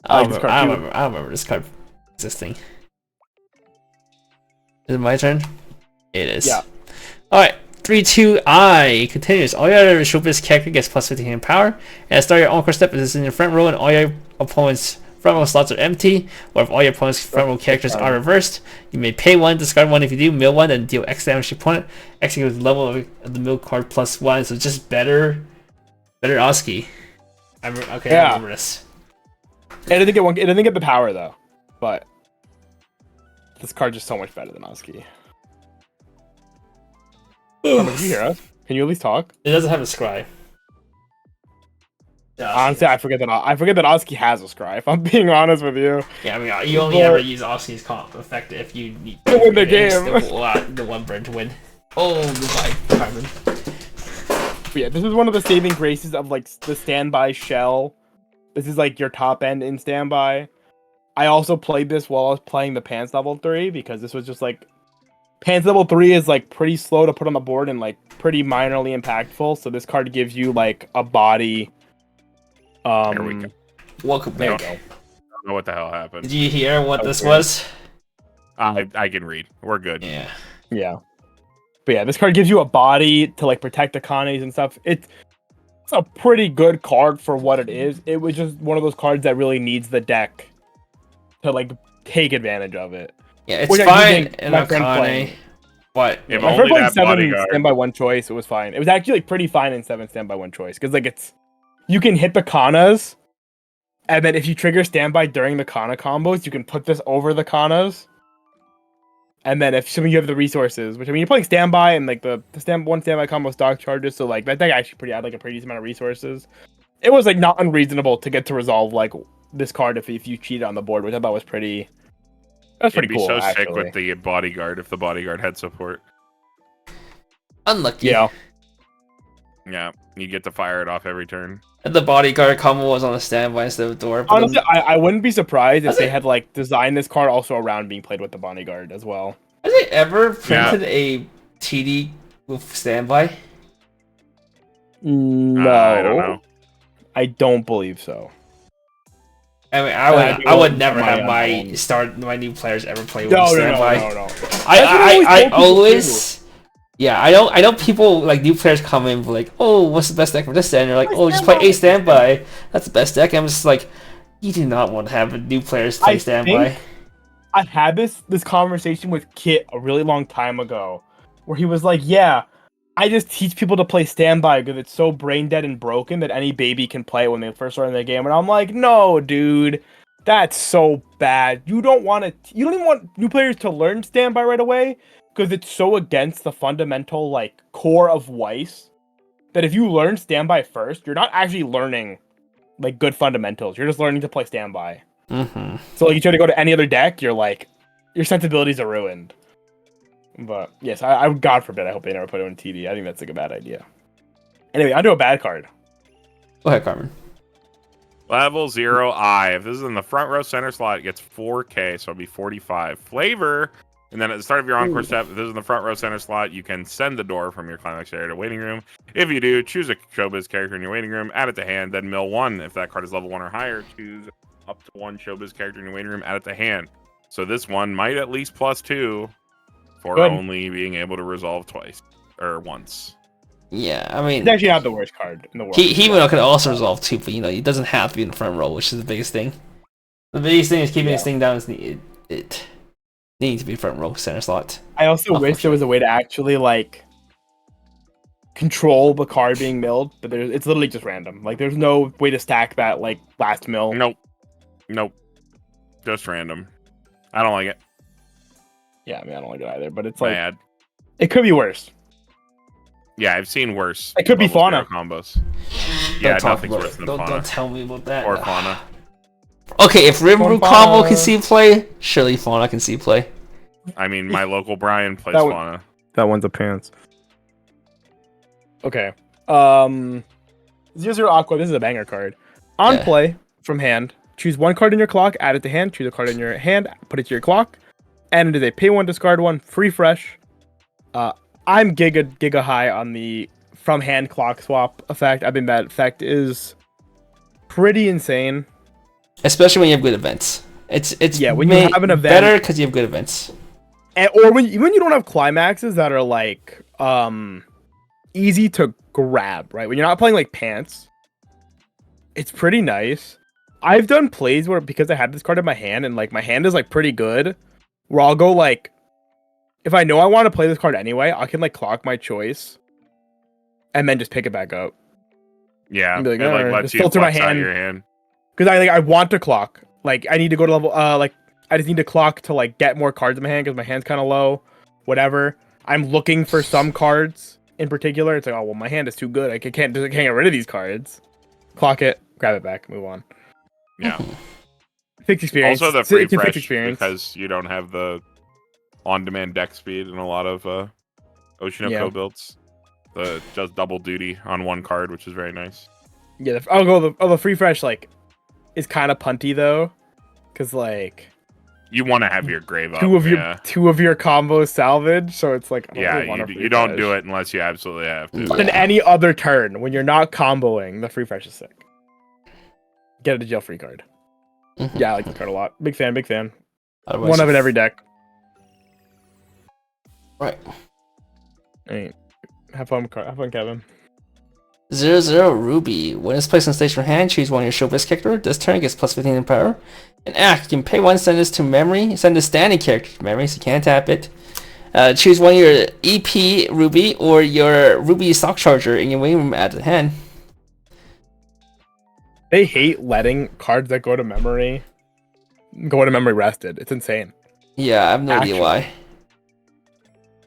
I don't remember this card existing. Is it my turn? It is. Yeah. Alright. 3/2 I continues. All your showbiz character gets plus 15 in power. And start your encore step is in your front row and all your opponents' front row slots are empty, or if all your opponent's front row characters are reversed, you may pay 1, discard 1 if you do, mill 1, and deal X damage to your opponent. Execute with the level of the mill card +1, so just better Oski. I remember this. It didn't get the power though, but this card's just so much better than Oski. Can you hear us? Can you at least talk? It doesn't have a scry. Yeah, honestly, I forget that Oski has a scry. If I'm being honest with you. Yeah, I mean, you only ever use Oski's comp effect if you need to win the game. The one burn to win. Oh, goodbye, Carmen. But yeah, this is one of the saving graces of like the standby shell. This is like your top end in standby. I also played this while I was playing the Pants level 3 because this was just like Pants level 3 is like pretty slow to put on the board and like pretty minorly impactful. So this card gives you like a body. There we go. Welcome back. I don't know what the hell happened. Did you hear what this was? I can read. We're good. Yeah. But yeah, this card gives you a body to like protect the Kanes and stuff. It's a pretty good card for what it is. It was just one of those cards that really needs the deck to like take advantage of it. Yeah, it's fine in a Kane. But if my only friend that 7 bodyguard. stand by 1 choice, it was fine. It was actually like pretty fine in 7 stand by 1 choice because like you can hit the Kanas, and then if you trigger standby during the Kana combos, you can put this over the Kanas. And then if you have the resources, which I mean, you're playing standby and like the standby combo stock charges, so like that deck actually had like a pretty decent amount of resources. It was like not unreasonable to get to resolve like this card if you cheated on the board, which I thought was pretty. That's pretty It'd be cool. so actually. sick with the bodyguard if the bodyguard had support. Unlucky. Yeah. Yeah, you get to fire it off every turn. And the bodyguard combo was on the standby instead of door. But Honestly, I wouldn't be surprised if Has they it- had like designed this card also around being played with the bodyguard as well. has it ever printed a TD with standby? No, I don't know. I don't believe so. I mean, I'd be I would willing to never put have money on that one. my new players ever play with No, standby. no. I always, yeah, I know people like new players come in like, oh, what's the best deck for this set? And they're like, oh, just play a standby. That's the best deck. I'm just like, you do not want to have new players play standby. I had this conversation with Kit a really long time ago, where he was like, yeah, I just teach people to play standby because it's so brain dead and broken that any baby can play it when they first start in the game. And I'm like, no, dude, that's so bad. You don't even want new players to learn standby right away because it's so against the fundamental like core of Weiss that if you learn standby first, you're not actually learning like good fundamentals. You're just learning to play standby. Mm-hmm. So like you try to go to any other deck, you're like, your sensibilities are ruined. But yes, I God forbid, I hope they never put it in TD. I think that's like a bad idea. Anyway, onto a bad card. Go ahead, Carmen. Level 0 I. If this is in the front row center slot, it gets 4K, so it'll be 45. Flavor. And then at the start of your encore step, if this is in the front row center slot, you can send the door from your climax area to waiting room. If you do, choose a showbiz character in your waiting room, add it to hand, then mill 1. If that card is level 1 or higher, choose up to 1 showbiz character in your waiting room, add it to hand. So this one might at least +2 for Good. only being able to resolve twice or once. Yeah, I mean, It's actually not the worst card in the world. he could also resolve too, but it doesn't have to be in the front row, which is the biggest thing. The biggest thing is keeping this thing down. It needs to be front row center slot. I also wish there was a way to actually like control the card being milled, but it's literally just random. Like there's no way to stack that like last mill. Nope. Just random. I don't like it. Yeah, I mean I don't like it either, but it's like Bad. it could be worse. Yeah, I've seen worse. It could be level fauna 0 combos. Yeah, nothing's worse than fauna. Don't tell me about that. Or fauna. Okay, if Rimuru Fauna. combo can see play, surely fauna can see play. I mean, my local Brian plays That would- fauna. That one's a pants. Okay. 0-0 Aqua, this is a banger card. On Yeah. play from hand, choose one card in your clock, add it to hand, choose a card in your hand, put it to your clock, and it is a pay 1, discard 1, free fresh. I'm giga high on the from hand clock swap effect. I think that effect is pretty insane. Especially when you have good events. It's When you have an event, better because you have good events. or when you don't have climaxes that are like easy to grab, right? When you're not playing like pants, it's pretty nice. I've done plays where because I had this card in my hand and like my hand is like pretty good, where I'll go like if I know I want to play this card anyway, I can like clock my choice and then just pick it back up. Yeah, Be like, it like "Alright, lets just you filter my flex out hand." your hand. Because I want to clock. Like I need to go to level like I just need to clock to like get more cards in my hand because my hand's kind of low. Whatever. I'm looking for some cards in particular. It's like, oh well, my hand is too good. I can't get rid of these cards. Clock it, grab it back, move on. Yeah. Fixed experience. Also, the free It's a fixed fresh because you don't have the on-demand deck speed in a lot of Oshinoko builds. The just double duty on one card, which is very nice. Yeah, the free fresh like is kind of punty though, because like You want to have your grave up. two of your combos salvage, so it's like I don't really want a free you don't fresh. do it unless you absolutely have to. Yeah. In any other turn when you're not comboing, the free fresh is sick. Get a to jail free card. Mhm. Yeah, I like this card a lot. Big fan. Otherwise, One of it every deck. Right. Hey, have fun, Kevin. 0-0 Ruby. When it's placed on stage from hand, choose one of your showbiz character. This turn gets plus 15 in power. An act. You can pay 1, send this to memory. Send a standing character to memory, so you can't tap it. Choose one of your EP Ruby or your Ruby Stock Charger in your wing room at the hand. They hate letting cards that go to memory rested. It's insane. Yeah, I have no idea Actually. why.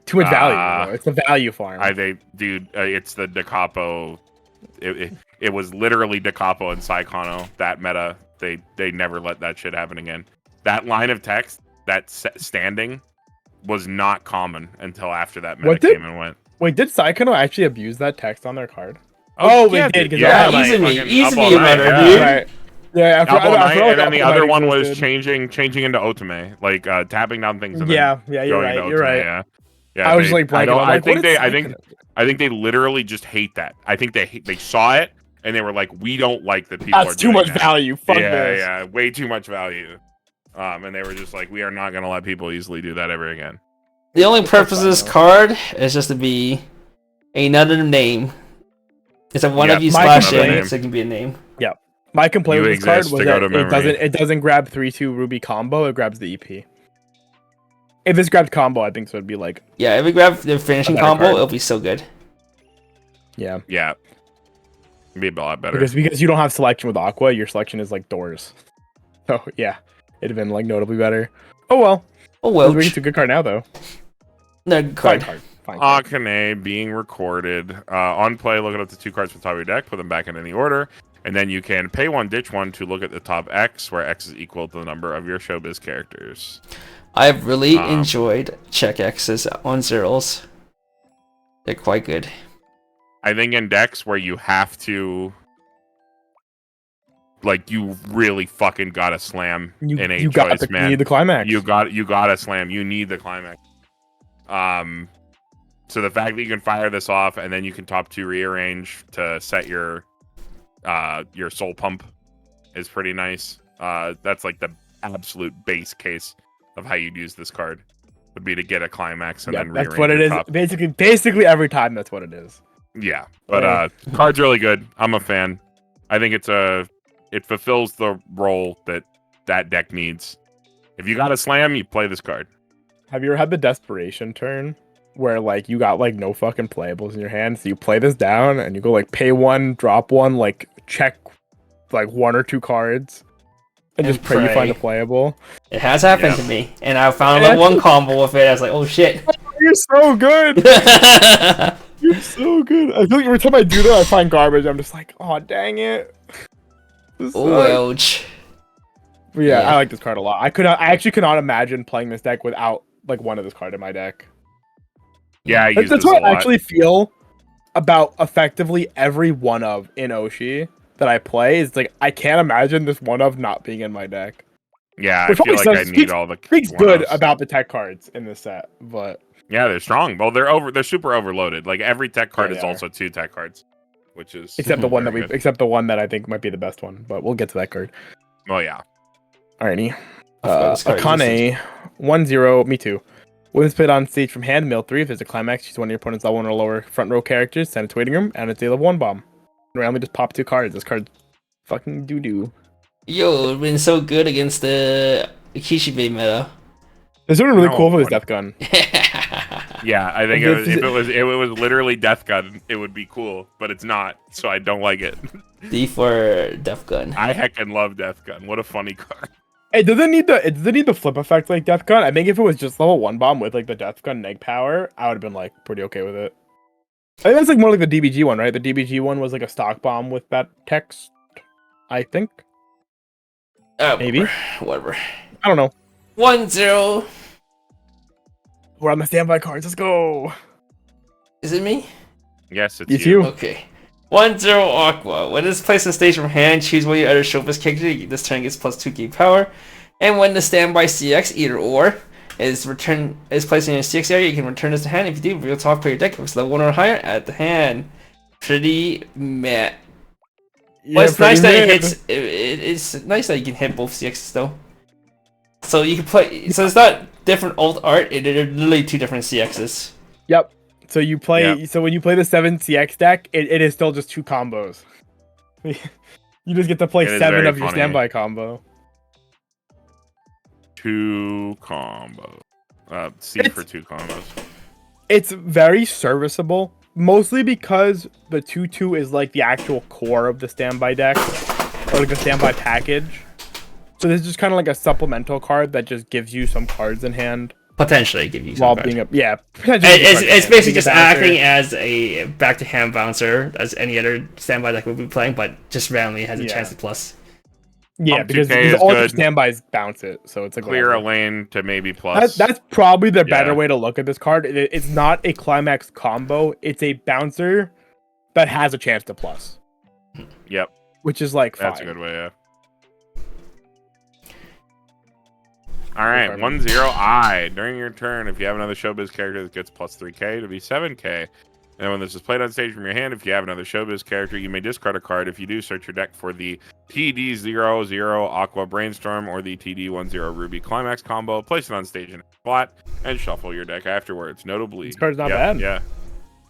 Too much value. It's a value farm. It's the Da Capo. It was literally Da Capo and Saikano, that meta they never let that shit happen again. That line of text, that standing, was not common until after that meta came and went. Wait, did Saikano actually abuse that text on their card? Yeah, they did. Yeah, easy runner, dude. Right. Yeah, and then the other one was changing into Otome, like tapping down things. And you're right. You're right. Yeah, I was just like blanking. I think they literally just hate that. I think they saw it and they were like, we don't like that people are doing too much that. value. Fuck this. Yeah, way too much value. And they were just like, we are not gonna let people easily do that ever again. The only purpose of this card is just to be another name. It's a one of you slash in, so it can be a name. Yeah. My complaint with this card was that it doesn't grab 3/2 Ruby combo, it grabs the EP. If this grabbed combo, I think so it'd be like... Yeah, if it grabbed the finishing combo, it'll be so good. Yeah. Yeah. It'd be a lot better. Because you don't have selection with Aqua, your selection is like doors. So, yeah. It'd have been like notably better. Oh well. It's a good card now, though. No, good card. Akane being recorded. On play, look up the 2 cards from the top of your deck, put them back in any order, and then you can pay 1, ditch 1 to look at the top X, where X is equal to the number of your showbiz characters. I've really enjoyed check X's on zeros. They're quite good. I think in decks where you have to, like, you really fucking gotta slam in a choice, man. You need the climax. You gotta slam. You need the climax. So the fact that you can fire this off and then you can top 2 rearrange to set your soul pump is pretty nice. That's like the absolute base case of how you'd use this card, would be to get a climax and then rearrange. That's what it is. Top. Basically every time that's what it is. Yeah, but card's really good. I'm a fan. I think it fulfills the role that deck needs. If you got a slam, you play this card. Have you ever had the desperation turn where like you got like no fucking playables in your hand, so you play this down and you go like pay 1, drop 1, like check like 1 or 2 cards and just pray you find a playable? It has happened to me, and I found like 1 combo with it. I was like, oh shit. You're so good. You're so good. I feel like every time I do that, I find garbage. I'm just like, oh dang it. Oh, ouch. Yeah, I like this card a lot. I actually could not imagine playing this deck without like one of this card in my deck. Yeah, that's what I actually feel about effectively every one of in Oshi that I play. Is like I can't imagine this one of not being in my deck. Yeah, I feel like I need all the. Speaks good about the tech cards in this set, but yeah, they're strong. Well, they're super overloaded. Like every tech card is also 2 tech cards, which is except the one that I think might be the best one. But we'll get to that card. Oh yeah. Alrighty. Akane 1/0. Me too. When it's played on stage from hand, mill 3. If there's a climax, choose one of your opponent's level 1 or lower front row characters, send it to waiting room, and it's a level 1 bomb. Randomly just pop 2 cards. This card's fucking doo-doo. Yo, it's been so good against the Kishibe meta. This would have been really cool if it was Death Gun. Yeah, I think if it was literally Death Gun, it would be cool, but it's not, so I don't like it. D for Death Gun. I heckin' love Death Gun. What a funny card. It doesn't need the flip effect like Death Gun. I think if it was just level 1 bomb with like the Death Gun neg power, I would have been like pretty okay with it. I think that's like more like the DBG one, right? The DBG one was like a stock bomb with that text, I think. Maybe. Whatever. I don't know. 1/0. We're on the standby cards. Let's go. Is it me? Yes, it's you. Okay. 1/0 Aqua. When it's placed on stage from hand, choose one of your other showbiz character. This turn gets +2 game power. And when the standby CX, either or, is placed in your CX area, you can return this to hand. If you do, reveal top of your deck. Looks level 1 or higher at the hand. Pretty meh. Yeah, well, it's nice that it hits. It's nice that you can hit both CXs though. So you can play. So it's not different alt art. It are literally 2 different CXs. Yep. So you play. Yep. So when you play the 7 CX deck, it is still just 2 combos. You just get to play 7 of your standby combo. 2 combos. For 2 combos. It's very serviceable. Mostly because the 2/2 is like the actual core of the standby deck, or like the standby package. So this is just kind of like a supplemental card that just gives you some cards in hand. Potentially give you some while cards. being it's basically just acting as a back to hand bouncer as any other standby deck would be playing, but just randomly has a chance to plus. Yeah, Pump because 2K is all your good. standbys bounce it, so it's like Clear a whatever. lane to maybe plus. That's probably the better Yeah. way to look at this card. It's not a climax combo. It's a bouncer that has a chance to plus, Yep. which is like That's a fine. good way, yeah. All right, 1-0 During your turn, if you have another showbiz character that gets plus 3k to be 7k. And when this is played on stage from your hand, if you have another showbiz character, you may discard a card. If you do, search your deck for the TD00 Aqua Brainstorm or the TD10 Ruby Climax combo, place it on stage in a spot, and shuffle your deck afterwards. Notably, This card's not Yep, bad. Yeah.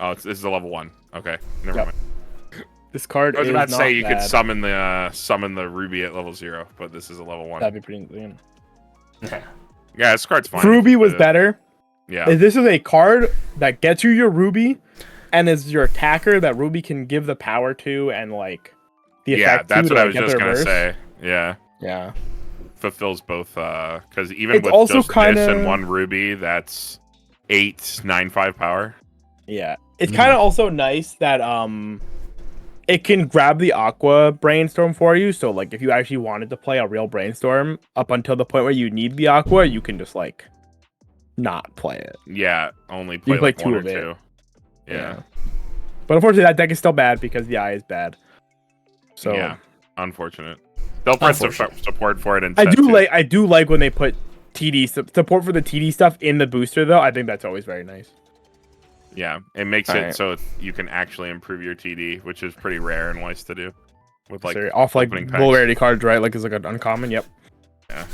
Oh, this is a level 1. Okay, never Yep. mind. This card I was is about to not say you bad. could summon the Ruby at level 0, but this is a level 1. That'd be pretty insane. Yeah, this card's fine. Ruby was better. Yeah. This is a card that gets you your Ruby, and is your attacker that Ruby can give the power to and like the effect. That's to what I like, was get just their gonna burst. say. Yeah. Yeah. Fulfills both because even It's with also just this kinda- and 1 Ruby, that's 8/9/5 power. Yeah. It's kind of also nice that it can grab the Aqua Brainstorm for you. So like if you actually wanted to play a real Brainstorm up until the point where you need the Aqua, you can just like not play it. Yeah, only You play, play like 1 two or of it. 2. Yeah. But unfortunately that deck is still bad because the eye is bad. So Yeah. Unfortunate. They'll press support for it and I do like when they put TD support for the TD stuff in the booster though. I think that's always very nice. Yeah, it makes All it right. so you can actually improve your TD, which is pretty rare in Weiss to do. With like Off like opening packs. low rarity cards, right? Like it's like an uncommon. Yep. Yeah.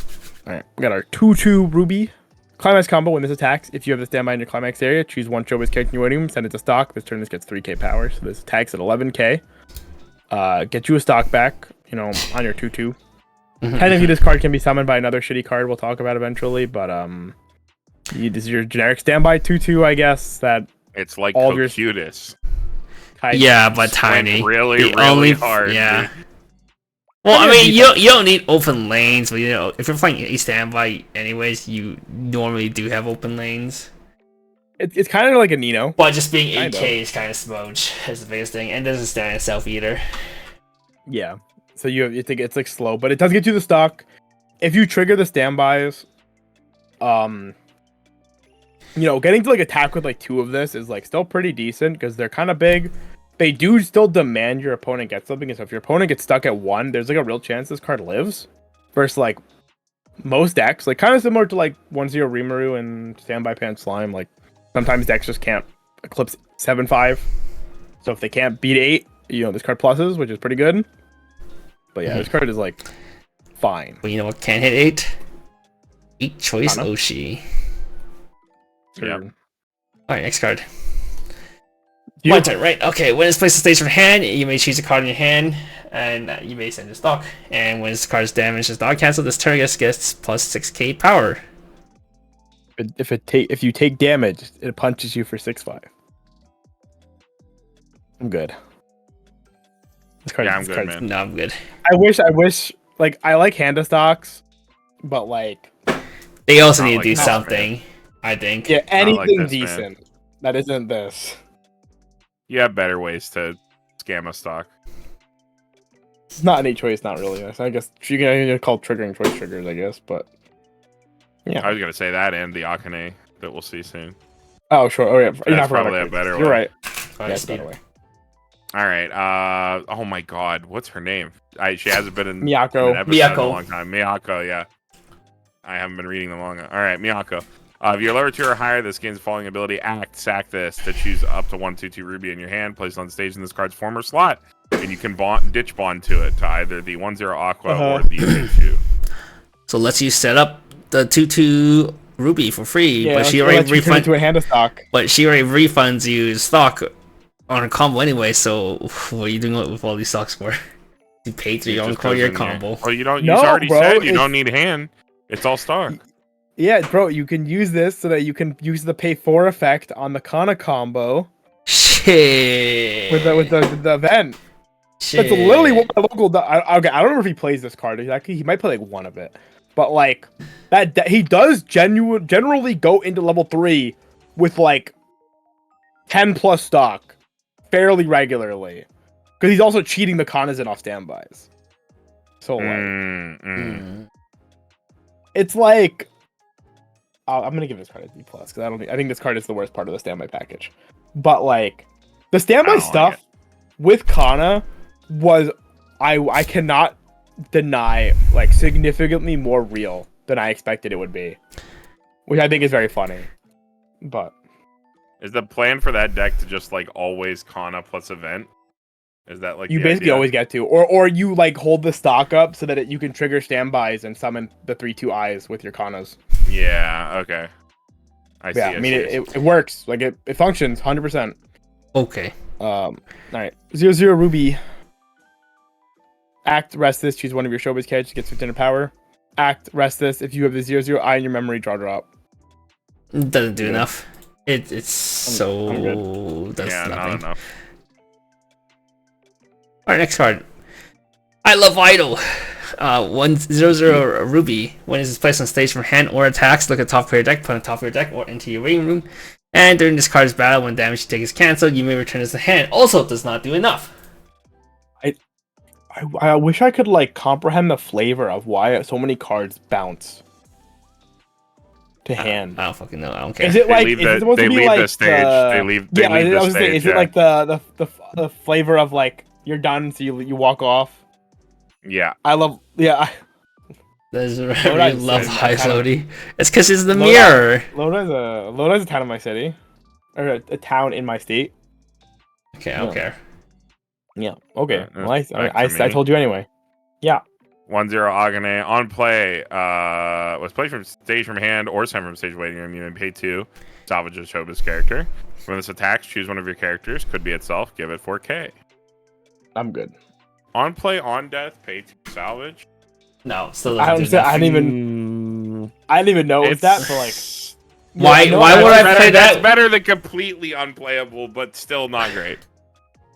All right, we got our 2/2 Ruby climax combo. When this attacks, if you have the standby in your climax area, choose one showbiz character in your room, send it to stock. This turn, this gets 3k power. So this attacks at 11k. Get you a stock back. You know, on your 2/2. Technically, this card can be summoned by another shitty card we'll talk about eventually, but this is your generic standby 2/2, I guess. That It's like all of your- Cocutus. Yeah, but Went tiny. really, The really only- hard. Yeah. dude. Well, I Yeah, mean, you don't need open lanes, but you know, if you're playing a standby, anyways, you normally do have open lanes. it's kind of like a Nino. But just being Kind 8k is kind of smudge. Is the biggest thing, and doesn't stand itself either. Yeah. So you think it's like slow, but it does get you the stock. If you trigger the standbys, you know, getting to like attack with like 2 of this is like still pretty decent because they're kind of big. They do still demand your opponent gets something, and so if your opponent gets stuck at 1, there's like a real chance this card lives. Versus like most decks, like kind of similar to like 1/0 Rimuru and Standby Pan Slime. Like sometimes decks just can't eclipse 7/5. So if they can't beat 8, you know, this card pluses, which is pretty good. But yeah, this card is like fine. But you know what can't hit 8? 8 choice Kana. Oshi. Yep. Alright, next card. You- My turn, right? Okay, when it's placed on stage from hand, you may choose a card in your hand, and you may send it to stock. And when this card is damaged, it's not cancelled. This turn gets plus 6k power. If you take damage, it punches you for 6/5. I'm good. This card, Yeah, I'm this good, card's- man. No, I'm good. I wish, like, I like Handa stocks, but like, They also Not need to like do this, something, I think. yeah, anything this, man. decent that isn't this. You have better ways to scam a stock. It's not any choice, not really. I guess you can call triggering choice triggers, I guess, but yeah. I was gonna say that and the Akane that we'll see soon. Oh sure. Oh yeah. You're not probably a product better You're way. right. Alright, Yeah, it's a speed. better way. All right. Oh my God, what's her name? She hasn't been in Miyako. an episode in a Miyako. long time. Miyako, yeah. I haven't been reading the manga. All right, Miyako. If you're level 2 or higher, this gains following ability: sack this to choose up to 1/2/2 Ruby in your hand, placed on stage in this card's former slot, and you can ditch bond to it to either the 1/0 Aqua or the 2/2. So let's you set up the 2/2 Ruby for free, Yeah, but she let's already you turn it to a Handa stock. refunds you stock on a combo anyway. So what are you doing with all these stocks for? You paid through your own Just goes courier in here. combo. Well, you don't. No, You already bro, said you it's- don't need hand. It's all stock. Yeah, bro, you can use this so that you can use the pay 4 effect on the Kana combo Shit. with the event. Shit. That's literally what my local. I don't remember if he plays this card exactly. He might play like one of it, but like he does generally go into level 3 with like 10 plus stock fairly regularly because he's also cheating the Kanas in off standbys. So like, it's like, I'm gonna give this card a D plus because I think this card is the worst part of the standby package. But like, the standby stuff with Kana was, I cannot deny, like, significantly more real than I expected it would be, which I think is very funny. But is the plan for that deck to just like always Kana plus event? Is that like you basically always get to, or you like hold the stock up so that you can trigger standbys and summon the 3/2 eyes with your Kanas. Yeah. Okay. I see. I mean, it works. Like it functions 100%. Okay. All right. 0/0 Ruby. Act, rest this. Choose one of your showbiz characters. Gets 15 power. Act, rest this. If you have the 0/0 eye in your memory, draw drop. Doesn't do enough. It's does nothing. Not enough. Alright, next card. I Love Idol. 1/0/0 Ruby. When it is placed on stage from hand or attacks, look at top of your deck, put on top of your deck, or into your waiting room. And during this card's battle, when damage you take is cancelled, you may return this to hand. Also, does not do enough. I wish I could like comprehend the flavor of why so many cards bounce to hand. I don't fucking know. I don't care. Is it like is it supposed to be like the stage? They leave the stage. Is it like the flavor of like you're done, so you walk off? Yeah. I love There's a really love high Lodi. It's because it's the mirror. Loda's a town in my city, or a town in my state. Okay, I don't care. Yeah. Okay. Well, I told you anyway. Yeah. 1/0 Agane on play. Was played from stage from hand or sent from stage waiting room. You may pay 2. Salvage a showbiz character. When this attacks, choose one of your characters. Could be itself. Give it 4K. I'm good. On play, on death, pay 2 salvage. No, still I doesn't do didn't even know It's that for like. Why would I play that? That's better than completely unplayable, but still not great.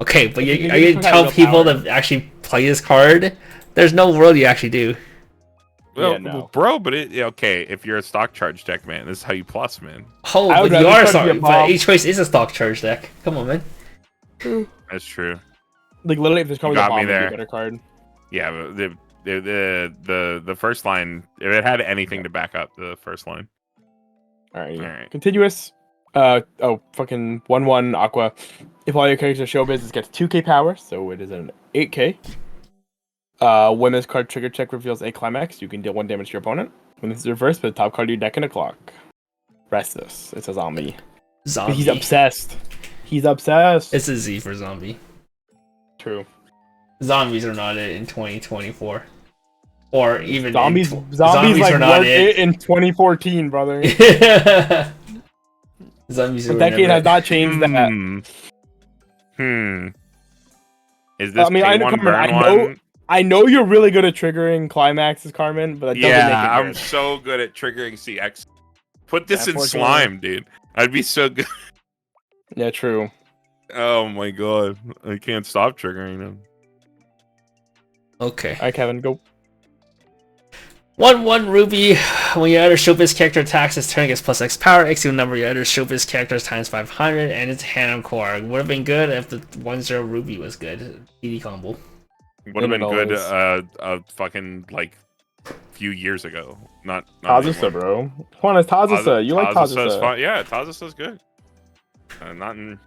Okay, but are you gonna tell people to actually play this card? There's no world you actually do. Well, bro, but okay. If you're a stock charge deck, man, this is how you plus, man. Oh, but you are sorry. But each choice is a stock charge deck. Come on, man. That's true. Like literally, if this card was a bomb, it'd be there. a better card. Yeah, but the first line, if it had anything to back up the first line. All right. Continuous. Fucking 1/1 Aqua. If all your characters are showbiz, it gets 2k power, so it is an 8k. When this card trigger check reveals a climax, you can deal 1 damage to your opponent. When this is reversed, put the top card of your deck in a clock. Rest this. It's a zombie. He's obsessed. It's a Z for zombie. True. Zombies are not it in 2024. Or even zombies like are not it in 2014, brother. Zombies the decade has not changed that. Is this I know you're really good at triggering climaxes, Carmen, but that doesn't make it good. I'm so good at triggering CX. Put this in slime, dude. I'd be so good. Yeah, true. Oh my god. I can't stop triggering them. Okay. Alright, Kevin, go. 1/1 Ruby. When your other showbiz character attacks this turn, gets +X power. X equal number of your other showbiz characters times 500, and it's hand on core. Would have been good if the 1/0 Ruby was good. PD combo. Would have been good fucking like few years ago. Not Tazusa, bro. Juan, it's Tazusa. You like Tazusa. Yeah, Tazusa's good. Not in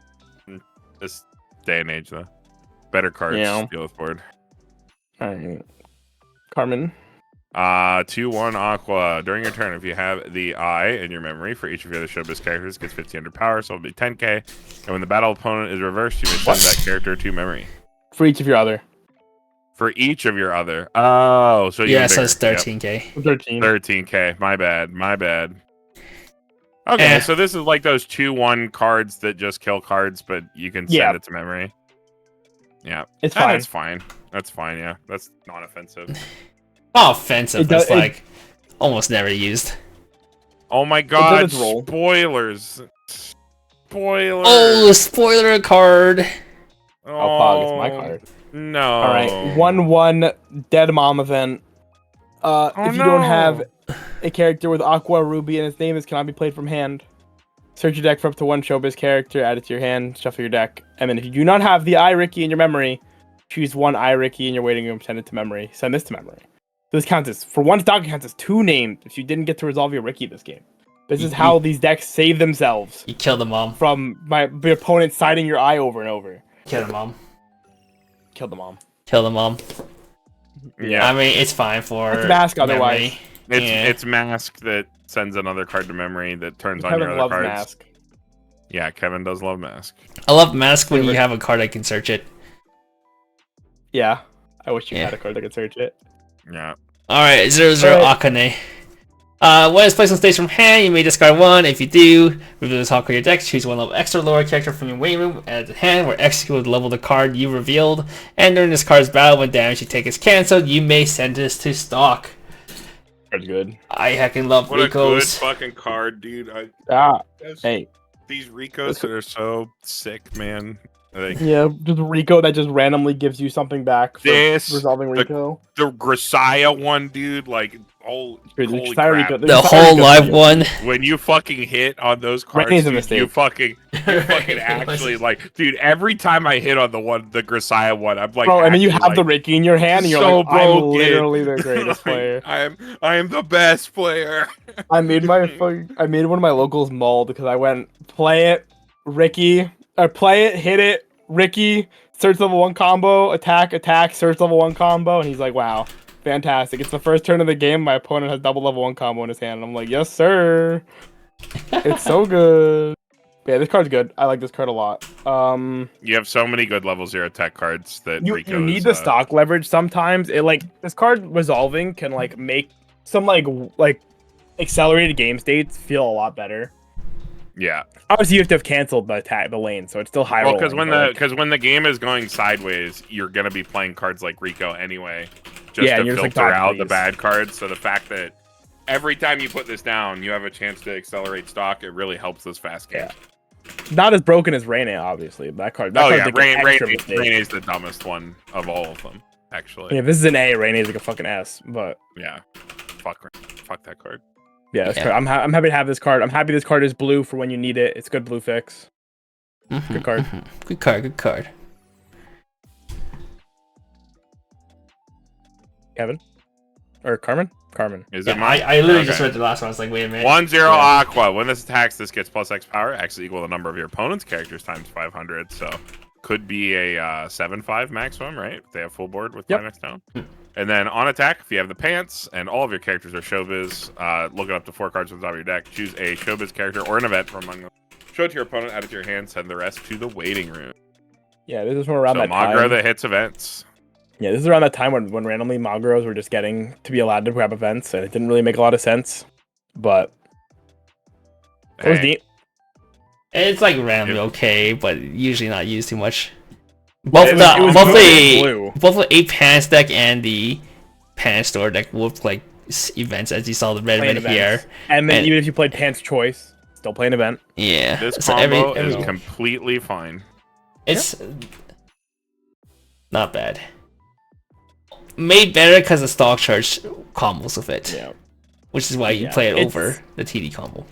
this day and age, though. Better cards to deal with board. Alright. Carmen. 2/1 Aqua. During your turn, if you have the eye in your memory for each of your other showbiz characters, gets 1500 power, so it'll be 10k. And when the battle opponent is reversed, you may send that character to memory. For each of your other. For each of your other. Oh, so yeah, so it's 13k. Yep. 13k. My bad. Okay, so this is like those 2/1 cards that just kill cards, but you can send it to memory. Yeah, it's fine. That's fine. Yeah, that's not offensive. Not offensive. It's like almost never used. Oh my god! Spoilers. Oh, spoiler card. I'll pog. It's my card. No. All right. 1/1 Dead Mom event. If you don't have a character with Aqua Ruby and its name cannot be played from hand, search your deck for up to 1 showbiz character, add it to your hand, shuffle your deck, and then if you do not have the Eye Ricky in your memory, choose one Ricky in your waiting room, send it to memory. Send this to memory. This counts as, for one stock, it counts as 2 names if you didn't get to resolve your Ricky this game. This is how these decks save themselves. You kill the mom. From the opponent siding your eye over and over. Kill the mom. Kill the mom. Kill the mom. Yeah. I mean, it's fine for It's mask otherwise. It's mask that sends another card to memory that turns on your other cards. Mask. Yeah, Kevin does love mask. I love mask when you have a card I can search it. Yeah. I wish you had a card that could search it. Yeah. Alright, 0-0 Akane. When it's placed on stage from hand, you may discard 1. If you do, reveal the top card of your deck, choose 1 level extra lower character from your waiting room, add it to hand, where execute the level of the card you revealed, and during this card's battle, when damage you take is cancelled, you may send this to stock. That's good. I heckin' love What Ricos. a good fucking card, dude. Hey. These Ricos that are so sick, man. Yeah, just Rico that just randomly gives you something back for resolving Rico. The Grisaya one, dude, like, holy crap. The whole live one. When you fucking hit on those cards, dude, you fucking actually, like, dude, every time I hit on the Grisaya one, I'm like, bro, and then you have the Ricky in your hand, and you're so like, I'm literally the greatest player. I am the best player. I made one of my locals mauled because I went play it, Ricky, or play it, hit it, Ricky, search level 1 combo, attack, search level 1 combo, and he's like, wow, fantastic. It's the first turn of the game, my opponent has double level 1 combo in his hand, and I'm like, yes, sir. It's so good. Yeah, this card's good. I like this card a lot. You have so many good level 0 attack cards that you need the stock leverage sometimes. It this card resolving can make some like accelerated game states feel a lot better. Yeah. Obviously, you have to have canceled the lane, so it's still high. Well, because when the game is going sideways, you're gonna be playing cards like Rico anyway, just to filter out the bad cards. So the fact that every time you put this down, you have a chance to accelerate stock, it really helps those fast games. Yeah. Not as broken as Rene, obviously. That card. Rene is the dumbest one of all of them, actually. Yeah, if this is an A, Rene is like a fucking S. But yeah, fuck that card. Yeah, I'm happy to have this card. I'm happy this card is blue for when you need it. It's good blue fix. Good card. Good card. Kevin? Or Carmen? Carmen. Is it mine? I literally just read the last one. I was like, wait a minute. 1-0 Aqua. When this attacks, this gets plus X power. X equal the number of your opponent's characters times 500. So could be a 7/5 maximum, right? If they have full board with 5x down. And then on attack, if you have the pants and all of your characters are showbiz, look it up to 4 cards from the top of your deck. Choose a showbiz character or an event from among them. Show it to your opponent, add it to your hand, send the rest to the waiting room. Yeah, this is from around that time. Magro that hits events. Yeah, this is around that time when randomly Magros were just getting to be allowed to grab events, and it didn't really make a lot of sense. But it was neat. It's like randomly okay, but usually not used too much. Both the 8 pants deck and the pants store deck looked like events, as you saw the red event here. And then even if you played pants choice, still play an event. Yeah, this combo is completely fine. It's not bad. Made better because the stock charge combos with it. Yeah. Which is why you play it over the TD combo.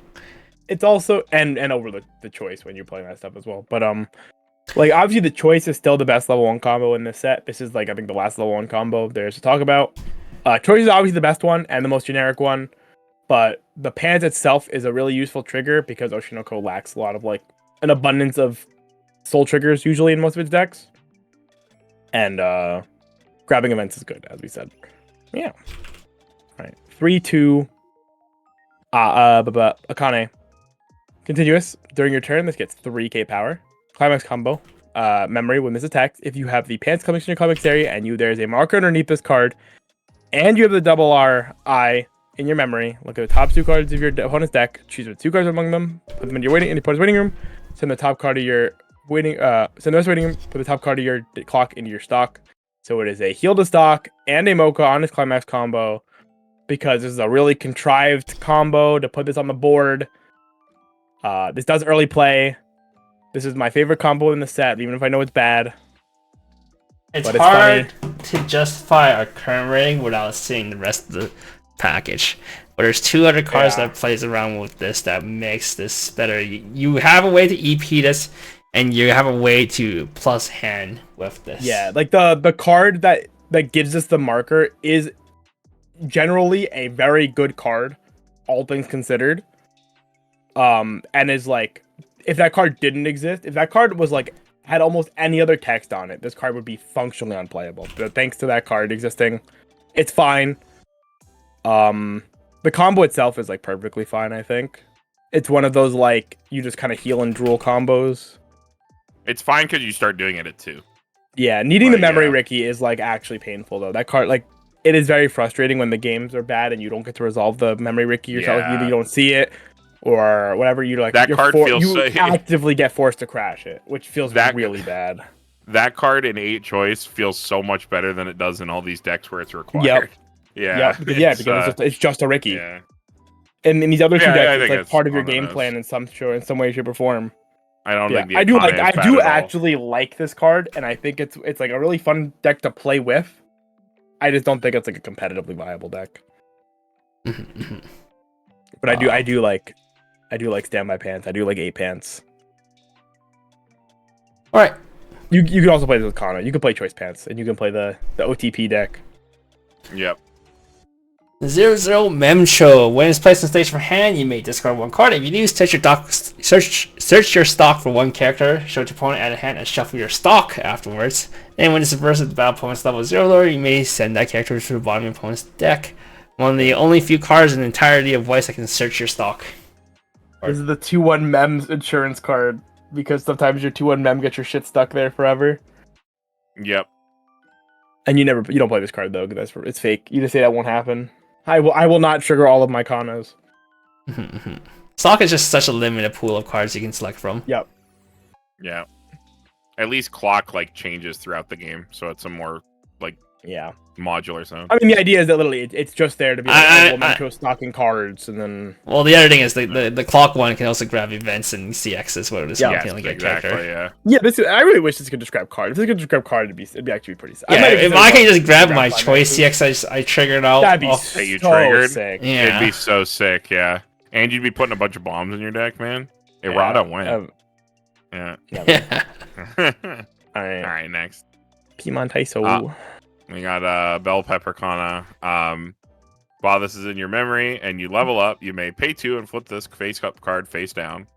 It's also and over the choice when you're playing that stuff as well. But like obviously the choice is still the best level 1 combo in this set. This is like I think the last level 1 combo there's to talk about. Choice is obviously the best one and the most generic one, but the pants itself is a really useful trigger because Oshinoko lacks a lot of like an abundance of soul triggers usually in most of its decks. And grabbing events is good, as we said. Yeah. All right. 3-2 Akane. Continuous. During your turn, this gets 3k power. Climax combo. Memory when this attacks. If you have the pants collection in your climax area and there's a marker underneath this card, and you have the double RI in your memory, look at the top 2 cards of your opponent's deck, choose 2 cards among them, put them in your opponent's waiting room, send the top card of your send the rest waiting room, put the top card of your clock into your stock. So it is a heal to stock and a Mocha on this climax combo because this is a really contrived combo to put this on the board. This does early play. This is my favorite combo in the set, even if I know it's bad. It's hard to justify our current rating without seeing the rest of the package. But there's 2 other cards that plays around with this that makes this better. You have a way to EP this and you have a way to plus hand with this. Yeah, like the card that gives us the marker is generally a very good card, all things considered. And is like, if that card didn't exist, if that card was like had almost any other text on it, this card would be functionally unplayable. But thanks to that card existing, it's fine. The combo itself is like perfectly fine, I think. It's one of those like you just kind of heal and drool combos. It's fine because you start doing it at 2. Yeah, needing the memory yeah. Ricky is like actually painful though. That card, like, it is very frustrating when the games are bad and you don't get to resolve the memory Ricky yourself. Yeah. Either you don't see it or whatever. You like That card feels you so- actively get forced to crash it, which feels That- really bad. That card in 8 choice feels so much better than it does in all these decks where it's required. Yep. Yeah. Because it's just a Ricky. Yeah. And in these other two Yeah, I decks, think it's like it's part of your on the game nose. plan in some way, shape, or form. I don't think the I do Akane is I bad do at all. actually like this card, and I think it's like a really fun deck to play with. I just don't think it's like a competitively viable deck. But I do like Standby Pants. I do like 8 Pants. All right. You can also play this with Kana. You can play Choice Pants, and you can play the OTP deck. Yep. 0-0 Memcho. When it's placed on stage from hand, you may discard 1 card. If you do, search your stock for 1 character, show it to opponent at a hand, and shuffle your stock afterwards. And when it's reversed at the battle opponent's level 0 lower, you may send that character to the bottom of your opponent's deck. One of the only few cards in the entirety of Weiss that can search your stock. This is the 2/1 Mems insurance card, because sometimes your 2/1 Mem gets your shit stuck there forever. Yep. And you don't play this card though, because it's fake. You just say that won't happen. I will not trigger all of my Kanas. Stock is just such a limited pool of cards you can select from. Yep. Yeah. At least clock like changes throughout the game, so it's a more like Yeah. modular zone. I mean, the idea is that literally it's just there to be like Memento stocking cards, and then Well, the other thing is the clock one can also grab events and CXs, where this Yeah, one can only get exactly. character. Yeah. I really wish this could just grab cards. If this could just grab card, it'd be actually pretty sick. Yeah, if I can just grab my choice CX I triggered out. That'd be off- That you so triggered? sick. Yeah. It'd be so sick. Yeah. And you'd be putting a bunch of bombs in your deck, man. Errata win. Yeah. Yeah. All All right. right. Next. Pimon Taiso. We got Bell Pepper Kana. While this is in your memory and you level up, you may pay 2 and flip this face up card face down.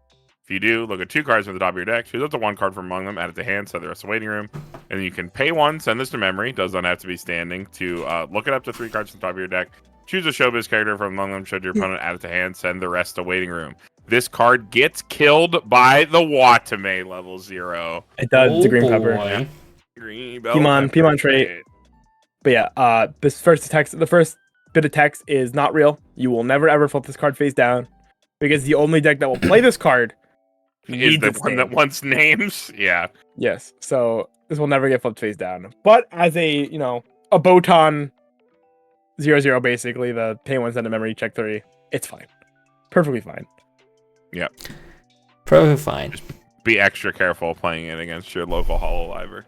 If you do, look at 2 cards from the top of your deck, choose up to 1 card from among them, add it to hand, set the rest of the waiting room. And then you can pay 1, send this to memory, does not have to be standing, to look at up to 3 cards from the top of your deck, choose a showbiz character from among them, show your opponent, add it to hand, send the rest to waiting room. This card gets killed by the Watame level 0. It does. It's a green Oh, pepper. boy. Green Bell Pimon Pepper trait. But yeah, the first bit of text is not real. You will never ever flip this card face down, because the only deck that will play this card Is needs the its one name. that wants names? Yeah. Yes, so this will never get flipped face down. But as a Botan 0/0, basically the pay 1 send to memory, check 3, it's fine, perfectly fine. Probably fine. Be extra careful playing it against your local Hololiver.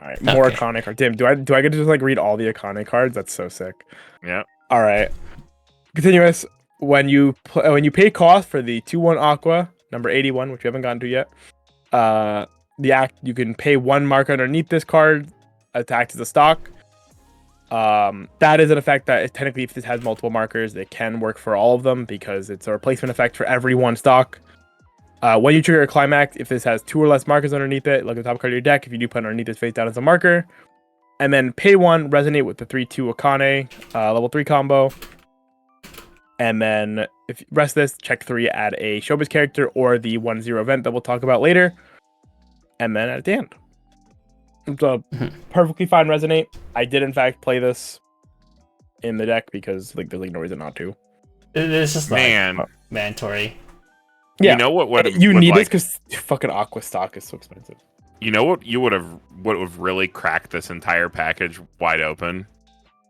All right, more Okay. iconic cards. Damn, do I get to just like read all the iconic cards? That's so sick. Yeah. All right, continuous. When you pay cost for the 2/1 Aqua number 81, which we haven't gotten to yet, you can pay 1 mark underneath this card to act as a stock. That is an effect that technically, if this has multiple markers, it can work for all of them, because it's a replacement effect for every 1 stock. When you trigger a climax, if this has 2 or less markers underneath it, look at the top card of your deck. If you do put underneath this face down as a marker, and then pay 1, resonate with the 3/2 Akane level 3 combo. And then if you rest this, check 3, add a showbiz character or the 1/0 event that we'll talk about later. And then at the end. It's a perfectly fine resonate. I did in fact play this in the deck because there's no reason not to. It's just like Man. mandatory. Yeah. You know what You would, need like, this because fucking Aqua stock is so expensive. You know what would have really cracked this entire package wide open?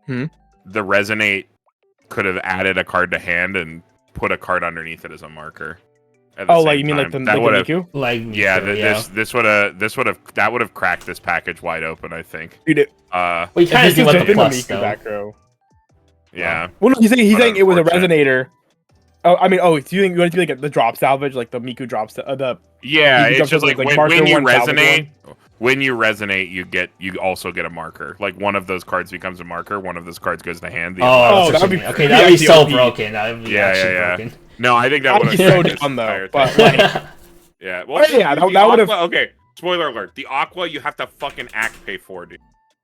Hmm? The Resonate could have added a card to hand and put a card underneath it as a marker. at the Oh, same like you mean time. like the that would have Miku? Like yeah, Miku, this would have cracked this package wide open, I think. Dude, Well, you if kind of this see was what just the in the plus Miku though. back row. Yeah. Well, no, he's saying it was a Unfortunate. resonator. Do you think you want it to be like the drop salvage, like the Miku drops, the Yeah, Miku it's drop just salvage, like marker when you one, salvage resonate. one? When you resonate, you also get a marker. Like one of those cards becomes a marker. One of those cards goes to hand. The other Oh, Oh, that's that would what you be mean. Okay, pretty that would be so ideal. broken. That would be Yeah, actually yeah. broken. No, I think that I'd would be have so this down though, entire but thing. like, Yeah, Oh, yeah, the that would've- Aqua. Okay, spoiler alert: the Aqua you have to fucking act pay for, dude.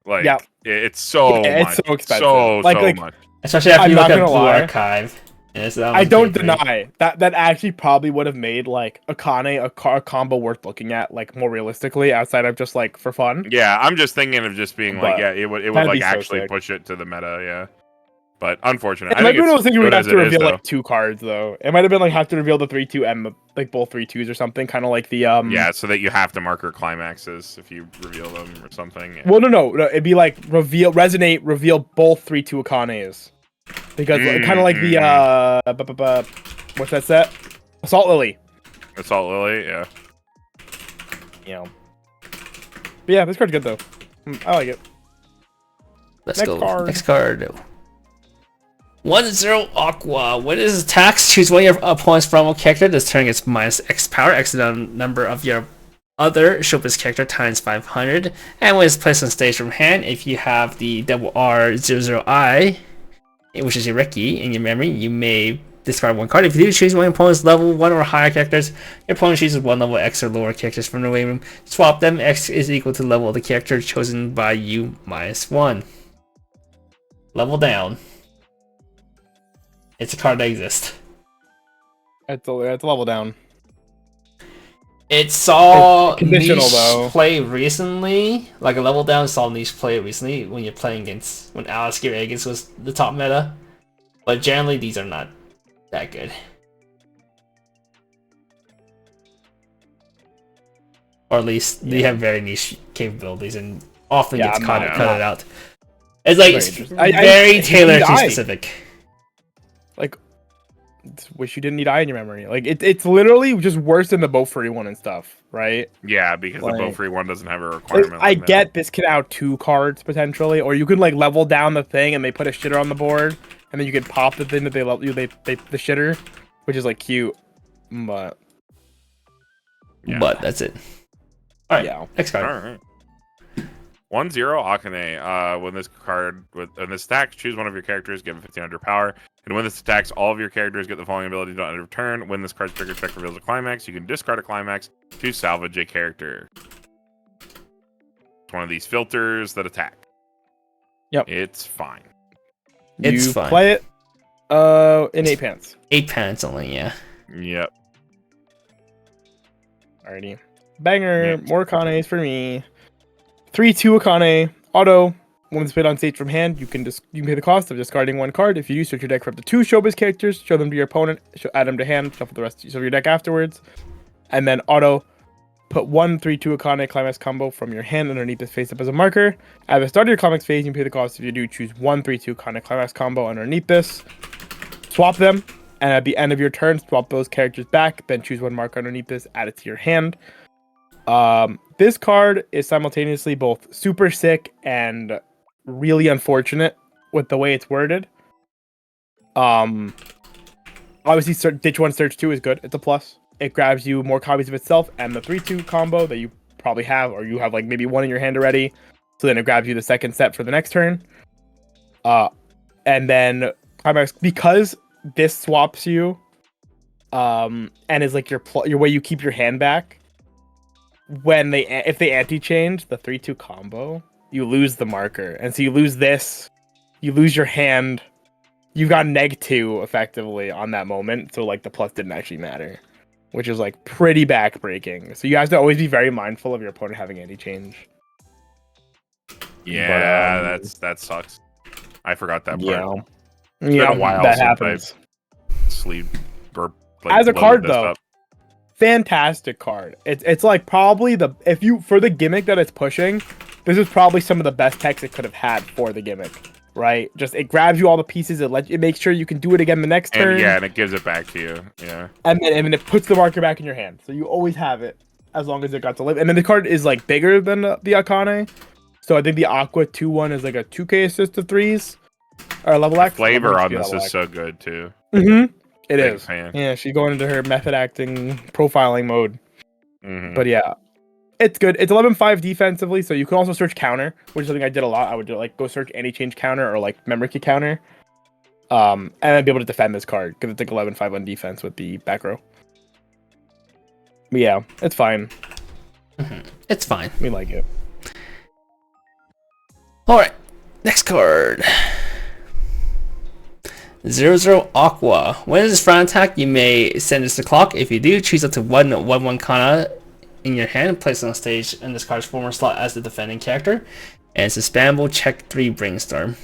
Like, Yeah. it's so Yeah, much, it's so expensive. so Like, much. Especially after I'm you look not at gonna Blue lie. Archive. Yes, that I was don't pretty great. deny that actually probably would have made like Akane a combo worth looking at, like more realistically, outside of just like for fun. Yeah, I'm just thinking of just being like, But yeah, it would that'd like be so actually sick. push it to the meta, yeah. But unfortunate. It I might think be one of it's those things you would good have as to it is, reveal though. like 2 cards though. It might have been like have to reveal the 3-2 and like both 3-2s or something, kind of like the Yeah, so that you have to marker climaxes if you reveal them or something. Yeah. Well, no, it'd be like reveal both 3-2 Akanes, because kind of like the what's that set? Assault Lily. Assault Lily, yeah. You know. But yeah, this card's good though. I like it. Let's Next go. card. Next card. 1-0 Aqua. When it is attacks, choose one of your opponent's primal character. This turn gets minus X power, X the number of your other showbiz character times 500. And when it's placed on stage from hand, if you have the double R00I, which is your Reki, in your memory, you may discard 1 card. If you do choose one opponent's level 1 or higher characters, your opponent chooses 1 level X or lower characters from the way room. Swap them. X is equal to the level of the character chosen by you minus 1. Level down. It's a card that exists. It's a level down. It saw It's conditional, niche though. play recently. Like a level down saw niche play recently when you're playing against when Alice Gear Aegis was the top meta. But generally these are not that good. Or at least they have very niche capabilities and often gets I'm cut not- it out. It's like Very it's interesting. very tailored to I- specific. Like, wish you didn't need eye in your memory. Like, it's literally just worse than the Bofuri one and stuff, right? Yeah, because Like- the Bofree one doesn't have a Like, requirement. I like that. get this can out 2 cards potentially, or you can like level down the thing and they put a shitter on the board, and then you can pop the thing that they level you the shitter, which is like cute, but Yeah. But that's it. Alright, yeah. next card. All right. 1-0 Akane. When this card when this attacks, choose one of your characters, give it 1500 power. And when this attacks, all of your characters get the following ability done every turn. When this card's trigger check reveals a climax, you can discard a climax to salvage a character. It's one of these filters that attack. Yep. It's fine. It's You fine. play it in 8 pants. 8 pants only, yeah. Yep. Alrighty. Banger, Yeah. more Akanes for me. 3-2 Akane, auto. When it's played on stage from hand, you can pay the cost of discarding 1 card. If you do, search your deck for up to 2 showbiz characters, show them to your opponent, add them to hand, shuffle the rest of your deck afterwards. And then auto, put 1 3-2 Akane climax combo from your hand underneath this face up as a marker. At the start of your climax phase, you can pay the cost. If you do, choose 1 3-2 Akane climax combo underneath this. Swap them, and at the end of your turn, swap those characters back. Then choose 1 marker underneath this, add it to your hand. This card is simultaneously both super sick and really unfortunate with the way it's worded. Obviously, ditch 1, search 2 is good. It's a plus. It grabs you more copies of itself and the 3-2 combo that you probably have, or you have like maybe 1 in your hand already. So then it grabs you the second set for the next turn. And then climax, because this swaps you, and is like your way you keep your hand back. If they anti-change the 3-2 combo, you lose the marker, and so you lose this, you lose your hand. You've got -2 effectively on that moment, so like the plus didn't actually matter, which is like pretty backbreaking. So you have to always be very mindful of your opponent having anti-change. Yeah, that sucks. I forgot that part. Been a while that happens. Sleep or As a card, loaded this though, up. fantastic card. It's like probably for the gimmick that it's pushing, this is probably some of the best text it could have had for the gimmick, right? Just it grabs you all the pieces, it makes sure you can do it again the next turn. And it gives it back to you. Yeah. And then it puts the marker back in your hand, so you always have it as long as it got to live. And then the card is like bigger than the Akane, so I think the Aqua 2-1 is like a 2k assist to 3s or level X. Flavor on this is so good too. It Big is. fan. Yeah, she's going into her method acting profiling mode. Mhm. But yeah, it's good. It's 11.5 defensively, so you can also search counter, which is something I did a lot. I would do, like, go search any change counter or like memory key counter, and then be able to defend this card because it's like 11.5 on defense with the back row. But yeah, it's fine. It's fine. We like it. Alright, next card. 0-0 Aqua. When it is front attack, you may send this to clock. If you do, choose up to 1/1 Kana in your hand, place it on stage in this card's former slot as the defending character. And it's a spammable check 3 Brainstorm.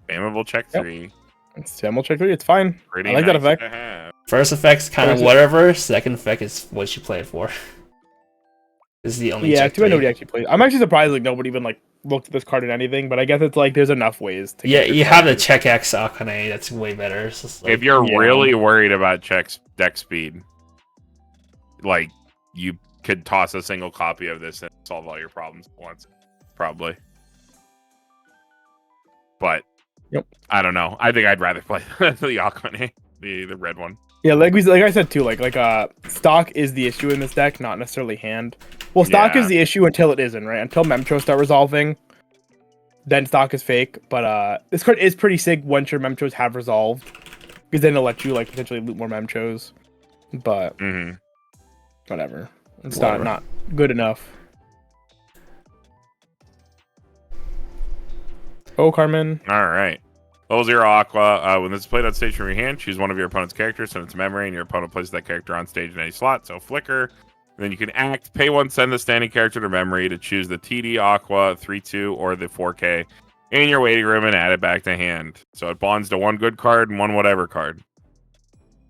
Spammable check 3. It's Samuel check 3. It's fine. Pretty I like nice that effect. to have. First effect's kind of First- whatever. Second effect is what you play it for. This is the only Yeah, check too bad 3. nobody actually plays. I'm actually surprised like nobody even like looked at this card or anything, but I guess it's like there's enough ways to. Yeah, get your you card have the used. check X Akane. That's way better. It's just like, If you're Yeah. really worried about deck speed, like you could toss a single copy of this and solve all your problems at once, probably. But Yep. I don't know. I think I'd rather play the Akane, the red one. Yeah, like I said too, like stock is the issue in this deck, not necessarily hand. Well, stock Yeah. is the issue until it isn't, right? Until Memtros start resolving, then stock is fake. But this card is pretty sick once your Memtros have resolved, because then it'll let you like potentially loot more Memtros. But whatever, it's not good enough. Oh, Carmen. All right. Level 0 Aqua. When this is played on stage from your hand, choose one of your opponent's characters, send it to memory, and your opponent places that character on stage in any slot. So flicker. Then you can act, pay 1, send the standing character to memory to choose the TD Aqua 3/2 or the 4K in your waiting room and add it back to hand. So it bonds to one good card and one whatever card.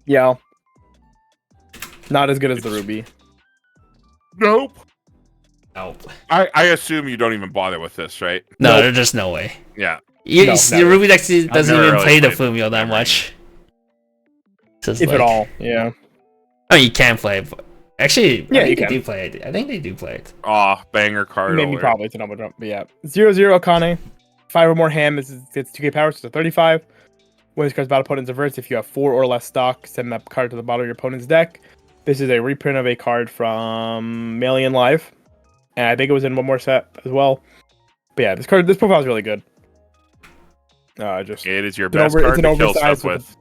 Yeah. Not as good as the Ruby. Nope. nope. I assume you don't even bother with this, right? No, Nope. there's just no way. Yeah. You, No, the never. Ruby deck doesn't never even really play the played Fumio that memory. much. Just If like, at all, yeah. I mean, you can play it. But actually, Yeah, I think you they can. do play it. I think they do play it. Oh, banger card. Maybe alert. probably to double jump, but yeah. 0-0 Akane. 5 or more ham is it's 2k power, so it's a 35. When this card's battle opponent's reverse, if you have 4 or less stock, send that card to the bottom of your opponent's deck. This is a reprint of a card from Maillion Live. And I think it was in one more set as well. But yeah, this profile is really good. Just It is your It's an best over- card it's to an kill oversized stuff with with.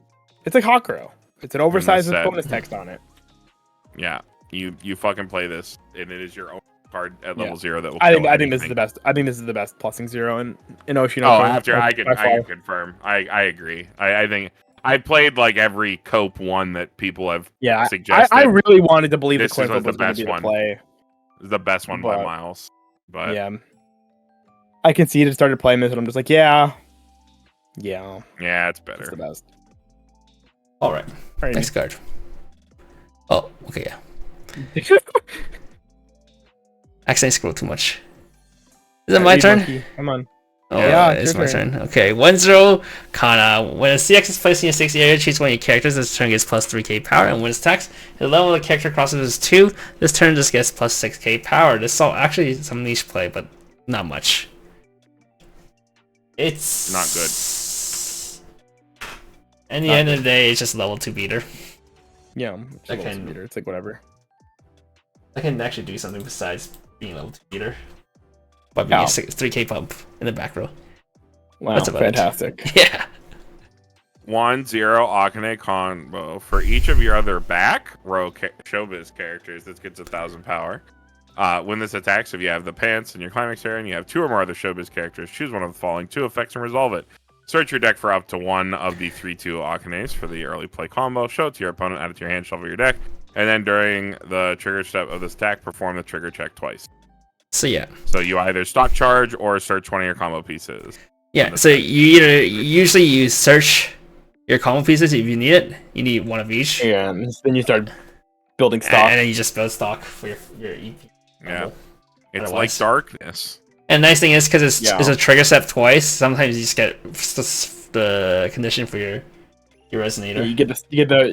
it's like Hakuro. It's an oversized with set. bonus text on it. Yeah. You fucking play this, and it is your own card at level 0 that will I kill think this is anything. the best. I think this is the best plussing 0 in Oshi. Oh, after I can confirm. I agree. I think I played like every cope one that people have Yeah, suggested. I really wanted to believe This the coin was flip the was going to best be the one. play. the best one by But- miles. But Yeah, I conceded, started playing this, and I'm just like, yeah, yeah, it's it's better. the best. All right, Alright. next card. Oh, okay, yeah. Accidentally scrolled too much. Is it my turn? Come on. Oh, Yeah, it's it's my your turn. Okay, 1-0 Kana. When a CX is placed in your 60 area, choose one of your characters. This turn gets plus 3k power, and when it's attacks, the level of the character crosses is 2. This turn just gets plus 6k power. This is all actually some niche play, but not much. It's Not good. In the Not end of the day, it's just level 2 beater. Yeah, it's, a I little can- meter. It's like whatever. I can actually do something besides being level 2 beater. By being How? a 3k pump in the back row. Wow, That's about it. fantastic. Yeah. 1-0 Akane combo for each of your other back row showbiz characters. This gets 1,000 power. When this attacks, if you have the pants in your climax area and you have 2 or more other showbiz characters, choose one of the following 2 effects and resolve it. Search your deck for up to 1 of the 3/2 Akanes for the early play combo. Show it to your opponent, add it to your hand, shuffle your deck, and then during the trigger step of this attack, perform the trigger check twice. So yeah. So you either stock charge or search one of your combo pieces. Yeah, so you usually you search your combo pieces if you need it. You need one of each. Yeah, and then you start building stock. And then you just build stock for your EP. Yeah. combo. It's like Otherwise- darkness. And the nice thing is, because it's Yeah. a trigger step twice, sometimes you just get the condition for your resonator.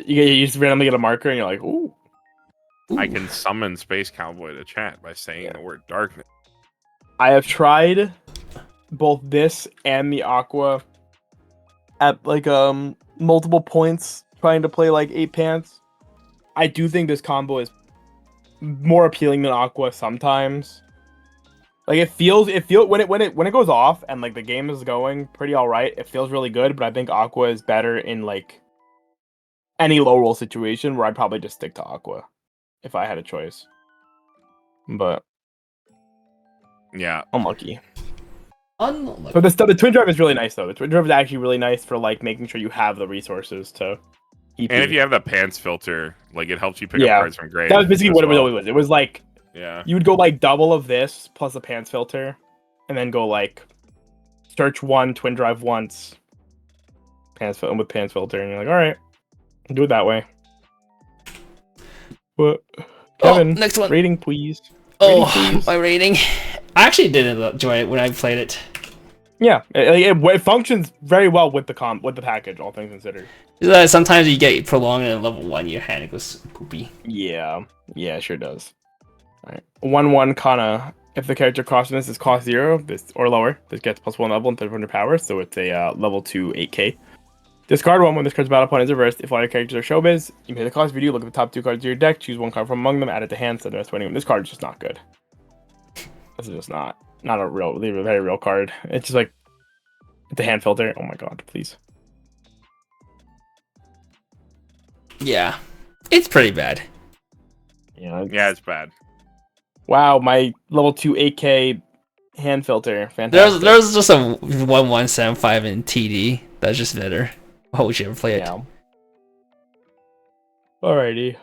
You just randomly get a marker, and you're like, ooh. I Ooh. can summon Space Cowboy to chat by saying the word darkness. I have tried both this and the Aqua at like multiple points trying to play like 8 pants. I do think this combo is more appealing than Aqua sometimes. Like it feels when it goes off and like the game is going pretty alright, it feels really good, but I think Aqua is better in like any low roll situation where I'd probably just stick to Aqua if I had a choice. But Yeah. unlucky. Unlucky. So the twin drive is really nice though. The twin drive is actually really nice for like making sure you have the resources to EP. And if you have the pants filter, like it helps you pick Yeah. up cards from grade. That was basically as what it well. always was. It was like Yeah. you would go like double of this plus the pants filter, and then go like search one, twin drive once, pants filter, and you're like, all right, do it that way. But Kevin, next one. rating please. Oh, Rating, please. my rating. I actually did enjoy it when I played it. Yeah, it functions very well with the package, all things considered. Sometimes you get prolonged at level 1, your hand goes poopy. Yeah, it sure does. All right, 1/1 Kana. If the character crossing this is cost 0, this or lower, this gets +1 level and 300 power, so it's a level 2 8k. Discard 1 when this card's battle point is reversed. If all your characters are showbiz, you pay the cost video, look at the top 2 cards of your deck, choose 1 card from among them, add it to hand, send the rest to anyone. This card is just not good. This is just not a very real card. It's just like the hand filter. Oh my god, please. Yeah, it's pretty bad. Yeah, It's bad. wow, my level 2 8k hand filter. Fantastic. There's just a 1175 in TD. That's just better. Oh, we should ever play it. Yeah. Alrighty.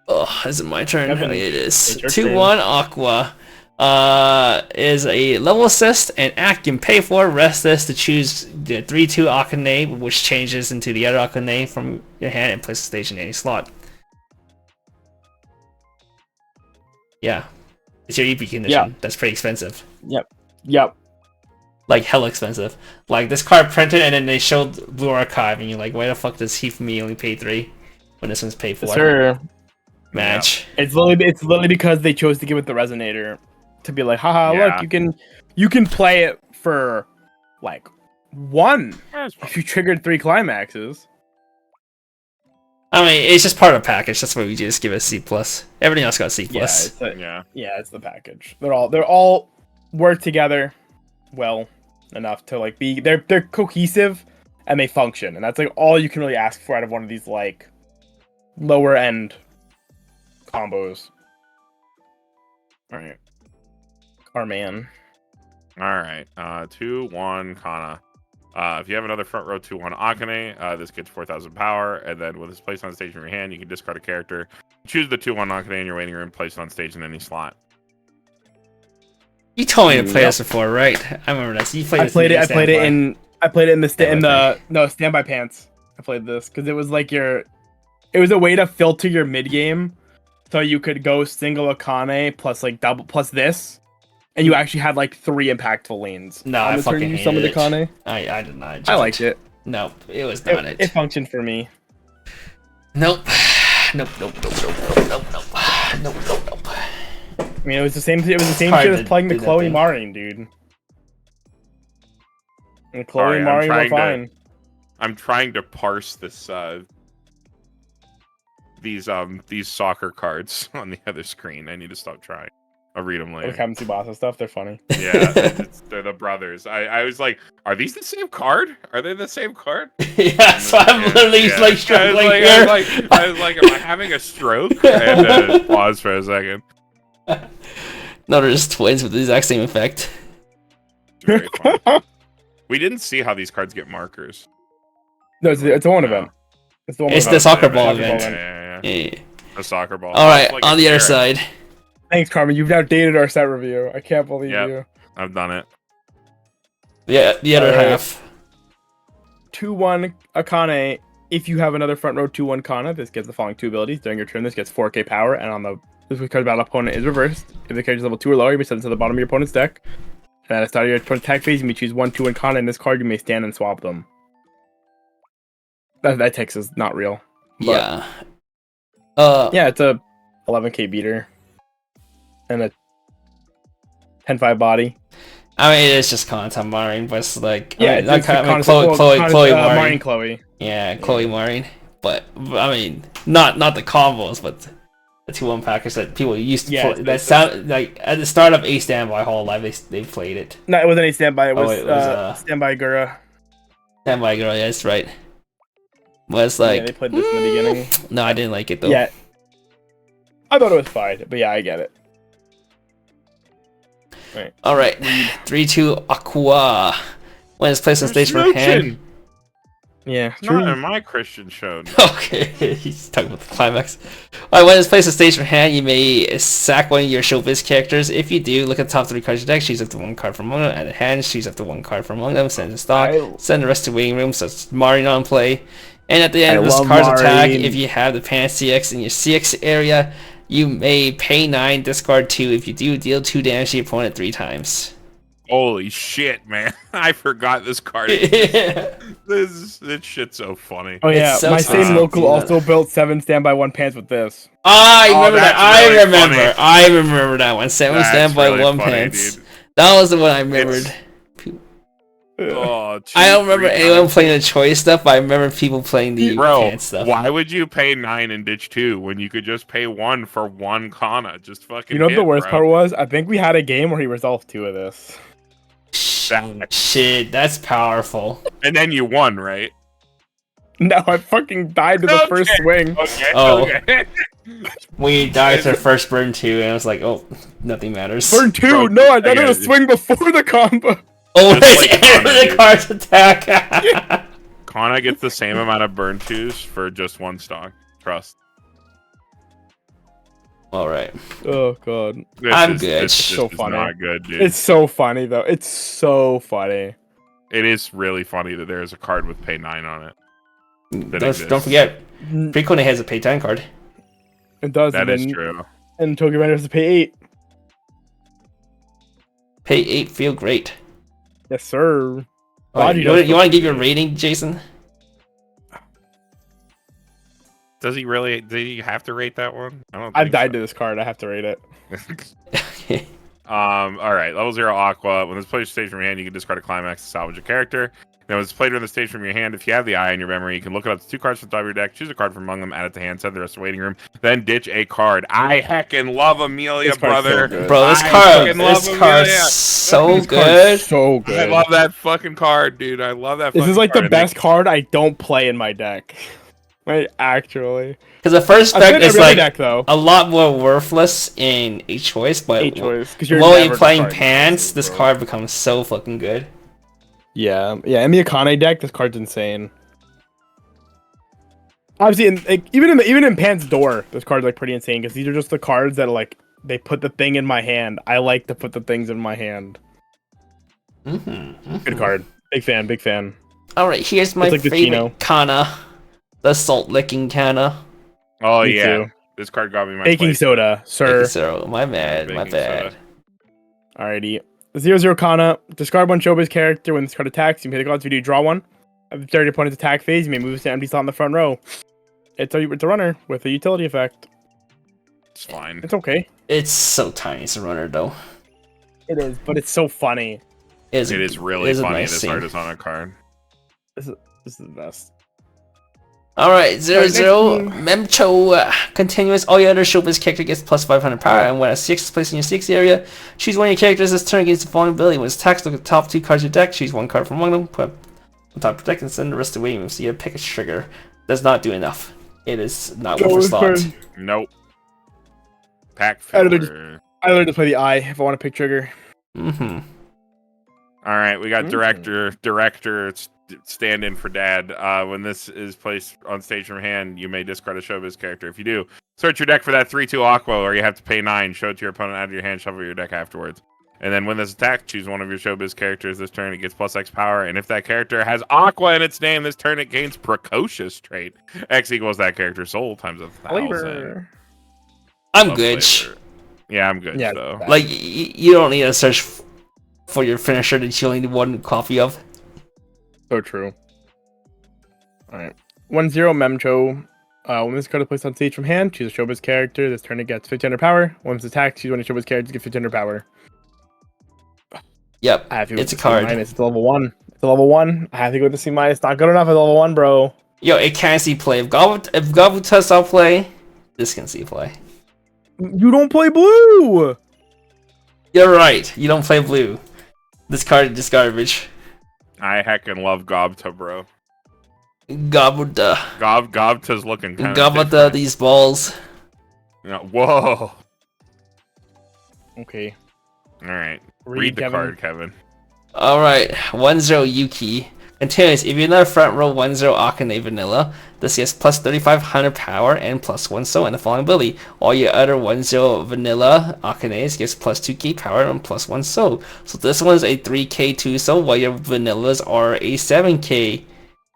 Oh, is it my turn? Kevin, It is. it's your 2/1 Aqua. Is a level assist, and act can pay for. Rest this to choose the 3/2 Akane, which changes into the other Akane from your hand and place the stage in any slot. Yeah. It's your EP condition. Yeah. That's pretty expensive. Yep. Like, hella expensive. Like, this card printed and then they showed Blue Archive, and you're like, why the fuck does he for me only pay 3 when this one's paid 4? Sir. Match. It's literally because they chose to give it the resonator to be like, haha, Yeah. look, you can play it for like 1 if you triggered 3 climaxes. I mean, it's just part of the package. That's why we just give it a C+. Everything else got C+. Yeah. It's the package. They're all work together well enough to like be they're cohesive and they function, and that's like all you can really ask for out of one of these like lower end combos. All right, Carman. All right. 2/1 Kana. If you have another front row 2/1 Akane, this gets 4,000 power, and then with this placed on stage in your hand, you can discard a character. Choose the 2/1 Akane in your waiting room, place it on stage in any slot. You told me to play this before, right? I remember this. You played this. I played it in the standby pants. I played this because it was like it was a way to filter your mid game, so you could go single Akane plus like double plus this, and you actually had like 3 impactful lanes. No, I fucking hated summoned it. Akane. I did not. I liked it. Nope, it was not it. It functioned for me. Nope. Nope. I mean, it was the same. It was the same hard shit to as playing the do that Chloe thing. Marin, dude. And Chloe Sorry, I'm Marin were trying to- fine. I'm trying to parse this these soccer cards on the other screen. I need to stop trying. I'll read them The later. Captain Tsubasa stuff, they're funny. Yeah, they're the brothers. I was like, are these the same card? Are they the same card? Yeah, so I'm literally like struggling here. I was like, am I having a stroke? And pause for a second. No, they're just twins with the exact same effect. Very funny. We didn't see how these cards get markers. No, it's a one event. It's the one It's event. the soccer ball Soccer event. Yeah. Yeah. The soccer ball. All right, Like on a the other carrot. side. Thanks, Carmen. You've outdated our set review. I can't believe Yep. you. I've done it. Yeah, the other Alright. half. 2/1 Akane. If you have another front row 2/1 Kana, this gets the following 2 abilities. During your turn, this gets 4k power, and on this card's battle opponent is reversed. If the character's level 2 or lower, you may send it to the bottom of your opponent's deck. And at the start of your opponent's attack phase, you may choose 1, 2, and Kana. In this card, you may stand and swap them. That text is not real. But, Yeah. yeah, it's a 11k beater. And a 10-5 body. I mean, it's just content Maureen, but it's like Yeah, I mean, not it's the kind of Chloe Maureen. Maureen Chloe. Yeah, Chloe Maureen. But I mean, not the combos, but the 2-1 package that people used to play. That sound like at the start of A Standby Whole Life, they played it. No, it wasn't a standby. It was, Standby Gura. Standby Girl. Yeah, that's right. Was like they played this in the beginning. No, I didn't like it though. Yeah, I thought it was fine, but yeah, I get it. Right. All right, 3-2 Aqua. When it's placed on stage for hand. Yeah, not in my Christian show. No. Okay, he's talking about the climax. Alright, when it's placed on stage for hand, you may sack one of your showbiz characters. If you do, look at the top 3 cards of your deck, choose up to 1 card from among them. At the hand, choose up to 1 card from among them, send to stock, send the rest to waiting room, so it's Maureen on play. And at the end of this card's attack, if you have the Pan CX in your CX area, you may pay 9, discard 2. If you do, deal 2 damage to your opponent 3 times. Holy shit, man! I forgot this card. This shit's so funny. Oh yeah, so my same local also built 7 standby 1 pants with this. I remember that. Really I remember that one. 7 standby really 1 pants. Dude. That was the one I remembered. Oh, I don't remember anyone playing the choice stuff, but I remember people playing the pants stuff. Why would you pay 9 and ditch 2 when you could just pay 1 for 1 Kana? Just fucking. You know what the worst part was? I think we had a game where he resolved 2 of this. Shit, that's powerful. And then you won, right? No, I fucking died to the first swing. Okay, okay. We died to the first burn 2, and I was like, oh, nothing matters. Burn 2? Bro, no, I died to the swing before the combo. Oh, it's the card's attack. Kana gets the same amount of burn 2s for just 1 stock. Trust. All right. Oh god. I'm good. It's so funny. Not good, dude. It's so funny though. It's so funny. It is really funny that there is a card with pay 9 on it. Don't forget, Frequently has a pay 10 card. It does. That is true. And Tokyo Rangers has to pay 8. Pay 8 feel great. Yes, sir. Right, you want to give your rating, Jason? Does he really? Do you have to rate that one? I don't. I've died to this card. I have to rate it. All right. Level 0 Aqua. When this plays stage from your hand, you can discard a climax to salvage a character. Now, when it's played on the stage from your hand, if you have the eye in your memory, you can look it up to 2 cards from the top of your deck, choose a card from among them, add it to hand, send the rest to waiting room, then ditch a card. I heckin' love Amelia, brother. So bro, this card's so good. So good. I love that fucking card, dude. I love that. This is like the best card I don't play in my deck. Right, actually. Because the first spec is like deck, a lot more worthless in a choice, but while you're playing pants, this card becomes so fucking good. Yeah, in the Akane deck, this card's insane. Obviously, even in Pan's Door, this card's like pretty insane because these are just the cards that like they put the thing in my hand. I like to put the things in my hand. Good card. Big fan. All right, here's my favorite Kana, the salt licking Kana. Oh me yeah, too. This card got me my baking soda, sir. Baking soda. My bad. Alrighty. 0-0 Kana. Discard 1 showbiz character. When this card attacks, you may pay the cards. If you do, draw 1. At the start of your opponent's attack phase, you may move to an empty slot in the front row. It's a runner with a utility effect. It's fine. It's okay. It's so tiny. It's a runner though. It is, but it's so funny. It is really funny. This card is on a card. This is the best. Alright, 0-0, Memcho continuous. All your other showbiz character gets plus 500 power, and when a 6 is placed in your 6 area, choose one of your characters this turn against the following ability. When it's attacked, look at the top 2 cards of your deck, choose 1 card from among them, put on top of your deck, and send the rest away. So you pick a trigger. Does not do enough. It is not worth a slot. Nope. Pack filler. I learned to play the eye if I want to pick trigger. Alright, we got director. Stand in for dad. When this is placed on stage from hand, you may discard a showbiz character. If you do, search your deck for that 3-2 Aqua, or you have to pay 9. Show it to your opponent out of your hand, shuffle your deck afterwards. And then when this attack, choose one of your showbiz characters this turn. It gets plus X power, and if that character has Aqua in its name this turn, it gains Precocious trait. X equals that character's soul times 1,000. I'm good. Yeah, I'm good. Yeah, so. Like you don't need to search for your finisher that you only need 1 copy of. So true. Alright. 1-0 Memcho. When this card is placed on stage from hand, choose a showbiz character. This turn it gets 1500 power. When it's attacked, choose one of your showbiz characters, get 1500 power. Yep, I have to go it's a with card. C-. It's a level 1. It's a level 1. I have to go with the C-. Not good enough at level 1, bro. Yo, it can see play. If Gabuta saw play, this can see play. You don't play blue. You're right. You don't play blue. This card is garbage. I heckin' love Gobta, bro. Gabuta. Gobta's looking kind of Gabuta different. these balls. Yeah, whoa. Okay. All right. Read, Read the Kevin. card, Kevin. Alright, 1-0 Yuki. Continues, if you're in the front row 1-0 Akane Vanilla, this gets plus 3500 power and plus 1 soul and the following ability. All your other 1-0 Vanilla Akanes gets plus 2k power and plus 1 soul. So this one's a 3k 2 soul, while your Vanillas are a 7k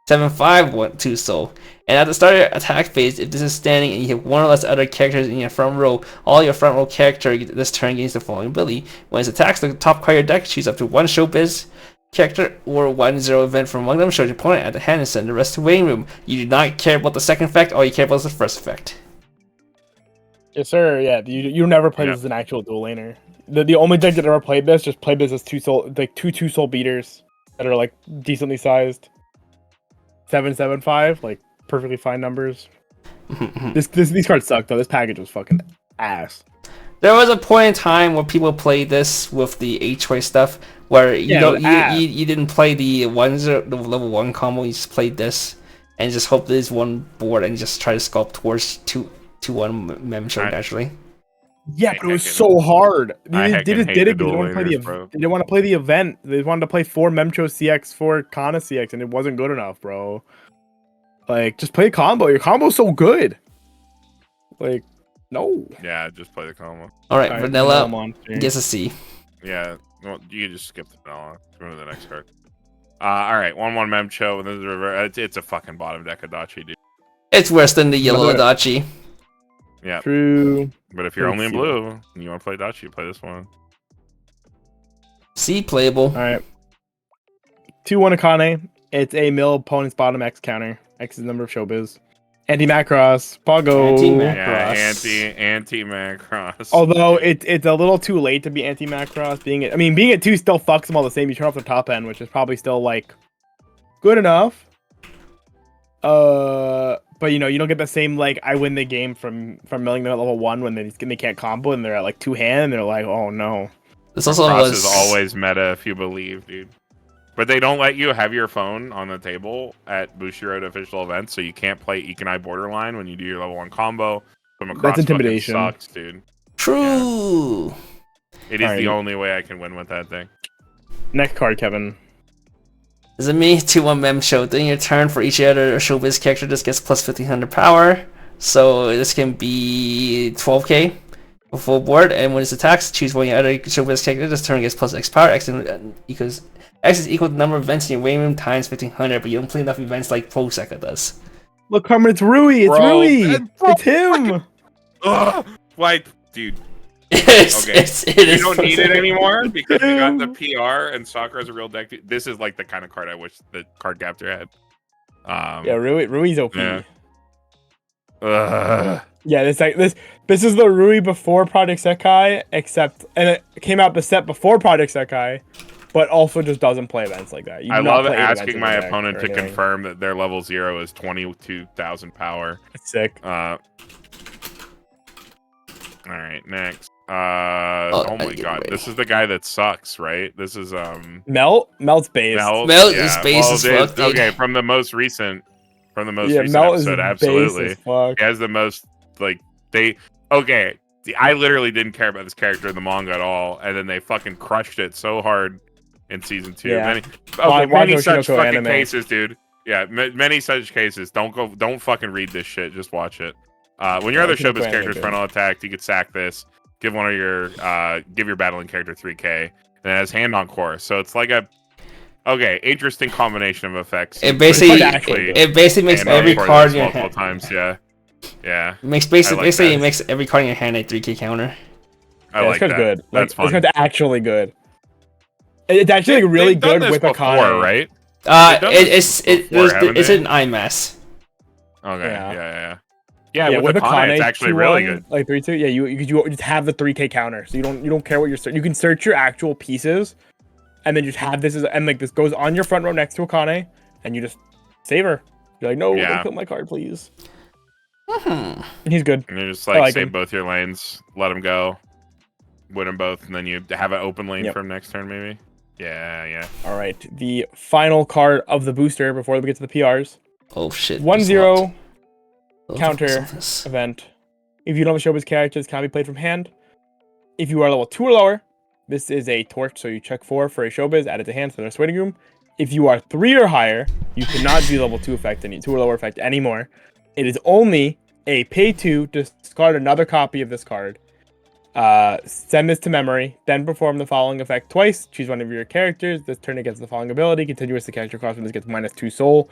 7.5 2 soul. And at the start of your attack phase, if this is standing and you have one or less other characters in your front row, all your front row character this turn gains the following ability. When it attacks the top card of your deck, choose up to one showbiz character or 1-0 event from among them, show your opponent at the hand and send the rest to waiting room. You do not care about the second effect, all you care about is the first effect. Yes, sir. Yeah, you never play this as an actual dual laner. The only deck that ever played this just played this as two soul beaters that are like decently sized. 7.75, like perfectly fine numbers. These cards suck though. This package was fucking ass. There was a point in time where people played this with the H-way stuff, where you didn't play the level 1 combo. You just played this and just hope there's one board and just try to sculpt towards 2-1 Memcho naturally. Yeah, but it was so hard. I They did it because they didn't want to play the event. They wanted to play 4 Memcho CX, 4 Kana CX, and it wasn't good enough, bro. Like, just play a combo. Your combo's so good. Like, no. Yeah, just play the combo. Alright, Vanilla gets a C. Yeah, well, you can just skip the Vanilla. Go to the next card. Alright, 1-1 Memcho, and this is reverse. It's a fucking bottom deck Adachi, dude. It's worse than the yellow Adachi. Yeah. True. But if you're only in blue and you want to play Adachi, play this one. C playable. Alright. 2-1 Akane. It's a mill opponent's bottom X counter. X is the number of showbiz. Anti-Macross. Pogo. Anti-Macross. Yeah, anti-Macross. Although it's a little too late to be anti-Macross. Being at 2 still fucks them all the same. You turn off the top end, which is probably still like good enough. But you don't get the same like I win the game from milling them at level 1 when they can't combo and they're at like 2 hand and they're like, oh no. This also Cross is always meta if you believe, dude. But they don't let you have your phone on the table at Bushiroad official events, so you can't play Ikanai Borderline when you do your level 1 combo. That's intimidation. Sucks, dude. True. Yeah. It is the only way I can win with that thing. Next card, Kevin. Is it me? 2-1 Memcho. During your turn, for each other showbiz character, this gets plus 1500 power. So this can be 12k full board, and when it attacks, choose one of your other showbiz character. This turn gets plus X power. X is equal to the number of events in your waiting room times 1500, but you don't play enough events like Prosecca does. Look, Carmen, it's Rui. It's Rui. It's him. Like, dude. Okay. You don't need it anymore because you got the PR and Sakura's a real deck. This is like the kind of card I wish the card captor had. Yeah, Rui's OP. Yeah. Yeah, this is the Rui before Project Sekai, and it came out the set before Project Sekai, but also just doesn't play events like that. I love asking my opponent to confirm that their level 0 is 22,000 power. It's sick. All right, next. Oh my god, this is the guy that sucks, right? This is Melt's base. Melt is base as fuck, dude. Okay, from the most recent Melt episode, absolutely. Base as fuck. He has the most okay. I literally didn't care about this character in the manga at all, and then they fucking crushed it so hard in season 2. Yeah. Many such fucking cases, dude. Yeah, many such cases. Don't fucking read this shit. Just watch it. When your other showbiz character's frontal attacked, you could sack this. Give one of your give your battling character 3k, and it has hand on core. So it's like a interesting combination of effects. It basically makes every card in your hand. Times, yeah. It makes basically it makes every card in your hand a 3k counter. I like that. Good. That's fun. It's actually good. It's actually really good with a con, right? It's an IMAS. Okay. Yeah, with a con, it's actually really good. Like 3-2, yeah, you just have the 3k counter, so you don't care what you're you can search your actual pieces and then just have this and like this goes on your front row next to Akane, and you just save her. You're like, no, don't kill my card, please. And he's good. And you just like save him. both your lanes, let him go, win them both, and then you have an open lane Yep. for him next turn, maybe. Yeah. All right, the final card of the booster before we get to the PRs. Oh shit. 1-0 Oh, counter event. If you don't have a showbiz character, this can be played from hand. If you are level 2 or lower, this is a torch, so you check 4 for a showbiz, add it to hand, so there's waiting room. If you are 3 or higher, you cannot do level 2 effect, 2 or lower effect anymore. It is only a pay 2 to discard another copy of this card. Send this to memory, then perform the following effect twice. Choose one of your characters. This turn it gets the following ability. Continuous the character cost when this gets -2 soul.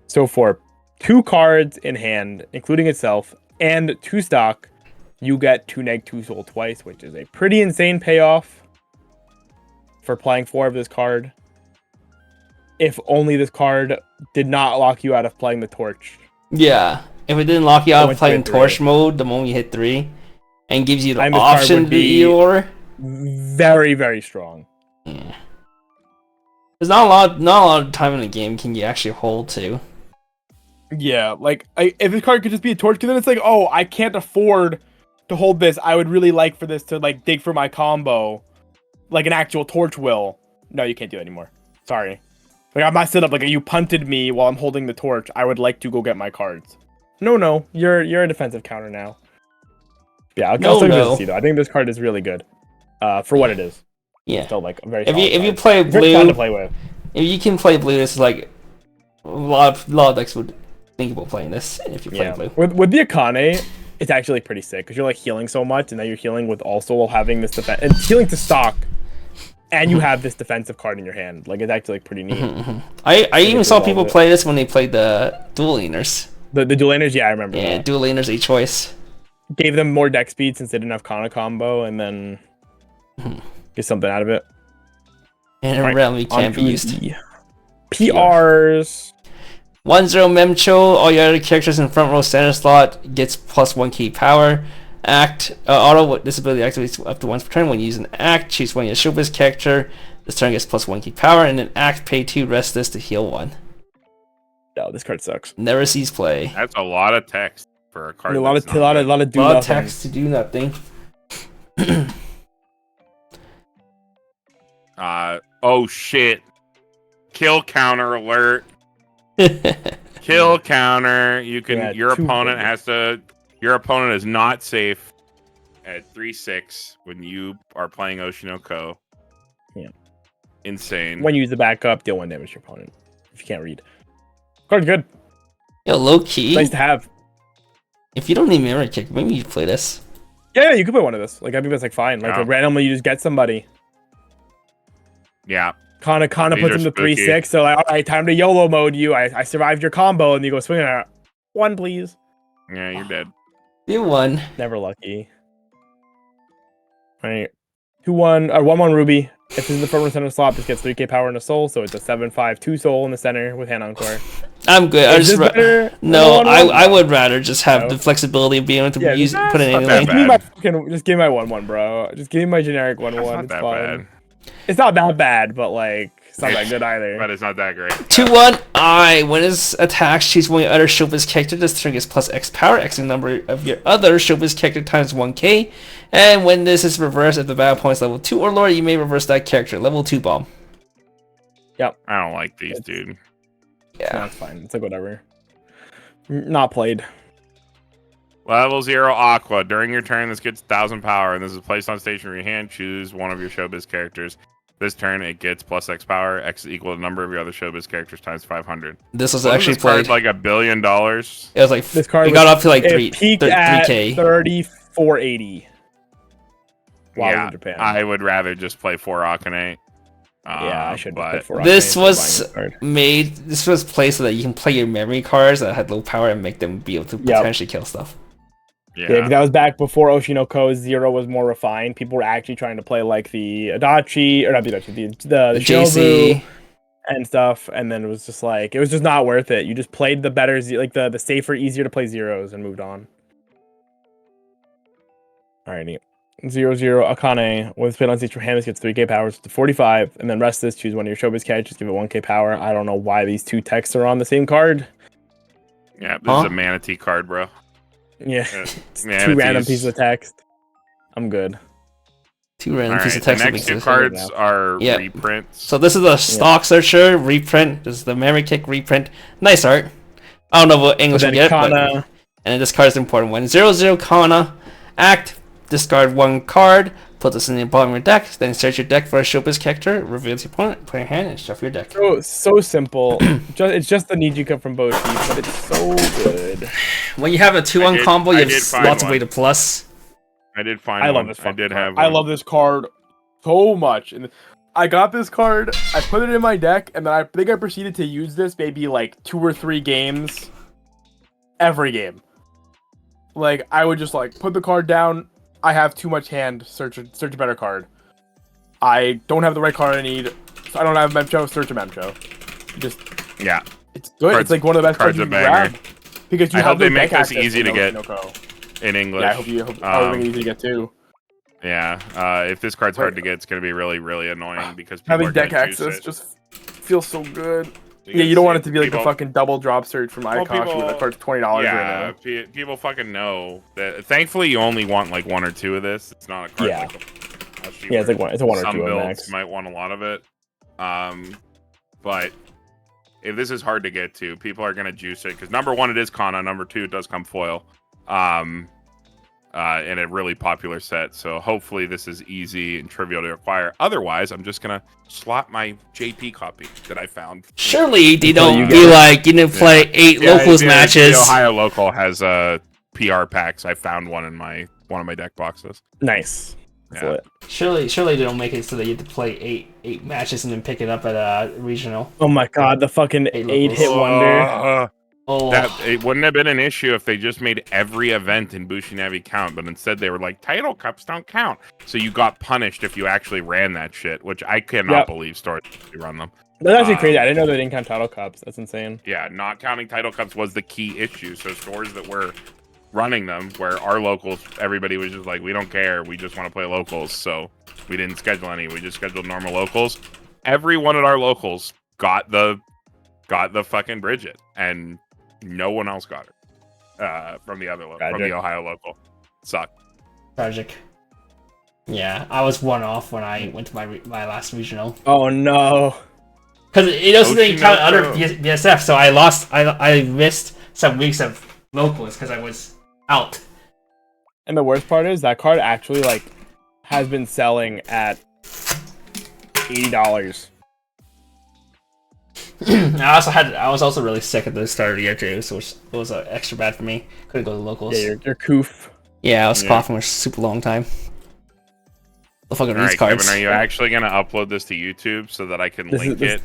So for 2 cards in hand, including itself, and 2 stock, you get 2 soul twice, which is a pretty insane payoff for playing 4 of this card. If only this card did not lock you out of playing the torch. Yeah, if it didn't lock you out of playing torch 3. mode the moment you hit 3, and gives you the this card option would to be Eeyore. Very, very strong. Yeah. There's not a lot of time in the game can you actually hold to. Yeah, like if this card could just be a torch, because then it's like, oh, I can't afford to hold this. I would really like for this to like dig for my combo, like an actual torch will. No, you can't do it anymore. Sorry. Like I'm not set up. Like you punted me while I'm holding the torch. I would like to go get my cards. No, you're a defensive counter now. Yeah, I'll still give this to you, though. I think this card is really good, for what it is. Yeah. Still like a very. If you play very blue, fun to play with. If you can play blue, this is like a lot of decks would think about playing this. And if you play blue, with the Akane, it's actually pretty sick because you're like healing so much, and now you're healing with also having this defense and healing to stock, and you have this defensive card in your hand. Like it's actually like, pretty neat. I even saw people play this when they played the dual laners. The dual laners, yeah, I remember. Yeah, that. dual laners a choice. Gave them more deck speed since they didn't have Kana combo, and then get something out of it. And a realm can't be used. PRs. 1-0 Memcho. All your other characters in front row center slot gets +1 key power. Act auto. This ability activates up to once per turn. When you use an act, choose one of your showbiz character. This turn gets +1 key power, and an act pay 2. Rest this to heal 1. No, this card sucks. Never sees play. That's a lot of text for a card. A lot of text to do nothing. Oh shit! Kill counter alert. Kill counter. You can. Yeah, your opponent has to. Your opponent is not safe at 3/6 when you are playing Oshinoko. Yeah. Insane. When you use the backup, deal 1 damage to your opponent. If you can't read. Card's good. Yo, low key. Nice to have. If you don't need memory kick, maybe you play this. Yeah, you could play one of this. Like I think that's like fine. Like randomly you just get somebody. Yeah. Kana These puts are him to spooky. 3/6. So like, all right, time to YOLO mode you. I survived your combo, and you go swinging at 1, please. Yeah, you're dead. Do 1. Never lucky. All right, 2-1 or 1-1 Ruby. If this is the front row center slot, this gets 3k power and a soul, so it's a 7/5 2 soul in the center with hand encore. I'm good. I just no, I would rather just have the flexibility of being able to use put it anyway. Just give me my 1/1, bro. Just give me my generic 1/1. It's fine. Bad. It's not that bad, but like it's not that good either. But it's not that great. 2-1. When it attacks, choose one of your other showbiz character. This turn gets +X power. X the number of your other showbiz character times 1k. And when this is reversed, if the battle point is level 2 or lower, you may reverse that character. Level 2 bomb. Yep. I don't like these, dude. Yeah, that's fine. It's like whatever. Not played. Level 0 Aqua. During your turn, this gets 1000 power, and this is placed on station in your hand. Choose one of your showbiz characters. This turn, it gets +X power. X is equal to the number of your other showbiz characters times 500. This was actually this card played like $1 billion. It was like this card. It got up to like it peaked at 3k. 3480. While Yeah, in Japan. I would rather just play 4 Akane. Yeah, I should play 4 Akane. This was made. This was placed so that you can play your memory cards that had low power and make them be able to potentially kill stuff. Yeah, that was back before Oshinoko 0 was more refined. People were actually trying to play like the Adachi, or not the Adachi, the JC and stuff, and then it was just like, it was just not worth it. You just played the better, like the safer, easier to play zeros and moved on. Alrighty. 0-0 Akane with spin on each Hamas gets 3k powers to 45, and then rest this, choose one of your showbiz characters, give it 1k power. I don't know why these two texts are on the same card. Yeah, this is a manatee card, bro. Yeah, two random pieces of text. I'm good. Two random pieces of text. The next two cards are reprints. So this is the Stock Searcher reprint. This is the Memory Kick reprint. Nice art. I don't know what English will get, but and then this card is an important one. 0-0 Kana. Act. Discard one card. Put this in the bottom of your deck. Then search your deck for a showbiz character. Reveal your opponent. Play your hand and shuffle your deck. So simple. It's just the Nijika from Boshi, but it's so good. When you have a 2-1 combo, you have lots of way to plus. I did find one. I love this card. I love this card so much. And I got this card, I put it in my deck, and then I think I proceeded to use this maybe like 2 or 3 games every game. Like, I would just like put the card down. I have too much hand. Search a better card. I don't have the right card I need. So I don't have Memcho. Search a Memcho. Just it's good. Cards, it's like one of the best cards you can grab because you have they make this easy to get in English. Yeah, I hope you make it easy to get too. Yeah, if this card's hard to get, it's gonna be really, really annoying because people having deck access just feels so good. Yeah, you don't want it to be like a fucking double drop search from Ikoshi where that card's $20 right now. Yeah, people fucking know that. Thankfully, you only want like 1 or 2 of this. It's not a card like Oshi, it's like it's a 1 or 2 some builds max. Might want a lot of it. But if this is hard to get to, people are gonna juice it because number 1, it is Kana. Number 2, it does come foil. In a really popular set, so hopefully this is easy and trivial to acquire. Otherwise, I'm just gonna slot my JP copy that I found. Surely they don't be like, you didn't play 8 locals matches. The Ohio local has PR packs. I found one in one of my deck boxes. Nice. Yeah. Surely they don't make it so that you have to play 8 matches and then pick it up at a regional. Oh my god, the fucking 8-hit wonder. It wouldn't have been an issue if they just made every event in Bushinavi count, but instead they were like, title cups don't count. So you got punished if you actually ran that shit, which I cannot believe stores run them. That's actually crazy. I didn't know they didn't count title cups. That's insane. Yeah, not counting title cups was the key issue. So stores that were running them, where our locals, everybody was just like, we don't care. We just want to play locals. So we didn't schedule any. We just scheduled normal locals. Everyone at our locals got the fucking Bridget, and no one else got her from the from the Ohio local. Sucked. Tragic. Yeah, I was 1 off when I went to my last regional. Oh no! Because it also didn't count other BSF, so I lost. I missed some weeks of locals because I was out. And the worst part is that card actually has been selling at $80. I was also really sick at the start of the year too, so it was extra bad for me. Couldn't go to the locals. Yeah, you're coof. Yeah, I was coughing for a super long time. The fucking these cards. Kevin, are you actually gonna upload this to YouTube so that I can link it?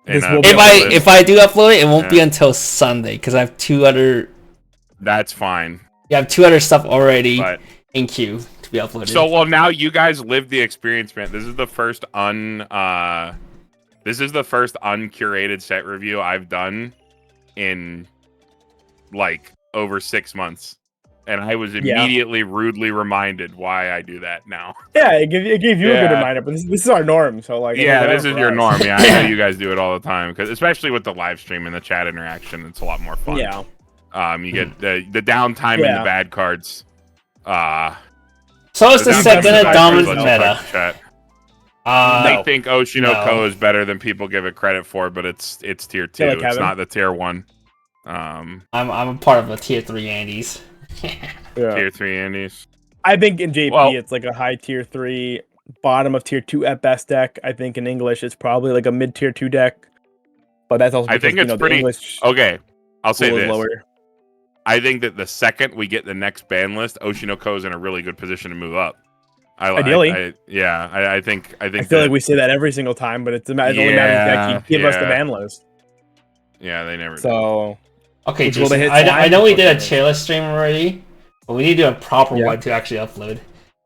If I do upload it, it won't be until Sunday because I have 2 other. That's fine. You have 2 other stuff already in queue to be uploaded. So now you guys lived the experience, man. This is the first uncurated set review I've done in like over 6 months. And I was immediately rudely reminded why I do that now. Yeah, it gave you a good reminder, but this is our norm. So this is your norm. Yeah, I know you guys do it all the time, because especially with the live stream and the chat interaction, it's a lot more fun. Yeah. You get the downtime and the bad cards. So is the set gonna dominate meta? They think Oshi no Ko is better than people give it credit for, but it's tier 2. It's not the tier 1. I'm a part of the tier 3 Andes. Tier 3 Andes. I think in JP it's like a high tier 3, bottom of tier 2 at best deck. I think in English it's probably like a mid tier 2 deck, but that's also because, I think it's pretty okay. I'll say this. Lower. I think that the second we get the next ban list, Oshi no Ko is in a really good position to move up. Ideally, I think. I feel like we say that every single time, but it's only matters that you give us the ban list. Yeah, they never. So okay, Jason, I know we did a tier list stream already, but we need to do a proper one to actually upload.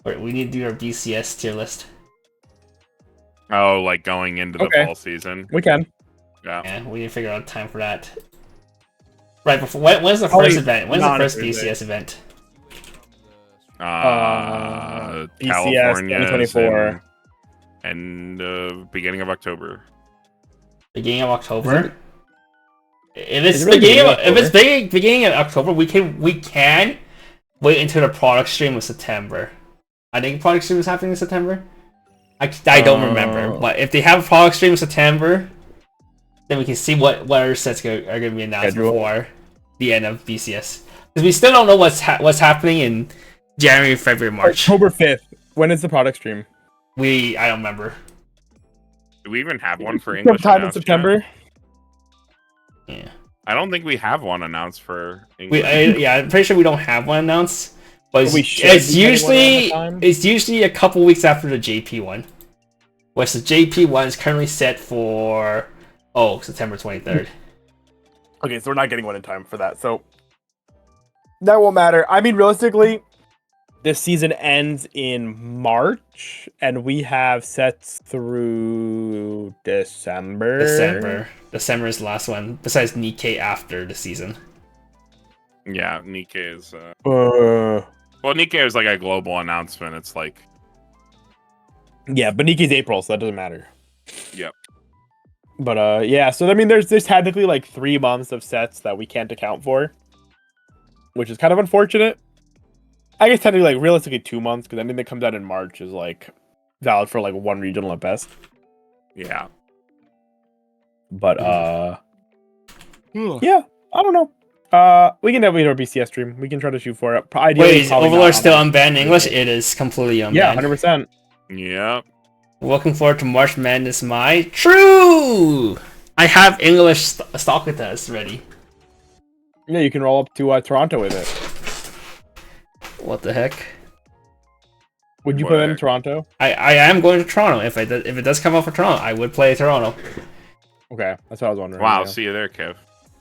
We need to do our BCS tier list. Oh, like going into the fall season. We can. Yeah, we need to figure out time for that. Right before when's the first event? When's the first BCS event? BCS California 2024. and beginning of October. Beginning of October. If it's Is it really beginning of October, we can wait until the product stream of September. I think product stream is happening in September. I don't remember, but if they have a product stream in September, then we can see what other sets are going to be announced before the end of BCS. Because we still don't know what's happening in January, February, March. October 5th. When is the product stream? I don't remember. Do we even have one for English? Sometime in September. Yeah. I don't think we have one announced for English. I'm pretty sure we don't have one announced. But it's usually a couple weeks after the JP one. Which the JP one is currently set for September 23rd. Okay, so we're not getting one in time for that. So that won't matter. I mean, realistically, this season ends in March, and we have sets through December. December is the last one, besides Nikkei after the season. Yeah, Nikkei is... Well, Nikkei is like a global announcement. It's like... Yeah, but Nikkei's April, so that doesn't matter. Yep. But, yeah, so, I mean, there's technically, like, 3 months of sets that we can't account for, which is kind of unfortunate. I guess technically, like, realistically 2 months, because anything that comes out in March is, like, valid for, like, 1 regional at best. Yeah. But, yeah, I don't know. We can definitely do our BCS stream. We can try to shoot for it. Wait, is Overlord still unbanned in English? It is completely unbanned. Yeah, 100%. Yep. Looking forward to March Madness, my true! I have English stock with us ready. Yeah, you can roll up to Toronto with it. What the heck? Would you play in Toronto? I am going to Toronto. If it does come up for Toronto, I would play Toronto. Okay, that's what I was wondering. Wow, yeah. see you there, Kev.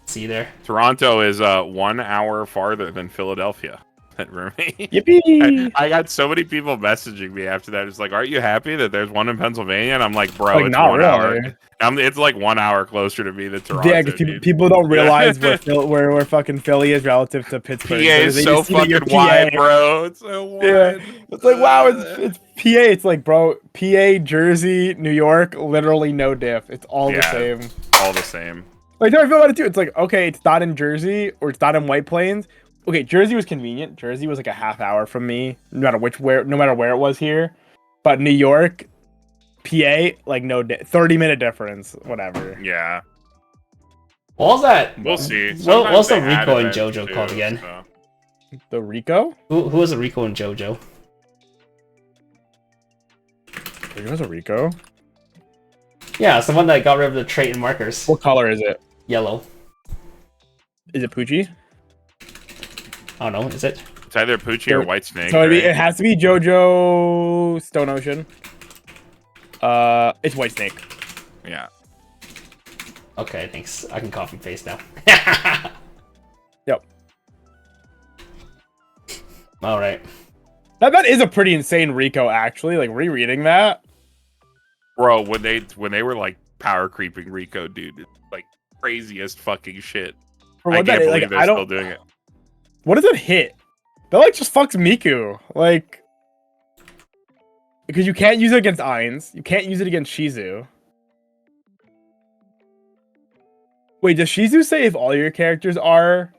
See you there. Toronto is 1 hour farther than Philadelphia. Yippee! I got so many people messaging me after that. It's like, aren't you happy that there's one in Pennsylvania? And I'm like, bro, like, it's not 1 really. hour. It's like 1 hour closer to me than Toronto. Yeah, because people don't realize where fucking Philly is relative to Pittsburgh. PA is so fucking wide, bro. It's so wide. Yeah. It's like, wow, it's PA. It's like, bro, PA, Jersey, New York, literally no diff. It's all the same. All the same. Like, I feel about it too. It's like, okay, it's not in Jersey or it's not in White Plains. Okay, Jersey was convenient. Jersey was like a half hour from me, no matter where it was here. But New York, PA, like 30-minute difference, whatever. Yeah. What was that? We'll see. What's the Rico and JoJo called again? So. The Rico? Who was the Rico and JoJo? There was a Rico? Yeah, it's the one that got rid of the trait and markers. What color is it? Yellow. Is it Poochie? I don't know, is it? It's either Poochie or White Snake. So it has to be JoJo Stone Ocean. It's White Snake. Yeah. Okay, thanks. I can copy and paste now. Yep. Alright. That is a pretty insane Rico, actually. Like, rereading that. Bro, when they were like power creeping Rico, dude, it's like craziest fucking shit. I can't believe they're still doing it. What does it hit? That like just fucks Miku. Like, because you can't use it against Ainz. You can't use it against Shizu. Wait, does Shizu say if all your characters are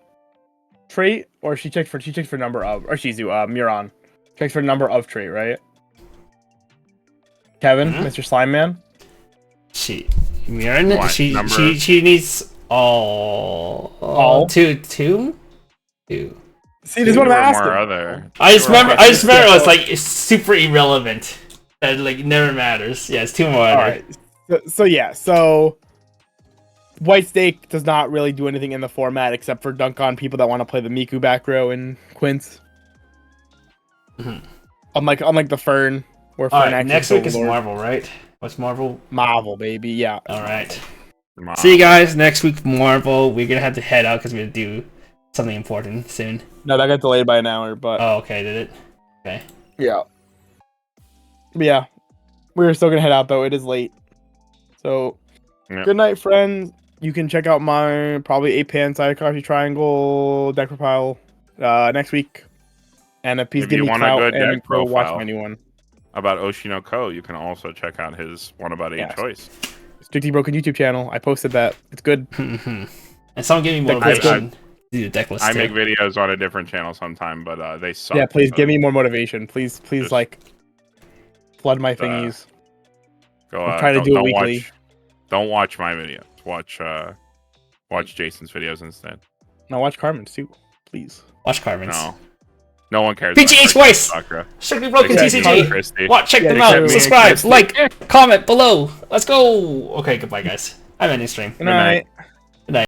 trait, or she checks for number of, or Shizu, Muron checks for number of trait, right? Kevin, Mr. Slime Man. Muron, she needs all two. See, this is what I'm asking. I just remember it was like it's super irrelevant. That like never matters. Yeah, it's 2 more. Alright. So White Snake does not really do anything in the format except for dunk on people that want to play the Miku back row in Quince. Mm-hmm. Unlike the Fern. Where Fern Alright, next week is Marvel, right? What's Marvel? Marvel, baby, yeah. Alright. See you guys next week, Marvel. We're gonna have to head out because we have to do something important soon. No, that got delayed by an hour, but... Oh, okay, did it? Okay. Yeah. But yeah. We're still gonna head out, though. It is late. So, Good night, friends. You can check out my probably 8-pan Side Coffee Triangle deck pile next week. And if he's If you giving me want a clout good and deck go watch profile. my new one. About Oshi no Ko, you can also check out his one about 8 Yeah. choice. Strictly Broken YouTube channel. I posted that. It's good. And someone give me Deck list motivation to do the deck list. I too. make videos on a different channel sometime, but they suck. Yeah, please so give me more motivation. Please, Just- like, flood my thingies. Go, I'm trying to do it weekly. Don't watch my videos. Watch Jason's videos instead. Now watch Carmen's too, please. Watch Carmen's. No one cares. PGH Weiss! Sakura. Strictly Broken Yeah, TCG! Christy. Watch, check Yeah, them they out, can't subscribe, be like, comment below. Let's go! Okay, goodbye guys. I'm ending stream. Good night.